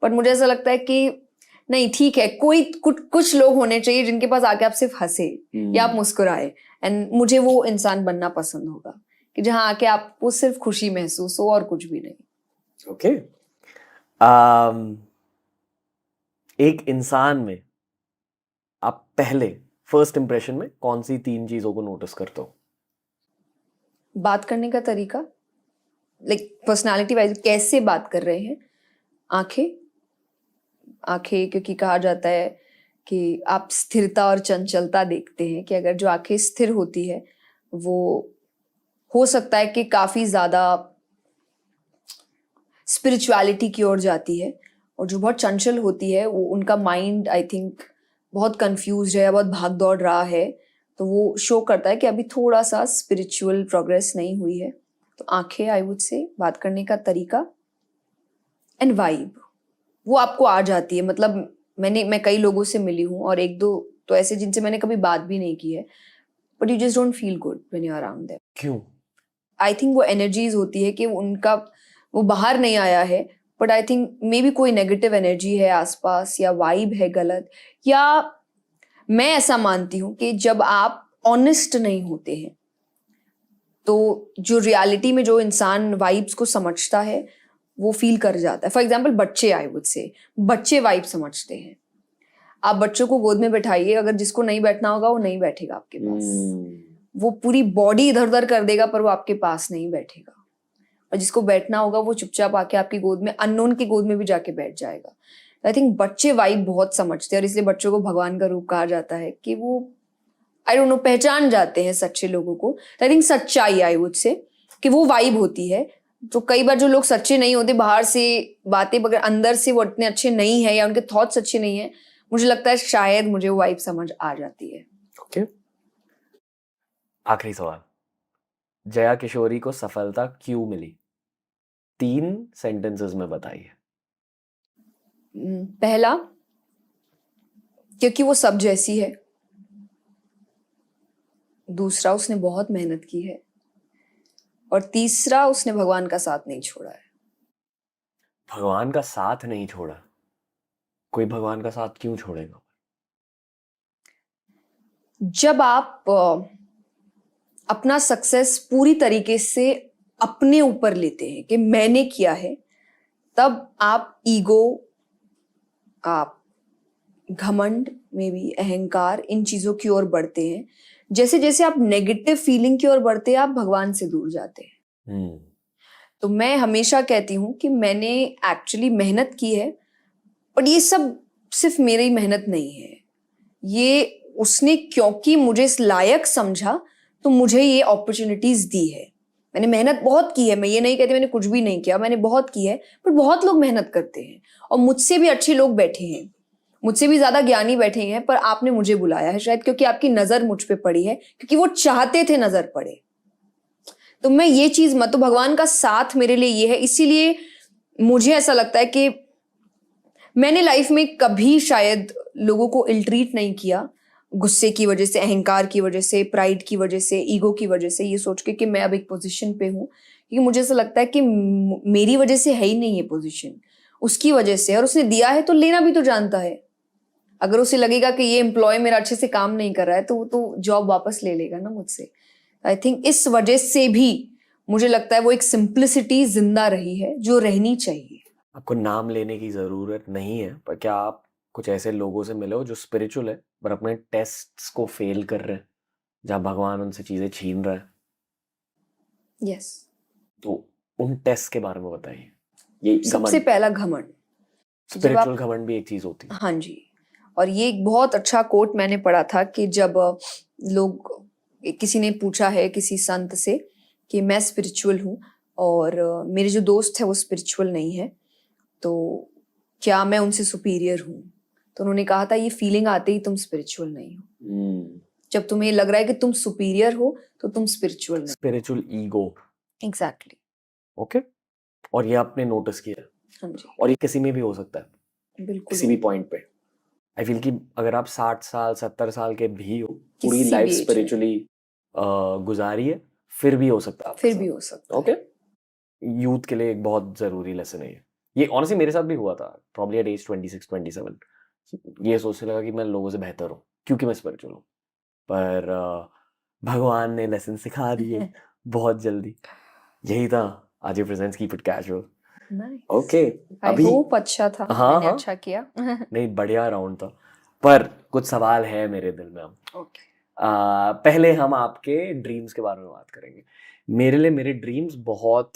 बट मुझे ऐसा लगता है कि नहीं, ठीक है, कुछ लोग होने चाहिए जिनके पास आके आप सिर्फ हंसे या आप मुस्कुराए, एंड मुझे वो इंसान बनना पसंद होगा, कि जहाँ आके आपको सिर्फ खुशी महसूस हो और कुछ भी नहीं। ओके। एक इंसान में आप पहले फर्स्ट इंप्रेशन में कौन सी 3 चीजों को नोटिस करते हो? बात करने का तरीका, लाइक पर्सनालिटी वाइज कैसे बात कर रहे हैं। आंखें, क्योंकि कहा जाता है कि आप स्थिरता और चंचलता देखते हैं, कि अगर जो आंखें स्थिर होती है, वो हो सकता है कि काफी ज्यादा स्पिरिचुअलिटी की ओर जाती है, और जो बहुत चंचल होती है वो उनका माइंड आई थिंक बहुत कंफ्यूज है या बहुत भाग दौड़ रहा है, तो वो शो करता है कि अभी थोड़ा सा स्पिरिचुअल प्रोग्रेस नहीं हुई है। तो आंखें, आई वुड से, बात करने का तरीका एंड वाइब, वो आपको आ जाती है। मतलब मैं कई लोगों से मिली हूँ और एक दो तो ऐसे जिनसे मैंने कभी बात भी नहीं की है, but you just don't feel good when you are around them. क्यों? आई थिंक वो एनर्जीज होती है कि उनका वो बाहर नहीं आया है, but I think may be कोई नेगेटिव एनर्जी है आसपास, या वाइब है गलत, या मैं ऐसा मानती हूँ कि जब आप ऑनेस्ट नहीं होते हैं तो जो रियलिटी में जो इंसान वाइब्स को समझता है वो फील कर जाता है। फॉर एग्जाम्पल बच्चे, आई वुड से, बच्चे वाइब समझते हैं। आप बच्चों को गोद में बैठाइए, अगर जिसको नहीं बैठना होगा वो नहीं बैठेगा आपके पास, वो पूरी बॉडी इधर उधर कर देगा पर वो आपके पास नहीं बैठेगा, और जिसको बैठना होगा वो चुपचाप आके आपकी गोद में, अननोन की गोद में भी जाके बैठ जाएगा। आई थिंक बच्चे वाइब बहुत समझते हैं, और इसलिए बच्चों को भगवान का रूप कहा जाता है कि वो आई डोंट नो पहचान जाते हैं सच्चे लोगों को। आई थिंक सच्चाई, आई वुड से, कि वो वाइब होती है। तो कई बार जो लोग सच्चे नहीं होते, बाहर से बातें मगर अंदर से वो इतने अच्छे नहीं है, या उनके थॉट्स अच्छे नहीं है, मुझे लगता है शायद मुझे वो वाइब समझ आ जाती है। ओके, आखिरी सवाल, जया किशोरी को सफलता क्यों मिली? 3 सेंटेंसेस में बताइए। पहला, क्योंकि वो सब जैसी है। दूसरा, उसने बहुत मेहनत की है। और तीसरा, उसने भगवान का साथ नहीं छोड़ा है। भगवान का साथ नहीं छोड़ा? कोई भगवान का साथ क्यों छोड़ेगा? जब आप अपना सक्सेस पूरी तरीके से अपने ऊपर लेते हैं कि मैंने किया है, तब आप ईगो, आप घमंड में भी, अहंकार, इन चीजों की ओर बढ़ते हैं। जैसे जैसे आप नेगेटिव फीलिंग की ओर बढ़ते हैं, आप भगवान से दूर जाते हैं। तो मैं हमेशा कहती हूँ कि मैंने एक्चुअली मेहनत की है, बट ये सब सिर्फ मेरी मेहनत नहीं है, ये उसने क्योंकि मुझे इस लायक समझा तो मुझे ये अपॉर्चुनिटीज दी है। मैंने मेहनत बहुत की है, मैं ये नहीं कहती मैंने कुछ भी नहीं किया, मैंने बहुत की है, पर बहुत लोग मेहनत करते हैं और मुझसे भी अच्छे लोग बैठे हैं, मुझसे भी ज्यादा ज्ञानी बैठे हैं, पर आपने मुझे बुलाया है शायद क्योंकि आपकी नजर मुझ पे पड़ी है, क्योंकि वो चाहते थे नजर पड़े। तो मैं ये चीज मत, तो भगवान का साथ मेरे लिए ये है। इसीलिए मुझे ऐसा लगता है कि मैंने लाइफ में कभी शायद लोगों को इल ट्रीट नहीं किया, गुस्से की वजह से, अहंकार की वजह से, प्राइड की वजह से, ईगो की वजह से, ये सोच के कि मैं अब एक पोजीशन पे हूँ, क्योंकि मुझे ऐसा लगता है कि मेरी वजह से है ही नहीं ये पोजीशन, उसकी वजह से, और उसने दिया है तो लेना भी तो जानता है। अगर उसे लगेगा कि ये एम्प्लॉय मेरा अच्छे से काम नहीं कर रहा है तो वो तो जॉब वापस ले लेगा ना मुझसे। आई थिंक इस वजह से भी मुझे लगता है वो एक सिंप्लिसिटी जिंदा रही है जो रहनी चाहिए। आपको नाम लेने की जरूरत नहीं है, पर क्या आप कुछ ऐसे लोगों से मिले हो जो स्पिरिचुअल है पर अपने टेस्ट्स को फेल कर रहे हैं, जहाँ भगवान उनसे चीजें छीन रहा है? यस। तो उन टेस्ट के बारे में बताइए। ये सबसे पहला घमंड, स्पिरिचुअल घमंड भी एक चीज होती है। हाँ जी, और ये एक बहुत अच्छा कोट मैंने पढ़ा था कि जब लोग, किसी ने पूछा है किसी संत से कि मैं स्पिरिचुअल हूँ और मेरे जो दोस्त है वो स्पिरिचुअल नहीं है, तो क्या मैं उनसे सुपीरियर हूँ? तो उन्होंने कहा था ये फीलिंग आते ही तुम स्पिरिचुअल नहीं हो। जब तुम्हें लग रहा है कि तुम सुपीरियर हो तो तुम स्पिरिचुअल नहीं। Spiritual ego. एग्जैक्टली। ओके, और ये आपने नोटिस किया? हाँ जी, और ये किसी में भी हो सकता है, बिल्कुल, किसी भी पॉइंट पे। आई फील कि अगर आप 60 साल 70 साल के भी हो, पूरी किसी लाइफ भी age में। स्पिरिचुअली गुजारी है, फिर भी हो सकता है आपके फिर भी साथ। हो सकता है। ओके, यूथ के लिए एक बहुत जरूरी लेसन है ये ऑनेस्टली मेरे साथ भी हुआ था, प्रॉब्ली एट एज 26 27। ये सोचने लगा कि मैं लोगों से बेहतर हूँ क्योंकि मैं स्पिरिचुअल हूँ, पर भगवान ने लेसन सिखा दिए बहुत जल्दी। यही था आज ये presents keep it casual. Okay, I अभी होप अच्छा था, हाँ मैंने हाँ अच्छा किया। नहीं, बढ़िया राउंड था, पर कुछ सवाल है मेरे दिल में अब। ओके, पहले हम आपके ड्रीम्स के बारे में बात करेंगे। मेरे लिए मेरे ड्रीम्स बहुत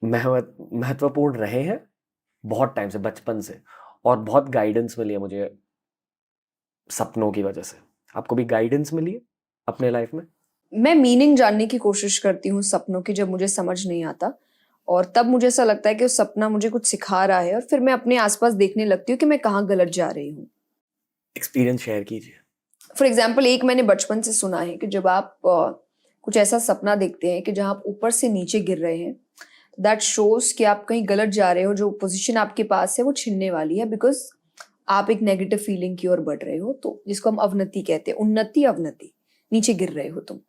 महत्वपूर्ण रहे हैं बहुत टाइम से, बचपन से, और बहुत गाइडेंस मिली है मुझे सपनों की वजह से। आपको भी गाइडेंस मिली है अपने लाइफ में? मैं मीनिंग जानने की कोशिश करती हूँ सपनों की जब मुझे समझ नहीं आता, और तब मुझे ऐसा लगता है कि वो सपना मुझे कुछ सिखा रहा है और फिर मैं अपने आसपास देखने लगती हूँ कि मैं कहाँ गलत जा रही हूँ। एक्सपीरियंस शेयर कीजिए। फॉर एग्जाम्पल एक मैंने बचपन से सुना है कि जब आप कुछ ऐसा सपना देखते हैं कि जहाँ आप ऊपर से नीचे गिर रहे हैं, दैट शोज कि आप कहीं गलत जा रहे हो, जो पोजीशन आपके पास है वो छिनने वाली है, बिकॉज आप एक नेगेटिव फीलिंग की ओर बढ़ रहे हो, तो जिसको हम अवनति कहते हैं, उन्नति अवनति, नीचे गिर रहे हो तुम,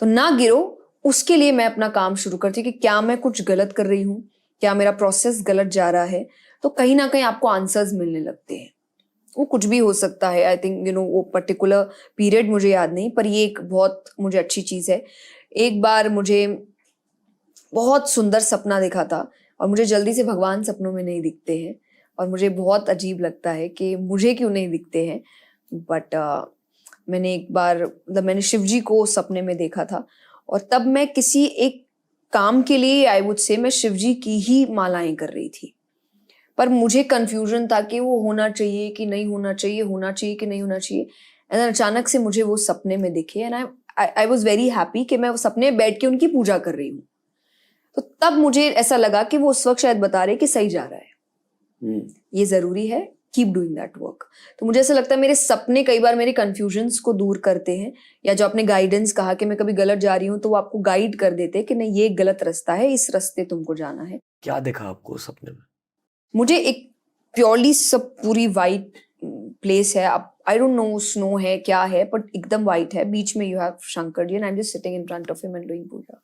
तो ना गिरो। उसके लिए मैं अपना काम शुरू करती हूँ कि क्या मैं कुछ गलत कर रही हूँ, क्या मेरा प्रोसेस गलत जा रहा है, तो कहीं ना कहीं आपको आंसर्स मिलने लगते हैं। वो कुछ भी हो सकता है, आई थिंक वो पर्टिकुलर पीरियड मुझे याद नहीं, पर ये एक बहुत मुझे अच्छी चीज है। एक बार मुझे बहुत सुंदर सपना देखा था, और मुझे जल्दी से भगवान सपनों में नहीं दिखते हैं, और मुझे बहुत अजीब लगता है कि मुझे क्यों नहीं दिखते हैं, बट मैंने एक बार मतलब मैंने शिव जी को सपने में देखा था, और तब मैं किसी एक काम के लिए आई वुड से मैं शिव जी की ही मालाएं कर रही थी, पर मुझे कंफ्यूजन था कि वो होना चाहिए कि नहीं होना चाहिए, होना चाहिए कि नहीं होना चाहिए। एंड अचानक से मुझे वो सपने में दिखे, and I was very happy कि मैं वो सपने में बैठ के उनकी पूजा कर रही हूँ। तो तब मुझे ऐसा लगा कि वो उस वक्त शायद बता रहे कि सही जा रहा है, ये जरूरी है, कीप डूइंग दैट वर्क। तो मुझे ऐसा लगता है मेरे सपने कई बार मेरे कंफ्यूजन्स को दूर करते हैं, या जो आपने गाइडेंस कहा कि मैं कभी गलत जा रही हूँ, तो वो आपको गाइड कर देते हैं कि नहीं, ये गलत रास्ता है, इस रास्ते तुमको जाना है। क्या देखा आपको सपने में? मुझे एक प्योरली सब पूरी वाइट प्लेस है, अब आई डोंट नो स्नो है क्या है, बट एकदम वाइट है, बीच में you have Shankar ji and I am just sitting in front of him and doing puja.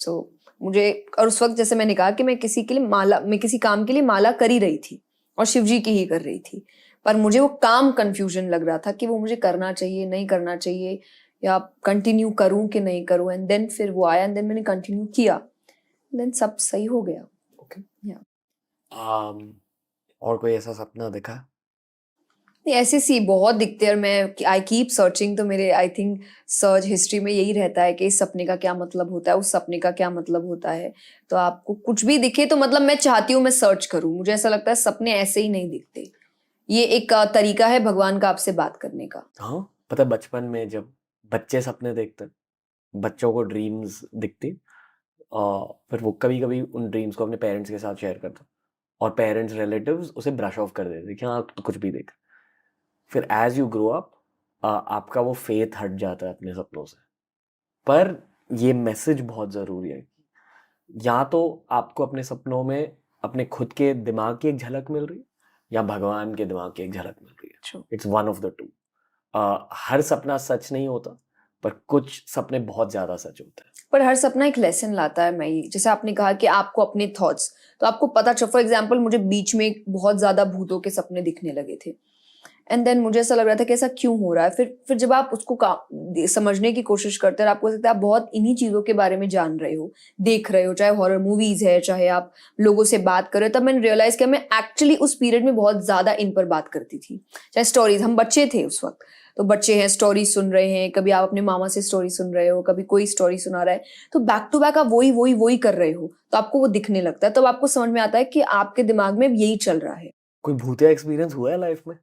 So मुझे, और उस वक्त जैसे मैंने कहा कि मैं किसी काम के लिए माला कर ही रही थी, और शिव जी की ही कर रही थी, पर मुझे वो काम कंफ्यूजन लग रहा था कि वो मुझे करना चाहिए, नहीं करना चाहिए, या कंटिन्यू करूं कि नहीं करूं। एंड देन फिर वो आया, एंड देन मैंने कंटिन्यू किया, देन सब सही हो गया। और कोई ऐसा सपना देखा? नहीं, ऐसे सी बहुत दिखते हैं, और मैं आई कीप सर्चिंग, तो मेरे आई थिंक सर्च हिस्ट्री में यही रहता है कि इस सपने का क्या मतलब होता है, उस सपने का क्या मतलब होता है। तो आपको कुछ भी दिखे तो मतलब मैं चाहती हूँ मैं सर्च करूँ, मुझे ऐसा लगता है सपने ऐसे ही नहीं दिखते, ये एक तरीका है भगवान का आपसे बात करने का। हाँ, पता है बचपन में जब बच्चे सपने देखते, बच्चों को ड्रीम्स दिखती, फिर वो कभी कभी उन ड्रीम्स को अपने पेरेंट्स के साथ शेयर करता, और पेरेंट्स रिलेटिव्स उसे ब्रश ऑफ कर देते कि हाँ तो कुछ भी देख। फिर एज यू ग्रो अप आपका वो फेथ हट जाता है अपने सपनों से। पर ये मैसेज बहुत ज़रूरी है, या तो आपको अपने सपनों में अपने खुद के दिमाग की एक झलक मिल रही है, या भगवान के दिमाग की एक झलक मिल रही है। It's one of the two. हर सपना सच नहीं होता, पर कुछ सपने बहुत ज़्यादा सच होते हैं। पर हर सपना एक लेसन लाता है। मैं जैसे आपने कहा कि आपको अपने थॉट्स, तो आपको पता चल, फॉर एग्जाम्पल मुझे बीच में बहुत ज्यादा भूतों के सपने दिखने लगे थे, एंड देन मुझे ऐसा लग रहा था कि ऐसा क्यों हो रहा है। फिर जब आप उसको समझने की कोशिश करते हैं, आपको लगता है आप बहुत इन्हीं चीजों के बारे में जान रहे हो, देख रहे हो, चाहे हॉरर मूवीज है, चाहे आप लोगों से बात कर रहे हो। तब मैंने रियलाइज किया मैं एक्चुअली उस पीरियड में बहुत ज्यादा इन पर बात करती थी, चाहे स्टोरीज, हम बच्चे थे उस वक्त, तो बच्चे हैं, स्टोरी सुन रहे हैं, कभी आप अपने मामा से स्टोरी सुन रहे हो, कभी कोई स्टोरी सुना रहा है, तो बैक टू बैक आप वही वही वही कर रहे हो, तो आपको वो दिखने लगता है। तब आपको समझ में आता है कि आपके दिमाग में यही चल रहा है। कोई भूतिया एक्सपीरियंस हुआ है लाइफ में?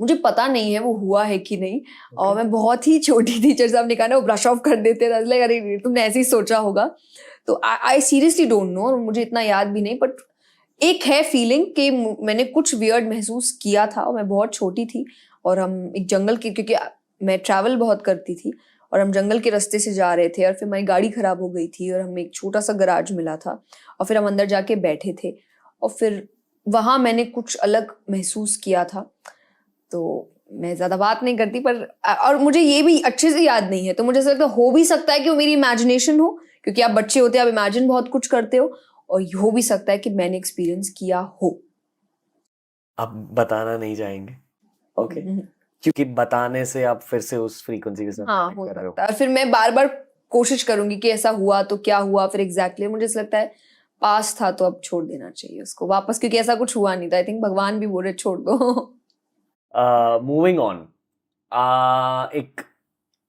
मुझे पता नहीं है वो हुआ है कि नहीं, और मैं बहुत ही छोटी थी, जैसे आपने कहा ना वो ब्रश ऑफ कर देते थे, लाइक अरे तुमने ऐसे ही सोचा होगा, तो आई सीरियसली डोंट नो, मुझे इतना याद भी नहीं, बट एक है फीलिंग कि मैंने कुछ वियर्ड महसूस किया था, और मैं बहुत छोटी थी, और हम एक जंगल के, क्योंकि मैं ट्रैवल बहुत करती थी, और हम जंगल के रास्ते से जा रहे थे, और फिर हमारी गाड़ी खराब हो गई थी, और हमें एक छोटा सा गराज मिला था, और फिर हम अंदर जाके बैठे थे, और फिर वहां मैंने कुछ अलग महसूस किया था। तो मैं ज्यादा बात नहीं करती, पर और मुझे ये भी अच्छे से याद नहीं है, तो मुझे ऐसा लगता है हो भी सकता है कि वो मेरी इमेजिनेशन हो, क्योंकि आप बच्चे होते हैं, आप इमेजिन बहुत कुछ करते हो, और हो भी सकता है कि मैंने एक्सपीरियंस किया हो। आप बताना नहीं चाहेंगे? ओके, क्योंकि बताने से आप फिर से उस फ्रीक्वेंसी के साथ हाँ, connect हो कर रहे हो। सकता है, फिर मैं बार बार कोशिश करूंगी कि ऐसा हुआ तो क्या हुआ, फिर एग्जैक्टली मुझे ऐसा लगता है पास था तो अब छोड़ देना चाहिए उसको वापस, क्योंकि ऐसा कुछ हुआ नहीं था। आई थिंक भगवान भी बोले छोड़ दो। मूविंग ऑन, एक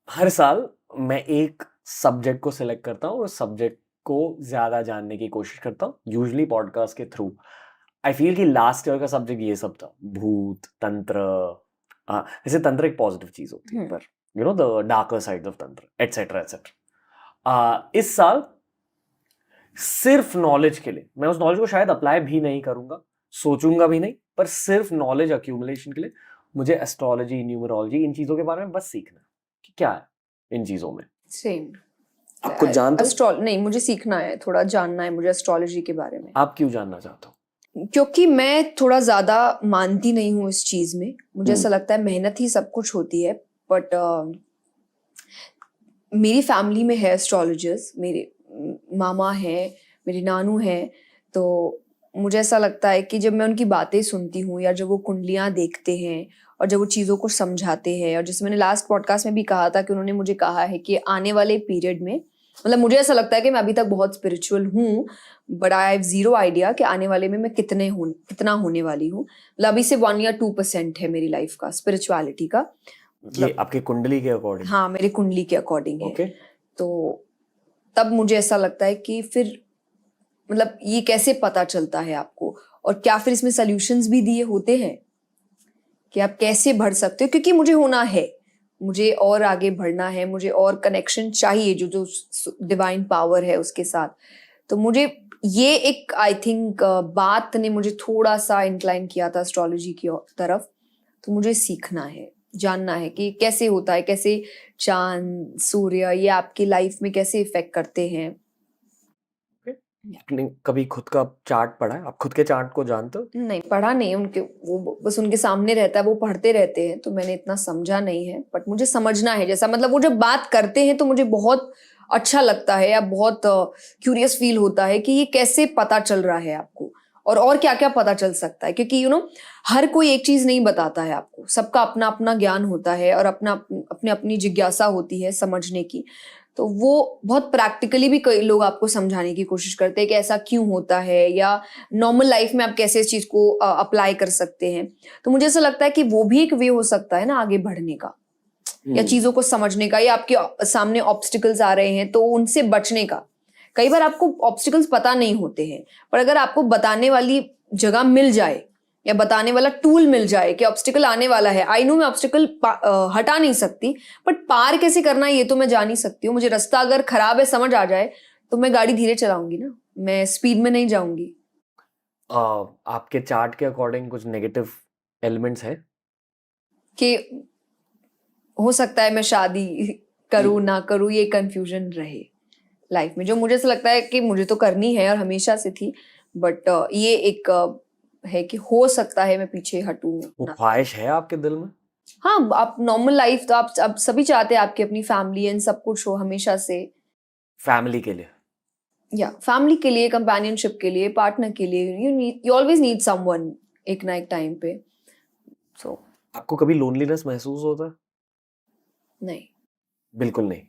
हर साल मैं एक सब्जेक्ट को सिलेक्ट करता हूँ और सब्जेक्ट को ज्यादा जानने की कोशिश करता हूँ, यूजुअली पॉडकास्ट के थ्रू। आई फील कि लास्ट ईयर का सब्जेक्ट ये सब था, भूत, तंत्र। वैसे तंत्र एक पॉजिटिव चीज होती है, पर you know the darker side of तंत्र, एटसेट्रा एटसेट्रा। इस साल सिर्फ नॉलेज के लिए, मैं उस नॉलेज को शायद अप्लाई भी नहीं करूंगा, सोचूंगा भी नहीं, पर सिर्फ नॉलेज अक्यूमुलेशन के लिए मुझे एस्ट्रोलॉजी, न्यूमरोलॉजी, इन चीजों के बारे में बस सीखना है कि क्या है इन चीजों में। सेम। आप कुछ जानते हो? नहीं, मुझे सीखना है, थोड़ा जानना है मुझे एस्ट्रोलॉजी के बारे में। आप क्यों जानना चाहते हो? क्योंकि मैं थोड़ा ज्यादा मानती नहीं हूँ इस चीज में। मुझे ऐसा लगता है मेहनत ही सब कुछ होती है, बट मेरी फैमिली में है एस्ट्रोलॉजर्स, मेरे मामा हैं, मेरे नानू हैं, तो मुझे ऐसा लगता है कि जब मैं उनकी बातें सुनती हूँ या जब वो कुंडलियाँ देखते हैं और जब वो चीज़ों को समझाते हैं, और जैसे मैंने लास्ट पॉडकास्ट में भी कहा था कि उन्होंने मुझे कहा है कि आने वाले पीरियड में, मतलब मुझे ऐसा लगता है कि मैं अभी तक बहुत स्पिरिचुअल हूँ, but I have zero idea कि आने वाले में मैं कितना होने वाली हूँ। मतलब अभी से 1 या 2% है मेरी लाइफ का स्पिरिचुअलिटी का। ये आपकी कुंडली के अकॉर्डिंग? हाँ, मेरी कुंडली के अकॉर्डिंग है। ओके। तो तब मुझे ऐसा लगता है कि फिर मतलब ये कैसे पता चलता है आपको, और क्या फिर इसमें सॉल्यूशंस भी दिए होते हैं कि आप कैसे बढ़ सकते हो, क्योंकि मुझे होना है, मुझे और आगे बढ़ना है, मुझे और कनेक्शन चाहिए जो जो डिवाइन पावर है उसके साथ। तो मुझे ये एक आई थिंक बात ने मुझे थोड़ा सा इंक्लाइन किया था एस्ट्रोलॉजी की तरफ। तो मुझे सीखना है, जानना है कि कैसे होता है, कैसे चांद, सूर्य ये आपकी लाइफ में कैसे इफेक्ट करते हैं। आपने कभी खुद का चार्ट पढ़ा है? आप खुद के चार्ट को जानते हो? नहीं, पढ़ा नहीं है, उनके वो बस उनके सामने रहता है, वो पढ़ते रहते हैं, तो मैंने इतना समझा नहीं है, बट मुझे समझना है। जैसा मतलब वो जब बात करते हैं तो मुझे बहुत अच्छा लगता है, या बहुत क्यूरियस फील होता है कि ये कैसे पता चल रहा है आपको, और क्या क्या पता चल सकता है, क्योंकि हर कोई एक चीज नहीं बताता है आपको, सबका अपना अपना ज्ञान होता है और अपना अपनी अपनी जिज्ञासा होती है समझने की। तो वो बहुत प्रैक्टिकली भी कई लोग आपको समझाने की कोशिश करते हैं कि ऐसा क्यों होता है, या नॉर्मल लाइफ में आप कैसे इस चीज को अप्लाई कर सकते हैं। तो मुझे ऐसा लगता है कि वो भी एक वे हो सकता है ना आगे बढ़ने का, या चीजों को समझने का, या आपके सामने ऑब्स्टिकल्स आ रहे हैं तो उनसे बचने का। कई बार आपको ऑब्स्टिकल्स पता नहीं होते हैं, पर अगर आपको बताने वाली जगह मिल जाए या बताने वाला टूल मिल जाए कि ऑब्स्टिकल आने वाला है, आई नो मैं ऑब्स्टिकल हटा नहीं सकती, बट पार कैसे करना है ये तो मैं जान ही सकती हूँ। मुझे रास्ता अगर खराब है समझ आ जाए तो मैं गाड़ी धीरे चलाऊंगी ना, मैं स्पीड में नहीं जाऊंगी। आपके चार्ट के अकॉर्डिंग कुछ नेगेटिव एलिमेंट्स है कि हो सकता है मैं शादी करूँ ना करूँ, ये कंफ्यूजन रहे लाइफ में, जो मुझे ऐसा लगता है कि मुझे तो करनी है और हमेशा से थी, बट ये एक है कि हो सकता है मैं पीछे हटूं वो ना। ख्वाहिश है आपके दिल में? हाँ, आप नॉर्मल लाइफ तो आप सभी चाहते हैं आपकी अपनी फैमिली एंड सब कुछ हो हमेशा से, फैमिली के लिए? या फैमिली के लिए, कंपेनियनशिप के लिए, पार्टनर के लिए, यू ऑलवेज नीड समवन एक ना एक टाइम पे। सो आपको कभी लोनलीनेस महसूस होता है? नहीं, बिल्कुल नहीं?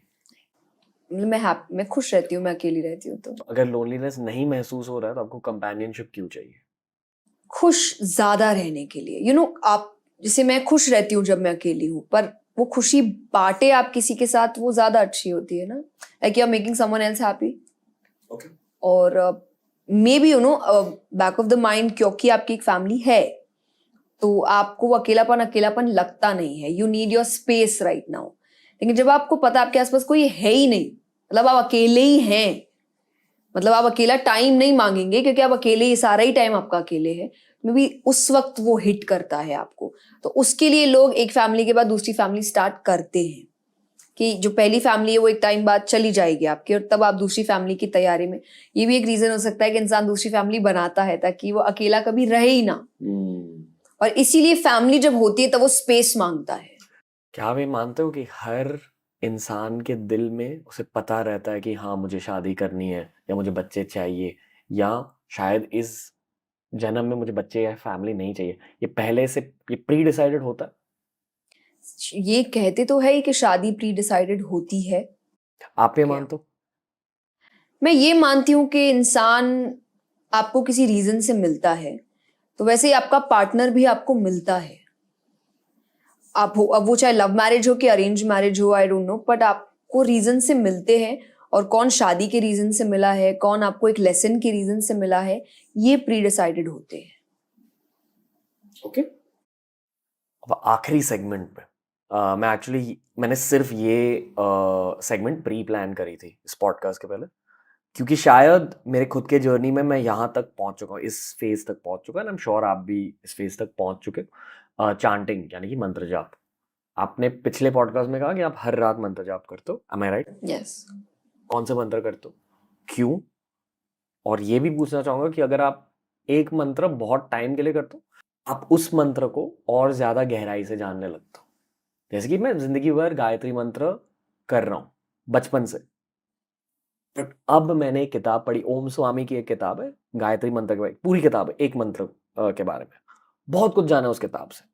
मतलब मैं खुश रहती हूँ, मैं अकेली रहती हूँ। तो अगर लोनलीनेस नहीं महसूस हो रहा है तो आपको कंपेनियनशिप क्यों चाहिए? खुश ज्यादा रहने के लिए, आप जैसे मैं खुश रहती हूँ जब मैं अकेली हूँ, पर वो खुशी बांटे आप किसी के साथ, वो ज्यादा अच्छी होती है ना, like you are making someone else happy. Okay. और maybe back of the mind, क्योंकि आपकी एक फैमिली है तो आपको वो अकेलापन अकेलापन लगता नहीं है। You need your space right now. लेकिन जब आपको पता आपके आसपास कोई है ही नहीं, मतलब आप अकेले ही हैं, मतलब आप अकेला टाइम नहीं मांगेंगे क्योंकि आप अकेले ही, सारा ही टाइम आपका अकेले है, मे बी उस वक्त वो हिट करता है आपको। तो उसके लिए लोग एक फैमिली के बाद दूसरी फैमिली स्टार्ट करते हैं, कि जो पहली फैमिली है वो एक टाइम बाद चली जाएगी आपकी, और तब आप दूसरी फैमिली की तैयारी में। ये भी एक रीजन हो सकता है कि इंसान दूसरी फैमिली बनाता है ताकि वो अकेला कभी रहे ही ना। और इसीलिए फैमिली जब होती है तब वो स्पेस मांगता है। क्या आप ये मानते हो कि हर इंसान के दिल में उसे पता रहता है कि हाँ मुझे शादी करनी है या मुझे बच्चे चाहिए, या शायद इस जन्म में मुझे बच्चे या फैमिली नहीं चाहिए, ये पहले से ये प्री डिसाइडेड होता है? ये कहते तो है ही कि शादी प्री डिसाइडेड होती है। आप ये मानते हो? मैं ये मानती हूँ कि इंसान आपको किसी रीजन से मिलता है, तो वैसे ही आपका पार्टनर भी आपको मिलता है। अब वो चाहे लव मैरिज हो कि अरेंज मैरिज हो, आई डोंट नो, बट आपको रीजन से मिलते हैं। और कौन शादी के रीजन से मिला है, कौन आपको एक लेसन के रीजन से मिला है, ये प्री डिसाइडेड होते हैं। ओके। अब आखिरी सेगमेंट पे मैंने सिर्फ ये सेगमेंट प्री प्लान करी थी इस पॉडकास्ट के पहले, क्योंकि शायद मेरे खुद के जर्नी में मैं यहाँ तक पहुँच चुका हूँ, इस फेज तक पहुँच चुका है, आई एम श्योर आप भी इस फेज तक पहुँच चुके हो। चांटिंग यानी कि मंत्र जाप। आपने पिछले पॉडकास्ट में कहा कि आप हर रात मंत्र जाप करते हो, एम आई राइट? यस। कौन से मंत्र करते हो, क्यों? और ये भी पूछना चाहूंगा कि अगर आप एक मंत्र बहुत टाइम के लिए करते हो, आप उस मंत्र को और ज्यादा गहराई से जानने लगते हो। जैसे कि मैं जिंदगी भर गायत्री मंत्र कर रहा हूँ बचपन से, बट अब मैंने एक किताब पढ़ी, ओम स्वामी की एक किताब है गायत्री मंत्र के बारे में, पूरी किताब है एक मंत्र के बारे में, बहुत कुछ जाना उस किताब से।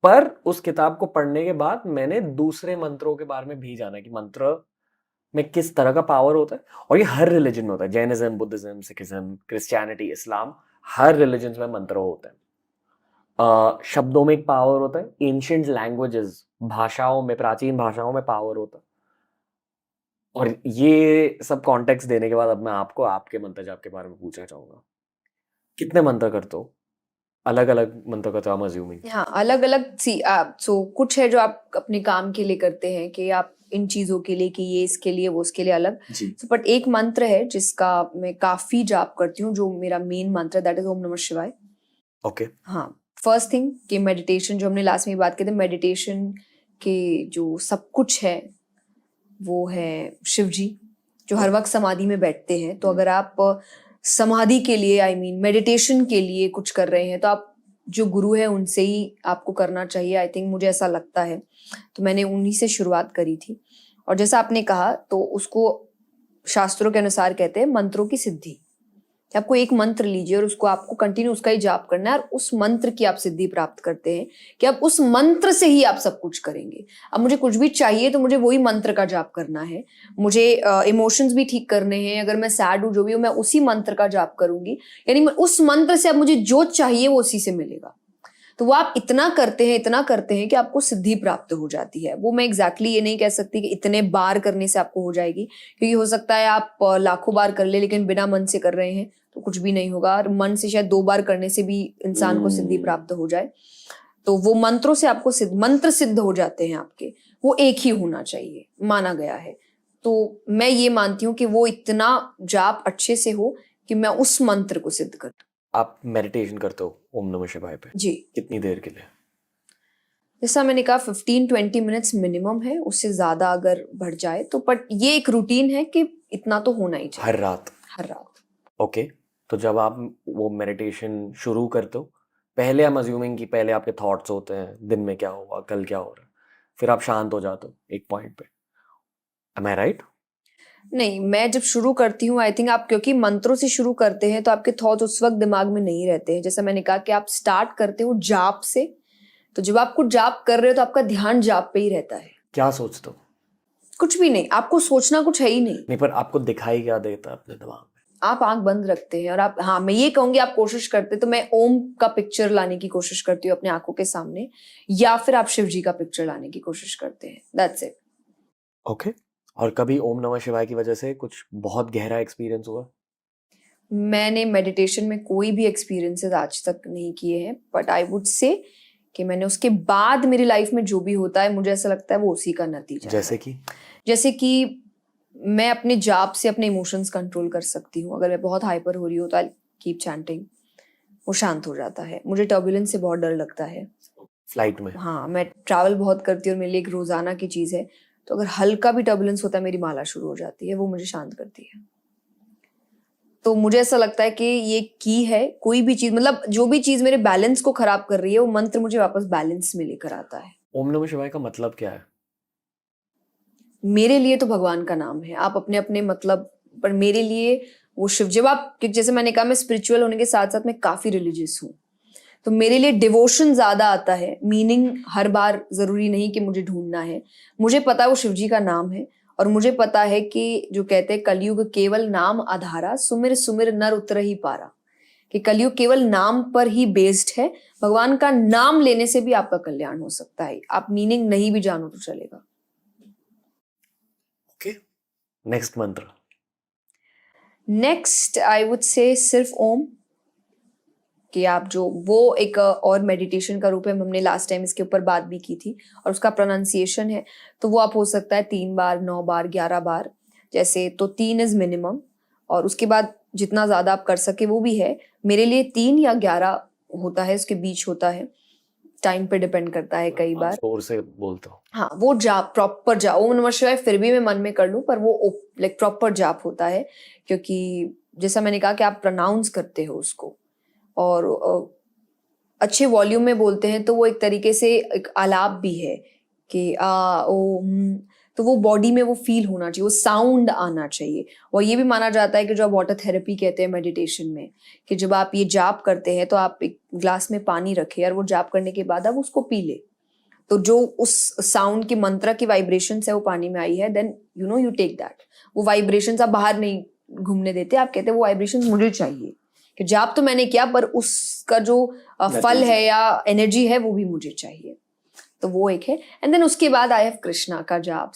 पर उस किताब को पढ़ने के बाद मैंने दूसरे मंत्रों के बारे में भी जाना कि मंत्र में किस तरह का पावर होता है, और ये हर रिलीजन में होता है। जैनिज्म, बुद्धिज्म, सिखिज्म, क्रिश्चियनिटी, इस्लाम, हर रिलीजन में मंत्र होते हैं। शब्दों में एक पावर होता है, एंशिएंट लैंग्वेजेस, भाषाओं में, प्राचीन भाषाओं में पावर होता है। और ये सब कॉन्टेक्स्ट देने के बाद अब मैं आपको आपके मंत्र जाप के बारे में पूछना चाहूंगा। कितने मंत्र करते हो? अलग अलग मंत्र करते हो, आई एम अज्यूमिंग। हाँ, अलग अलग सी सो कुछ है जो आप अपने काम के लिए करते हैं कि आप इन चीजों के लिए, कि ये इसके लिए, वो उसके लिए अलग। जी। बट एक मंत्र है जिसका मैं काफी जाप करती हूँ, जो मेरा मेन मंत्र, दैट इज ओम नमः शिवाय। ओके। हाँ, फर्स्ट थिंग कि मेडिटेशन, जो हमने लास्ट में बात की थी, मेडिटेशन के जो सब कुछ है वो है शिव जी, जो हर वक्त समाधि में बैठते हैं। तो अगर आप समाधि के लिए, आई मीन मेडिटेशन के लिए कुछ कर रहे हैं, तो आप जो गुरु है उनसे ही आपको करना चाहिए, आई थिंक, मुझे ऐसा लगता है। तो मैंने उन्हीं से शुरुआत करी थी। और जैसा आपने कहा, तो उसको शास्त्रों के अनुसार कहते हैं मंत्रों की सिद्धि। कि आपको एक मंत्र लीजिए और उसको आपको कंटिन्यू उसका ही जाप करना है, और उस मंत्र की आप सिद्धि प्राप्त करते हैं कि अब उस मंत्र से ही आप सब कुछ करेंगे। अब मुझे कुछ भी चाहिए तो मुझे वही मंत्र का जाप करना है। मुझे इमोशंस भी ठीक करने हैं, अगर मैं सैड हूँ, जो भी हूँ, मैं उसी मंत्र का जाप करूंगी। यानी उस मंत्र से अब मुझे जो चाहिए वो उसी से मिलेगा। तो वो आप इतना करते हैं कि आपको सिद्धि प्राप्त हो जाती है। वो मैं एग्जैक्टली ये नहीं कह सकती कि इतने बार करने से आपको हो जाएगी, क्योंकि हो सकता है आप लाखों बार कर ले, लेकिन बिना मन से कर रहे हैं तो कुछ भी नहीं होगा। और मन से शायद 2 बार करने से भी इंसान को सिद्धि प्राप्त हो जाए। तो वो मंत्रों से आपको मंत्र सिद्ध हो जाते हैं आपके। वो एक ही होना चाहिए, माना गया है। तो मैं ये मानती हूँ कि वो इतना जाप अच्छे से हो कि मैं उस मंत्र को सिद्ध कर दूं। आप मेडिटेशन करते हो ओम नमः शिवाय पे जी। कितनी देर के लिए? जैसा मैंने कहा, 15-20 मिनट्स मिनिमम है, उससे ज्यादा अगर बढ़ जाए तो। बट ये एक रूटीन है कि इतना तो होना ही चाहिए हर रात? हर रात। ओके। तो जब आप वो मेडिटेशन शुरू करते हो, पहले आई एम अज्यूमिंग कि पहले आपके थॉट्स होते हैं, दिन में क्या हुआ, कल क्या हो रहा है, फिर आप शांत हो जाते हो एक पॉइंट पे, एम आई राइट? नहीं, मैं जब शुरू करती हूँ, आई थिंक आप क्योंकि मंत्रों से शुरू करते हैं तो आपके थॉट उस वक्त दिमाग में नहीं रहते हैं। जैसा मैंने कहा कि आप स्टार्ट करते हो जाप से, तो जब आप कुछ जाप कर रहे हो तो आपका ध्यान जाप पे ही रहता है। क्या सोचते हो? कुछ भी नहीं, आपको सोचना कुछ है ही नहीं। नहीं, पर आपको दिखाई क्या देता है अपने दिमाग में? आप आंख बंद रखते हैं और आप, हाँ, मैं ये कहूंगी आप कोशिश करते, तो मैं ओम का पिक्चर लाने की कोशिश करती हूँ अपने आंखों के सामने, या फिर आप शिव जी का पिक्चर लाने की कोशिश करते हैं। That's it. ओके। और कभी ओम नमः शिवाय की वजह से कुछ बहुत गहरा एक्सपीरियंस हुआ? मैंने मेडिटेशन में कोई भी एक्सपीरियंसेस आज तक नहीं किए हैं, बट आई वुड से कि मैंने उसके बाद मेरी लाइफ में जो भी होता है, मुझे ऐसा लगता है वो उसी का नतीजा जैसे है। कि? जैसे कि मैं अपने जाप से अपने इमोशंस कंट्रोल कर सकती हूँ। अगर मैं बहुत हाइपर हो रही हूँ तो आई कीप चैंटिंग, वो शांत हो जाता है। मुझे टर्बुलेंस से बहुत डर लगता है। फ्लाइट में? हाँ, मैं ट्रैवल बहुत करती हूँ और मेरे लिए एक रोजाना की चीज है। तो अगर हल्का भी टर्बुलेंस होता है, मेरी माला शुरू हो जाती है, वो मुझे शांत करती है। तो मुझे ऐसा लगता है कि ये की है, कोई भी चीज, मतलब जो भी चीज मेरे बैलेंस को खराब कर रही है, वो मंत्र मुझे वापस बैलेंस में लेकर आता है। ओम नमः शिवाय का मतलब क्या है? मेरे लिए तो भगवान का नाम है। आप अपने अपने मतलब, पर मेरे लिए वो शिव, जब आप, जैसे मैंने कहा, मैं स्पिरिचुअल होने के साथ साथ मैं काफी रिलीजियस हूँ, तो मेरे लिए डिवोशन ज्यादा आता है। मीनिंग हर बार जरूरी नहीं कि मुझे ढूंढना है। मुझे पता है वो शिव जी का नाम है, और मुझे पता है कि जो कहते हैं कलयुग केवल नाम आधारा, सुमिर सुमिर नर उतरहि पारा, कि कलयुग केवल नाम पर ही बेस्ड है। भगवान का नाम लेने से भी आपका कल्याण हो सकता है। आप मीनिंग नहीं भी जानो तो चलेगा। ओके। नेक्स्ट मंत्र? नेक्स्ट आई वुड से सिर्फ ओम, कि आप जो वो एक और मेडिटेशन का रूप है, हमने लास्ट टाइम इसके ऊपर बात भी की थी, और उसका प्रोनाउंसिएशन है, तो वो आप हो सकता है 3 बार, 9 बार, 11 बार जैसे, तो 3 इज मिनिमम, और उसके बाद जितना ज्यादा आप कर सके वो भी है। मेरे लिए 3 या 11 होता है, उसके बीच होता है, टाइम पे डिपेंड करता है कई बार। जोर से बोलता हूँ। हाँ, वो जाप, प्रॉपर जाप, ओम नमः शिवाय फिर भी मैं मन में कर लूं, पर वो लाइक प्रॉपर जाप होता है, क्योंकि जैसा मैंने कहा कि आप प्रोनाउंस करते हो उसको, और अच्छे वॉल्यूम में बोलते हैं, तो वो एक तरीके से एक आलाप भी है कि आ ओ तो वो बॉडी में वो फील होना चाहिए, वो साउंड आना चाहिए। और ये भी माना जाता है कि जो आप वाटर थेरेपी कहते हैं मेडिटेशन में, कि जब आप ये जाप करते हैं तो आप एक ग्लास में पानी रखें और वो जाप करने के बाद आप उसको पी ले, तो जो उस साउंड की, मंत्र की वाइब्रेशन है वो पानी में आई है, देन यू टेक दैट। वो वाइब्रेशंस आप बाहर नहीं घूमने देते, आप कहते हैं वो वाइब्रेशंस मुझे चाहिए, कि जाप तो मैंने किया पर उसका जो फल है या एनर्जी है वो भी मुझे चाहिए। तो वो एक है। एंड देन उसके बाद आई हैव कृष्णा का जाप,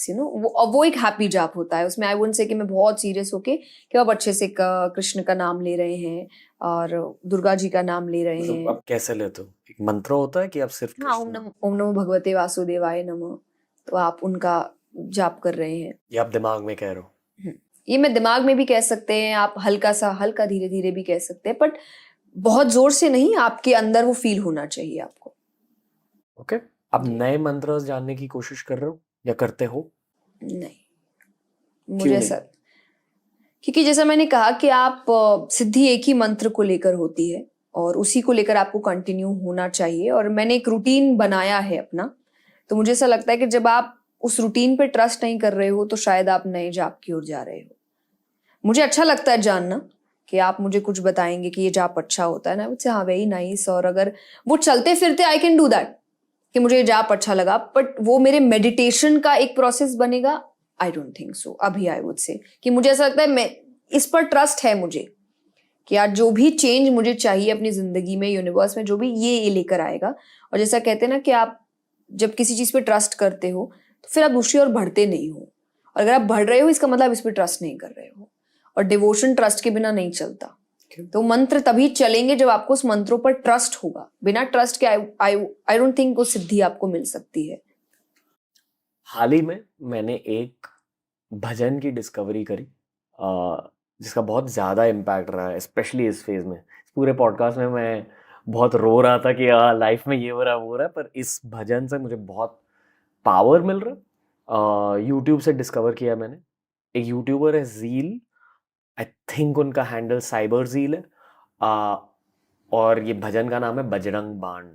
वो एक हैप्पी जाप होता है। उसमें आई वुडंट से कि मैं बहुत सीरियस होके कि आप अच्छे से कृष्ण का नाम ले रहे हैं और दुर्गा जी का नाम ले रहे हैं। अब कैसे लेते हो? एक मंत्र होता है कि आप सिर्फ हाँ, ओम नमो भगवते वासुदेवाय नमः, तो आप उनका जाप कर रहे हैं। ये आप दिमाग में कह रहे हो? ये मैं दिमाग में भी कह सकते हैं, आप हल्का धीरे धीरे भी कह सकते हैं, बट बहुत जोर से नहीं, आपके अंदर वो फील होना चाहिए आपको। ओके। आप नए मंत्र जानने की कोशिश कर रहे हो या करते हो? नहीं, क्यों मुझे नहीं? ऐसा, क्योंकि जैसा मैंने कहा कि आप सिद्धि एक ही मंत्र को लेकर होती है और उसी को लेकर आपको कंटिन्यू होना चाहिए, और मैंने एक रूटीन बनाया है अपना। तो मुझे ऐसा लगता है कि जब आप उस रूटीन पे ट्रस्ट नहीं कर रहे हो तो शायद आप नए जाप की ओर जा रहे हो। मुझे अच्छा लगता है जानना कि आप मुझे कुछ बताएंगे कि ये जाप अच्छा होता है ना, मुझसे हाँ वेरी नाइस, और अगर वो चलते फिरते आई कैन डू दैट कि मुझे ये जाप अच्छा लगा, बट वो मेरे मेडिटेशन का एक प्रोसेस बनेगा, आई डोंट थिंक सो। अभी आई वुड से कि मुझे ऐसा लगता है, मैं इस पर ट्रस्ट है मुझे कि आज जो भी चेंज मुझे चाहिए अपनी जिंदगी में, यूनिवर्स में, जो भी ये लेकर आएगा। और जैसा कहते हैं ना कि आप जब किसी चीज पे ट्रस्ट करते हो तो फिर आप दूसरी ओर बढ़ते नहीं हो, और अगर आप बढ़ रहे हो इसका मतलब इस पे ट्रस्ट नहीं कर रहे हो, और डिवोशन ट्रस्ट के बिना नहीं चलता। तो मंत्र तभी चलेंगे जब आपको उस मंत्रों पर ट्रस्ट होगा। बिना ट्रस्ट के आई डोंट थिंक वो सिद्धि आपको मिल सकती है। हाल ही में मैंने एक भजन की डिस्कवरी करी, जिसका बहुत ज़्यादा इम्पैक्ट रहा है, स्पेशली इस फेज में। इस पूरे पॉडकास्ट में मैं बहुत रो रहा था कि लाइफ में ये हो रहा है वो हो रहा है, पर इस भजन से मुझे बहुत पावर मिल रहा है। यूट्यूब से डिस्कवर किया मैंने। एक यूट्यूबर है जील, आई थिंक उनका हैंडल साइबर जील है, और ये भजन का नाम है बजरंग बाण।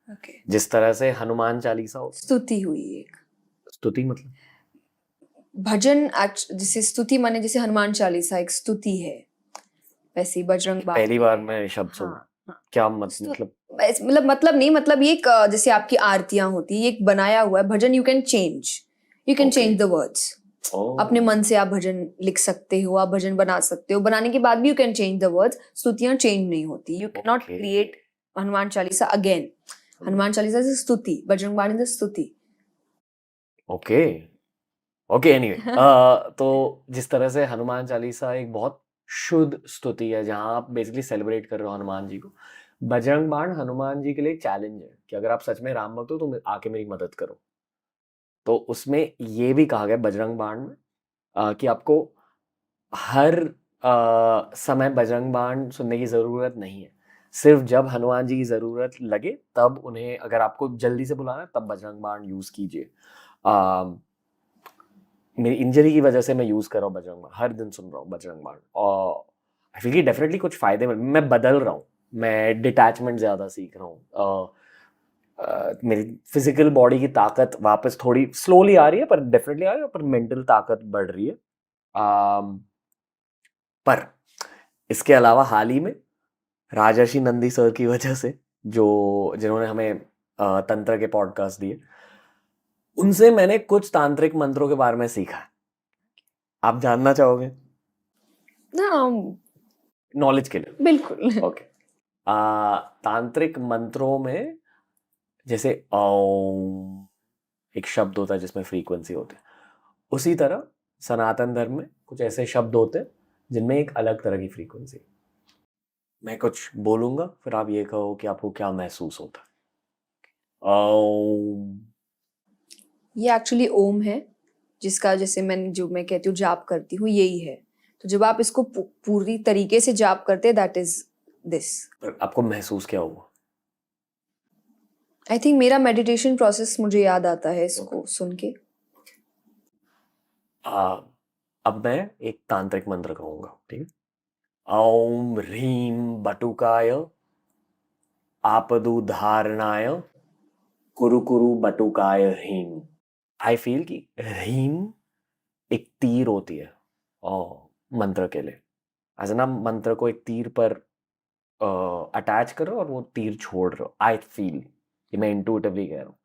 ओके, जिस तरह से हनुमान चालीसा हो, स्तुति हुई एक स्तुति मतलब भजन, जिसे स्तुति माने जैसे हनुमान चालीसा एक स्तुति है, वैसे ही बजरंग बाण। पहली बार मैं शब्द सुना। हाँ, हाँ। क्या मतलब? मतलब नहीं, मतलब ये एक जैसे आपकी आरतियां होती है, ये एक बनाया हुआ है भजन। You can change the words. अपने मन से आप भजन लिख सकते हो, आप भजन बना सकते हो, बनाने के बाद भी you can change the words. स्तुतियां चेंज नहीं होती, you can not create Hanuman Chalisa again. Hanuman Chalisa is stuti, Bajrang Baan is stuti. Okay okay, anyway. तो जिस तरह से हनुमान चालीसा एक बहुत शुद्ध स्तुति है जहां आप बेसिकली सेलिब्रेट कर रहे हो हनुमान जी को, बजरंग बाण हनुमान जी के लिए एक चैलेंज है कि अगर आप सच में राम भक्त हो तो आके मेरी मदद करो। तो उसमें ये भी कहा गया बजरंग बाण में कि आपको हर समय बजरंग बाण सुनने की ज़रूरत नहीं है। सिर्फ जब हनुमान जी की ज़रूरत लगे तब उन्हें, अगर आपको जल्दी से बुलाना है तब बजरंग बाण यूज़ कीजिए। मेरी इंजरी की वजह से मैं यूज़ कर रहा हूँ बजरंग बाण, हर दिन सुन रहा हूँ बजरंग बाण, और आई फील कि डेफिनेटली कुछ फ़ायदे मैं बदल रहा हूँ, मैं डिटैचमेंट ज़्यादा सीख रहा हूँ। मेरी फिजिकल बॉडी की ताकत वापस थोड़ी स्लोली आ रही है, पर डेफिनेटली आ रही है, पर मेंटल ताकत बढ़ रही है। पर इसके अलावा हाल ही में राजर्षि नंदी सर की वजह से, जो जिन्होंने हमें तंत्र के पॉडकास्ट दिए, उनसे मैंने कुछ तांत्रिक मंत्रों के बारे में सीखा। आप जानना चाहोगे? नॉलेज के लिए बिल्कुल। ओके। तांत्रिक मंत्रों में जैसे ओम एक शब्द होता है जिसमें फ्रीक्वेंसी होती है, उसी तरह सनातन धर्म में कुछ ऐसे शब्द होते हैं जिनमें एक अलग तरह की फ्रीक्वेंसी है। मैं कुछ बोलूंगा, फिर आप ये कहो कि आपको क्या महसूस होता है। ओम। ये एक्चुअली ओम है, जिसका जैसे मैं कहती हूँ जाप करती हूँ, यही है। तो जब आप इसको पूरी तरीके से जाप करते हैं, दैट इज दिस। पर आपको महसूस क्या हुआ? आई थिंक मेरा मेडिटेशन प्रोसेस मुझे याद आता है इसको सुन के। अब मैं एक तांत्रिक मंत्र कहूंगा, ठीक है। ओम ह्रीम बटुकाय आपदु धारणाय कुरु कुरु बटुकाय ह्रीम। आई फील कि ह्रीम एक तीर होती है और मंत्र के लिए, ऐसा ना मंत्र को एक तीर पर अटैच करो और वो तीर छोड़ रहे हो। आई फील कि मैं इंटुइटिवली कह रहा हूँ।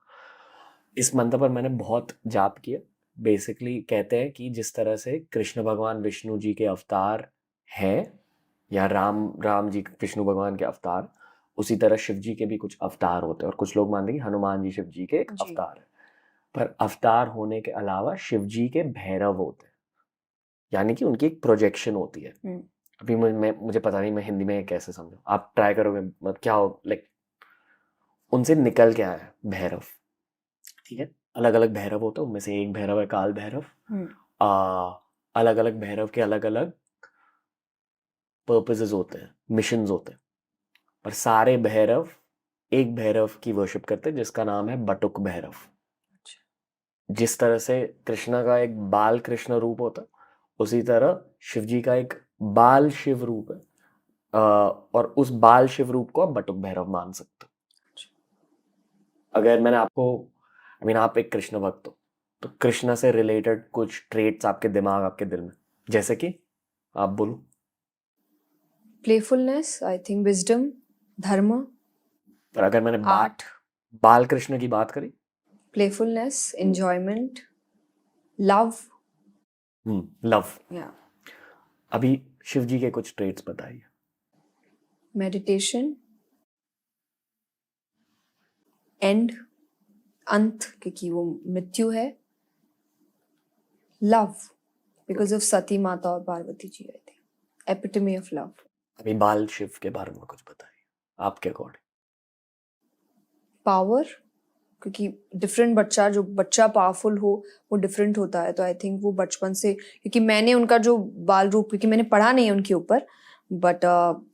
इस मंत्र पर मैंने बहुत जाप किया। बेसिकली कहते हैं कि जिस तरह से कृष्ण भगवान विष्णु जी के अवतार हैं, या राम जी विष्णु भगवान के अवतार, उसी तरह शिव जी के भी कुछ अवतार होते हैं। और कुछ लोग मानते हैं कि हनुमान जी शिव जी के एक जी। अवतार है। पर अवतार होने के अलावा शिव जी के भैरव होते हैं, यानी कि उनकी एक प्रोजेक्शन होती है। अभी मुझे पता नहीं मैं हिंदी में कैसे समझूं, आप ट्राई करोगे मतलब क्या हो, लाइक उनसे निकल के आया है भैरव, ठीक है। अलग अलग भैरव होते हैं, उनमें से एक भैरव है काल भैरव। अलग अलग भैरव के अलग अलग पर्पसेस होते हैं, मिशंस होते हैं। पर सारे भैरव एक भैरव की वर्शिप करते हैं जिसका नाम है बटुक भैरव। जिस तरह से कृष्णा का एक बाल कृष्ण रूप होता है, उसी तरह शिव जी का एक बाल शिव रूप है। और उस बाल शिव रूप को आप बटुक भैरव मान सकते हो। अगर मैंने आपको, आई मीन आप एक कृष्ण भक्त हो, तो कृष्ण से रिलेटेड कुछ ट्रेट्स आपके दिमाग आपके दिल में, जैसे कि आप बोलो। प्लेफुलनेस, आई थिंक विजडम, धर्म, पर अगर मैंने आर्ट। बाल कृष्ण की बात करी, प्लेफुलनेस, एंजॉयमेंट, लव। लव। या अभी शिव जी के कुछ ट्रेट्स बताइए। मेडिटेशन, एंड, अंत, क्योंकि वो मृत्यु है। Love, because of Sati Mata और Parvati ji, I think epitome of love. अभी बाल शिव के बारे में कुछ बताइए आपके अकॉर्डिंग। पावर, क्योंकि डिफरेंट जो बच्चा पावरफुल हो वो डिफरेंट होता है। तो आई थिंक वो बचपन से, क्योंकि मैंने उनका जो बाल रूप, क्योंकि मैंने पढ़ा नहीं है उनके ऊपर, बट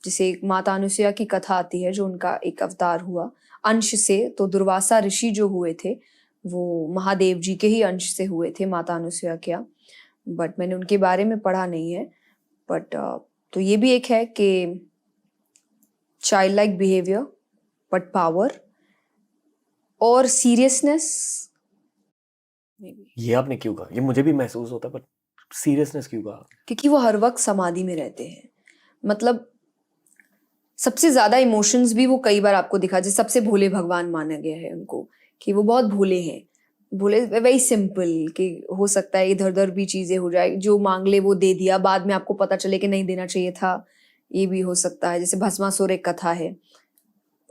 जैसे एक माता अनुसुईया की कथा आती है, जो उनका एक अवतार हुआ अंश से। तो दुर्वासा ऋषि जो हुए थे वो महादेव जी के ही अंश से हुए थे, माता अनुसुईया क्या। बट मैंने उनके बारे में पढ़ा नहीं है। बट तो ये भी एक है कि child like behaviour, but power और सीरियसनेस। ये आपने क्यों कहा? ये मुझे भी महसूस होता है, पर सीरियसनेस क्यों कहा? क्योंकि वो हर वक्त समाधि में रहते हैं। मतलब सबसे ज्यादा इमोशंस भी वो कई बार आपको दिखा, जैसे सबसे भोले भगवान माना गया है उनको, कि वो बहुत भोले हैं। भोले, वेरी सिंपल, कि हो सकता है इधर उधर भी चीजें हो जाए, जो मांग ले वो दे दिया, बाद में आपको पता चले कि नहीं देना चाहिए था, ये भी हो सकता है। जैसे भस्मासुर एक कथा है,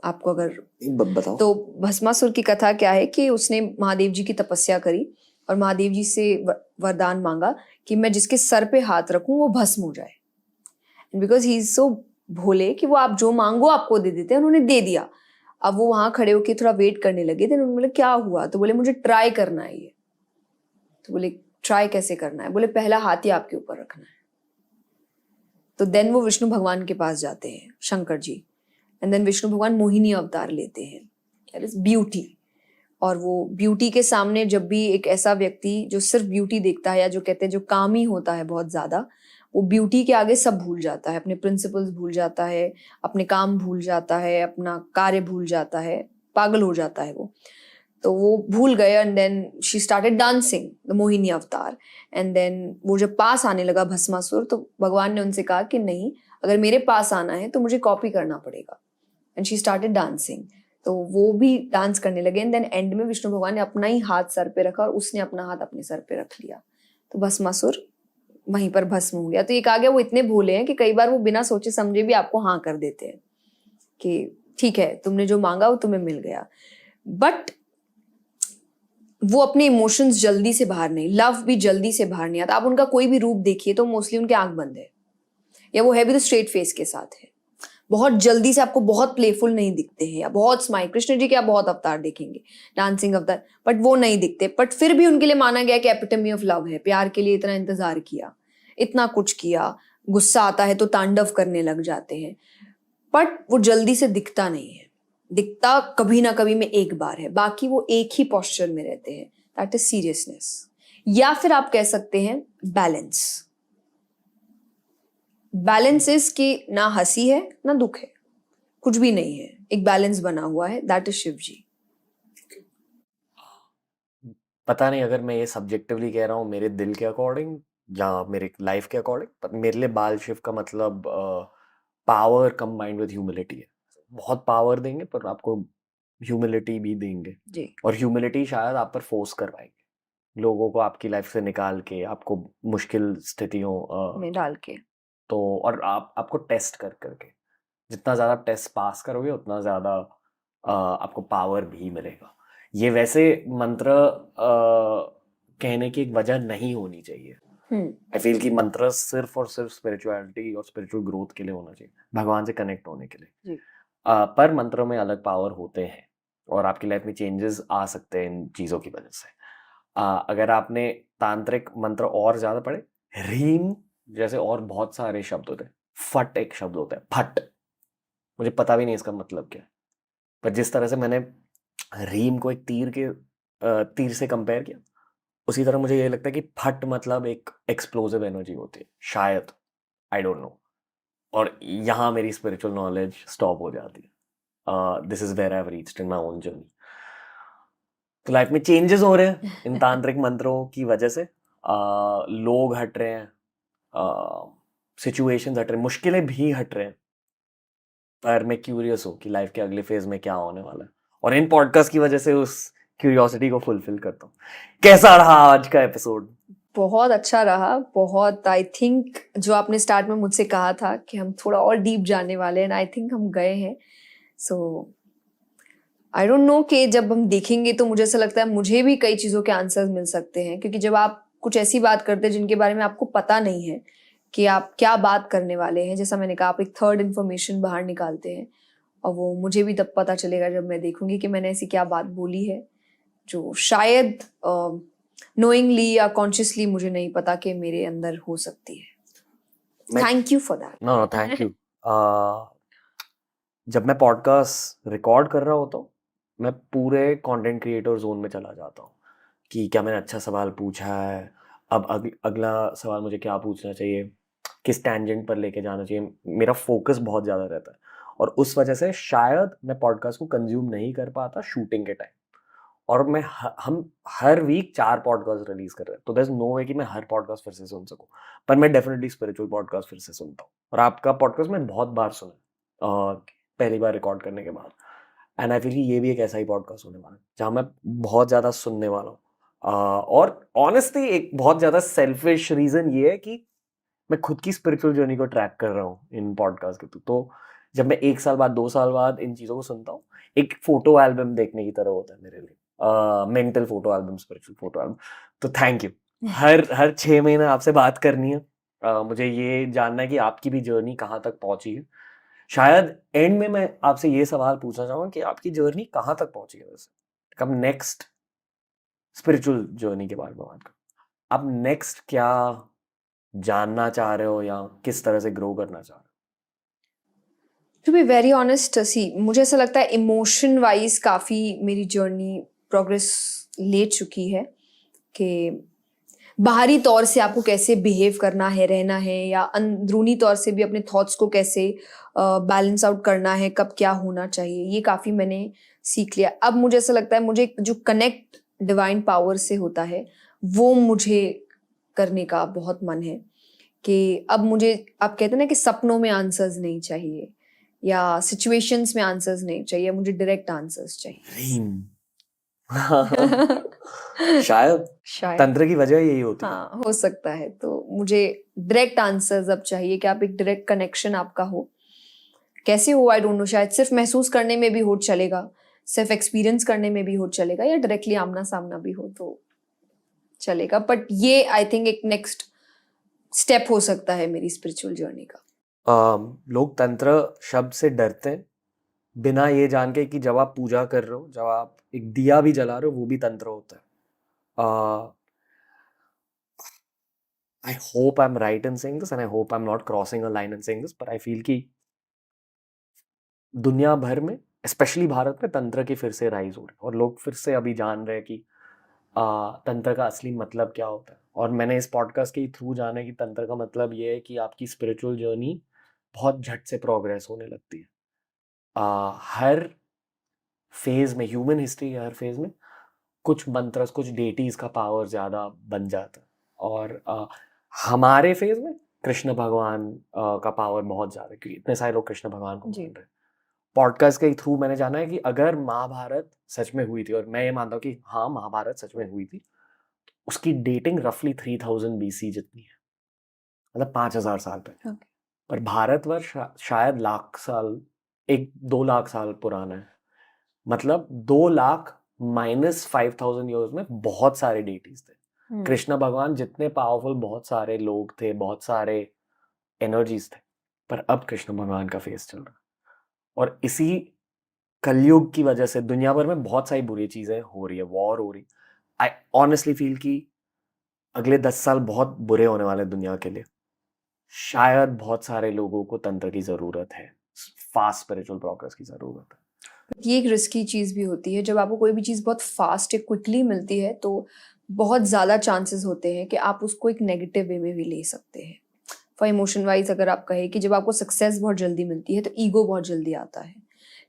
आपको अगर बताओ। तो भस्मासुर की कथा क्या है कि उसने महादेव जी की तपस्या करी और महादेव जी से वरदान मांगा कि मैं जिसके सर पे हाथ रखूं वो भस्म हो जाए। बिकॉज ही इज सो भोले कि वो आप जो मांगो आपको दे देते हैं, उन्होंने दे दिया। अब वो वहां खड़े होके थोड़ा वेट करने लगे, देन उन्होंने बोले क्या हुआ, तो बोले मुझे ट्राई करना है ये। तो बोले ट्राई कैसे करना है, बोले पहला हाथ ही आपके ऊपर रखना है। तो देन वो विष्णु भगवान के पास जाते हैं, शंकर जी, एंड देन विष्णु भगवान मोहिनी अवतार लेते हैं, दैट इज ब्यूटी। और वो ब्यूटी के सामने जब भी एक ऐसा व्यक्ति जो सिर्फ ब्यूटी देखता है, या जो कहते हैं जो कामी होता है बहुत ज्यादा, वो ब्यूटी के आगे सब भूल जाता है, अपने प्रिंसिपल्स भूल जाता है, अपने काम भूल जाता है, अपना कार्य भूल जाता है, पागल हो जाता है वो। तो वो भूल गए, and then she started dancing the Mohini avatar. And then वो जब पास आने लगा भस्मासुर, तो भगवान ने उनसे कहा कि नहीं, अगर मेरे पास आना है तो मुझे कॉपी करना पड़ेगा। And she started dancing. तो वो भी डांस करने लगे, एंड देन एंड में विष्णु भगवान ने अपना ही हाथ सर पे रखा और उसने अपना हाथ अपने सर पे रख लिया, तो भस्मासुर वहीं पर भस्म हो गया। तो एक आ गया, वो इतने भोले हैं कि कई बार वो बिना सोचे समझे भी आपको हाँ कर देते हैं कि ठीक है तुमने जो मांगा वो तुम्हें मिल गया। बट वो अपने इमोशंस जल्दी से बाहर नहीं, लव भी जल्दी से बाहर नहीं आता। आप उनका कोई भी रूप देखिए तो मोस्टली उनके आंख बंद है, या वो है भी तो स्ट्रेट फेस के साथ है। बहुत जल्दी से आपको बहुत प्लेफुल नहीं दिखते हैं, या बहुत स्माइल, कृष्ण जी के आप बहुत अवतार देखेंगे, डांसिंग अवतार, बट वो नहीं दिखते, बट फिर भी उनके लिए माना गया कि एपिटमी ऑफ लव है, प्यार के लिए इतना इंतजार किया, इतना कुछ किया, गुस्सा आता है तो तांडव करने लग जाते हैं, बट वो जल्दी से दिखता नहीं है, दिखता कभी ना कभी में एक बार है, बाकी वो एक ही पोस्चर में रहते हैं, दैट इज सीरियसनेस, या फिर आप कह सकते हैं बैलेंस। बैलेंस इज कि ना हंसी है ना दुख है, कुछ भी नहीं है, एक बैलेंस बना हुआ है, दैट इज शिव जी। पता नहीं अगर मैं ये सब्जेक्टिवली कह रहा हूँ मेरे दिल के अकॉर्डिंग या मेरे लाइफ के अकॉर्डिंग, पर मेरे लिए बाल शिव का मतलब पावर कंबाइंड विद ह्यूमिलिटी है। बहुत पावर देंगे पर आपको ह्यूमिलिटी भी देंगे, जी और ह्यूमिलिटी शायद आप पर फोर्स करवाएंगे लोगों को आपकी लाइफ से निकाल के, आपको मुश्किल स्थितियों में डाल के। तो, और आपको टेस्ट कर करके, जितना ज़्यादा टेस्ट पास करोगे उतना ज़्यादा आपको पावर भी मिलेगा। ये वैसे मंत्र कहने की एक वजह नहीं होनी चाहिए। आई फील कि मंत्र सिर्फ और सिर्फ स्पिरिचुअलिटी और स्पिरिचुअल ग्रोथ के लिए होना चाहिए, भगवान से कनेक्ट होने के लिए। जी पर मंत्रों में अलग पावर होते हैं और आपकी लाइफ में चेंजेस आ सकते हैं इन चीज़ों की वजह से। अगर आपने तांत्रिक मंत्र और ज़्यादा पढ़े, रीम जैसे और बहुत सारे शब्द होते हैं, फट एक शब्द होता है, फट, मुझे पता भी नहीं इसका मतलब क्या है, पर जिस तरह से मैंने रीम को एक तीर से कंपेयर किया, उसी तरह मुझे ये लगता है कि फट मतलब एक एक्सप्लोसिव एनर्जी होती है शायद, आई डोंट नो। और यहाँ मेरी स्पिरिचुअल नॉलेज स्टॉप हो जाती है। This is where I have reached in my own journey. तो लाइफ में चेंजेस हो रहे हैं इन तांत्रिक मंत्रों की वजह से। लोग हट रहे हैं, सिचुएशंस हट रहे हैं, मुश्किलें भी हट रहे हैं, पर मैं क्यूरियस हूँ कि लाइफ के अगले फेज में क्या होने वाला है, और इन पॉडकास्ट की वजह से उस क्यूरियोसिटी को फुलफिल करता हूँ। कैसा रहा आज का एपिसोड? बहुत अच्छा रहा, बहुत। आई थिंक जो आपने स्टार्ट में मुझसे कहा था कि हम थोड़ा और डीप जाने वाले हैं, आई थिंक हम गए हैं। सो आई डोंट नो कि जब हम देखेंगे तो मुझे ऐसा लगता है मुझे भी कई चीज़ों के आंसर्स मिल सकते हैं, क्योंकि जब आप कुछ ऐसी बात करते हैं जिनके बारे में आपको पता नहीं है कि आप क्या बात करने वाले हैं, जैसा मैंने कहा, आप एक थर्ड इन्फॉर्मेशन बाहर निकालते हैं, और वो मुझे भी तब पता चलेगा जब मैं देखूंगी कि मैंने ऐसी क्या बात बोली है जो शायद नोइंगली या कॉन्शियसली मुझे नहीं पता कि मेरे अंदर हो सकती है। Thank you for that. No thank you. जब मैं पॉडकास्ट रिकॉर्ड कर रहा होता हूँ, मैं पूरे कंटेंट क्रिएटर जोन में चला जाता हूँ कि क्या मैंने अच्छा सवाल पूछा है, अब अगला सवाल मुझे क्या पूछना चाहिए, किस टैंजेंट पर लेके जाना चाहिए। मेरा फोकस बहुत ज़्यादा रहता है, और उस वजह से शायद मैं पॉडकास्ट को कंज्यूम नहीं कर पाता शूटिंग के टाइम। और हम हर वीक 4 पॉडकास्ट रिलीज कर रहे हैं, तो देयर इज नो वे कि मैं हर पॉडकास्ट फिर से सुन सकूं, पर मैं डेफिनेटली स्पिरिचुअल पॉडकास्ट फिर से सुनता हूँ। और आपका पॉडकास्ट मैं बहुत बार सुना, पहली बार रिकॉर्ड करने के बाद, एंड आई फील कि ये भी एक ऐसा ही पॉडकास्ट होने वाला है जहाँ मैं बहुत ज़्यादा सुनने वाला हूँ। और ऑनेस्टली एक बहुत ज़्यादा सेल्फिश रीज़न ये है कि मैं खुद की स्पिरिचुअल जर्नी को ट्रैक कर रहा हूँ इन पॉडकास्ट के थ्रू। तो जब मैं 1 साल बाद 2 साल बाद इन चीज़ों को सुनता हूँ, एक फोटो एल्बम देखने की तरह होता है मेरे लिए, mental photo album, spiritual photo album. तो थैंक यू। हर 6 महीने आपसे बात करनी है। मुझे ये जानना है कि आपकी भी जर्नी कहाँ तक पहुंची है। शायद एंड में मैं आपसे ये सवाल पूछना चाहूँगा कि आपकी जर्नी कहाँ तक पहुंची है वैसे, कब नेक्स्ट स्पिरिचुअल जर्नी के बारे में बात करो, आप नेक्स्ट क्या जानना चाह रहे हो या किस तरह से ग्रो करना चाह रहे हो? टू बी वेरी ऑनेस्ट, सी मुझे ऐसा लगता है इमोशन वाइज काफ़ी मेरी जर्नी प्रोग्रेस ले चुकी है, कि बाहरी तौर से आपको कैसे बिहेव करना है, रहना है, या अंदरूनी तौर से भी अपने थॉट्स को कैसे बैलेंस आउट करना है, कब क्या होना चाहिए, ये काफ़ी मैंने सीख लिया। अब मुझे ऐसा लगता है मुझे जो कनेक्ट डिवाइन पावर से होता है वो मुझे करने का बहुत मन है, कि अब मुझे, आप कहते हैं ना कि सपनों में आंसर्स नहीं चाहिए या सिचुएशंस में आंसर्स नहीं चाहिए, मुझे डायरेक्ट आंसर्स चाहिए। शायद शायद तंत्र की वजह यही होती है। हाँ, हो सकता है। तो मुझे डायरेक्ट आंसर्स अब चाहिए, कि आप एक डायरेक्ट कनेक्शन आपका हो, कैसे हो आई डोंट नो, शायद सिर्फ महसूस करने में भी हो चलेगा, सिर्फ एक्सपीरियंस करने में भी हो चलेगा, या डायरेक्टली आमना सामना भी हो तो चलेगा। बट ये आई थिंक एक नेक्स्ट स्टेप हो सकता है मेरी स्पिरिचुअल जर्नी का। लोग तंत्र शब्द से डरते हैं बिना ये जान के कि जब आप पूजा कर रहे हो, जब आप एक दिया भी जला रहे हो, वो भी तंत्र होता है। I hope I'm right in saying this and I hope I'm not crossing a line in saying this, but I feel कि दुनिया भर में स्पेशली भारत में तंत्र की फिर से राइज हो रही है और लोग फिर से अभी जान रहे हैं कि तंत्र का असली मतलब क्या होता है। और मैंने इस पॉडकास्ट के थ्रू जाना है कि तंत्र का मतलब ये है कि आपकी स्पिरिचुअल जर्नी बहुत झट से प्रोग्रेस होने लगती है। हर फेज में, ह्यूमन हिस्ट्री के हर फेज में कुछ मंत्र, कुछ डेटीज का पावर ज़्यादा बन जाता है और हमारे फेज में कृष्ण भगवान का पावर बहुत ज़्यादा है क्योंकि इतने सारे लोग कृष्ण भगवान को मान रहे हैं। पॉडकास्ट के थ्रू मैंने जाना है कि अगर महाभारत सच में हुई थी, और मैं ये मानता हूँ कि हाँ महाभारत सच में हुई थी, उसकी डेटिंग रफली 3000 BC जितनी है, मतलब 5000 साल पहले। पर भारतवर्ष शायद लाख साल, 1-2 लाख साल पुराना है। मतलब 2 लाख माइनस 5000 ईयर्स में बहुत सारे डेटीज थे। कृष्ण भगवान जितने पावरफुल, बहुत सारे लोग थे, बहुत सारे एनर्जीज थे, पर अब कृष्ण भगवान का फेस चल रहा है। और इसी कलयुग की वजह से दुनिया भर में बहुत सारी बुरी चीजें हो रही है, वॉर हो रही। आई ऑनेस्टली फील कि अगले 10 साल बहुत बुरे होने वाले दुनिया के लिए। शायद बहुत सारे लोगों को तंत्र की जरूरत है, फास्ट स्पिरिचुअल प्रोग्रेस की जरूरत है। ये एक रिस्की चीज़ भी होती है। जब आपको कोई भी चीज़ बहुत फास्ट या क्विकली मिलती है तो बहुत ज़्यादा चांसेस होते हैं कि आप उसको एक नेगेटिव वे में भी ले सकते हैं। फॉर इमोशन वाइज अगर आप कहें कि जब आपको सक्सेस बहुत जल्दी मिलती है तो ईगो बहुत जल्दी आता है,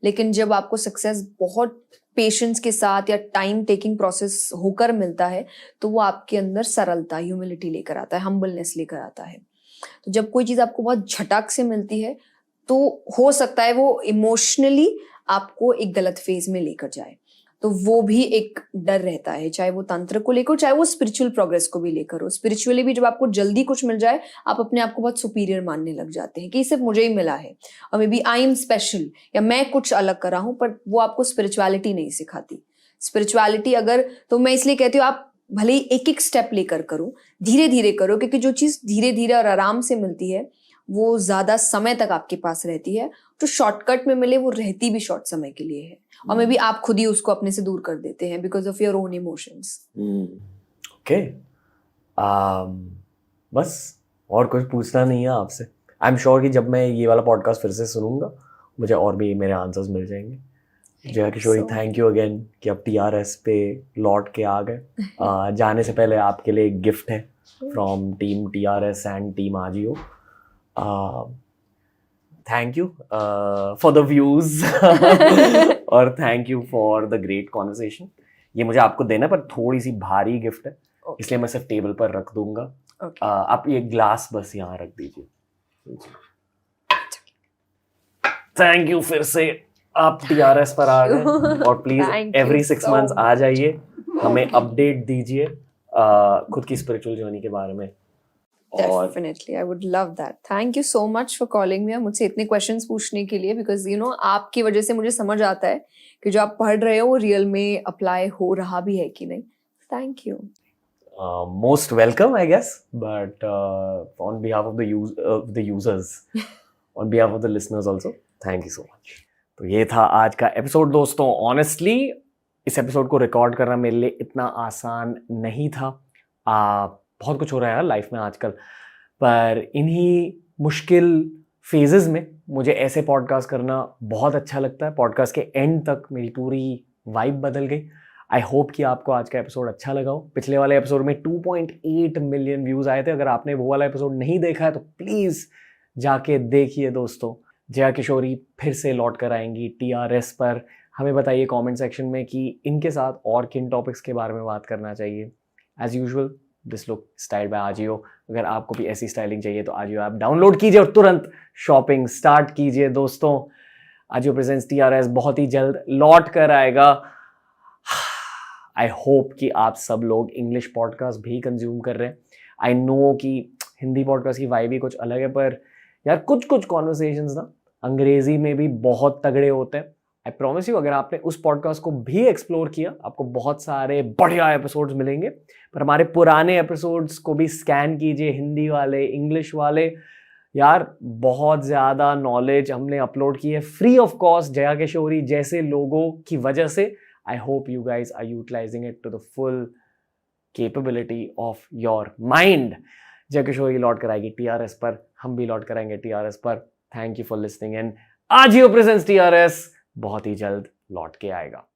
लेकिन जब आपको सक्सेस बहुत पेशेंस के साथ या टाइम टेकिंग प्रोसेस होकर मिलता है तो वो आपके अंदर सरलता, ह्यूमिलिटी लेकर आता है, हम्बलनेस लेकर आता है। तो जब कोई चीज़ आपको बहुत झटक से मिलती है तो हो सकता है वो इमोशनली आपको एक गलत फेज में लेकर जाए, तो वो भी एक डर रहता है, चाहे वो तंत्र को लेकर, चाहे वो स्पिरिचुअल प्रोग्रेस को भी लेकर हो। स्पिरिचुअली भी जब आपको जल्दी कुछ मिल जाए, आप अपने आप को बहुत सुपीरियर मानने लग जाते हैं कि सिर्फ मुझे ही मिला है और maybe I am special या मैं कुछ अलग कर रहा हूँ, पर वो आपको स्पिरिचुअलिटी नहीं सिखाती। स्पिरिचुअलिटी अगर, तो मैं इसलिए कहती हूँ आप भले ही एक एक स्टेप लेकर करो, धीरे धीरे करो, क्योंकि जो चीज़ धीरे धीरे और आराम से मिलती है वो ज़्यादा समय तक आपके पास रहती है। जो शॉर्टकट में मिले वो रहती भी शॉर्ट समय के लिए है, और मे बी आप खुद ही उसको अपने से दूर कर देते हैं because of your own emotions. Okay, बस और कुछ पूछना नहीं है आपसे। आई एम श्योर कि जब मैं ये वाला पॉडकास्ट फिर से सुनूंगा मुझे और भी मेरे आंसर्स मिल जाएंगे। Jaya Kishori, thank you again कि अब TRS पे लौट के आ गए। जाने से पहले आपके लिए एक गिफ्ट है from team TRS and team Ajio. Thank you for the views और thank you for the great conversation. ये मुझे आपको देना पर थोड़ी सी भारी गिफ्ट है, इसलिए मैं सिर्फ टेबल पर रख दूंगा। आप ये ग्लास बस यहाँ रख दीजिए। थैंक यू, फिर से आप TRS पर आ गए और प्लीज एवरी 6 months आ जाइए, हमें अपडेट दीजिए खुद की स्पिरिचुअल जर्नी के बारे में। Definitely, I would love that. Thank you so much for calling me. मुझसे इतने questions पूछने के लिए, because you know आपकी वजह से मुझे समझ आता है कि जो आप पढ़ रहे हो वो रियल में अप्लाई हो रहा भी है कि नहीं। Thank you. Most welcome, I guess, but on behalf of the users, on behalf of the listeners also, thank you so much. तो ये था आज का एपिसोड दोस्तों। ऑनेस्टली इस एपिसोड को रिकॉर्ड करना मेरे लिए इतना आसान नहीं था। बहुत कुछ हो रहा है यार लाइफ में आजकल, पर इन्हीं मुश्किल फेजेस में मुझे ऐसे पॉडकास्ट करना बहुत अच्छा लगता है। पॉडकास्ट के एंड तक मेरी पूरी वाइब बदल गई। आई होप कि आपको आज का एपिसोड अच्छा लगा हो। पिछले वाले एपिसोड में 2.8 मिलियन व्यूज़ आए थे। अगर आपने वो वाला एपिसोड नहीं देखा है तो प्लीज़ जाके देखिए दोस्तों। जया किशोरी फिर से लौट कर आएंगी TRS पर। हमें बताइए कमेंट सेक्शन में कि इनके साथ और किन टॉपिक्स के बारे में बात करना चाहिए। As usual this look style by AJIO. अगर आपको भी ऐसी स्टाइलिंग चाहिए तो आजियो ऐप डाउनलोड कीजिए और तुरंत शॉपिंग स्टार्ट कीजिए दोस्तों। आजियो प्रेजेंट्स TRS बहुत ही जल्द लौट कर आएगा। आई होप कि आप सब लोग इंग्लिश पॉडकास्ट भी कंज्यूम कर रहे हैं। आई नो कि हिंदी पॉडकास्ट की वाइब भी कुछ अलग है, पर यार कुछ कुछ कॉन्वर्सेशंस ना अंग्रेजी में भी बहुत तगड़े होते हैं। आई प्रॉमिस यू, अगर आपने उस पॉडकास्ट को भी एक्सप्लोर किया आपको बहुत सारे बढ़िया एपिसोड्स मिलेंगे। पर हमारे पुराने एपिसोड्स को भी स्कैन कीजिए, हिंदी वाले, इंग्लिश वाले, यार बहुत ज़्यादा नॉलेज हमने अपलोड की है free of cost Jaya Kishori जैसे लोगों की वजह से. I hope you guys are utilising it to the full capability of your mind. Jaya Kishori लौट कर आएगी टीआरएस पर, हम भी लौट कर आएंगे टीआरएस पर. Thank you for listening in. Ajio presents TRS बहुत ही जल्द लौट के आएगा.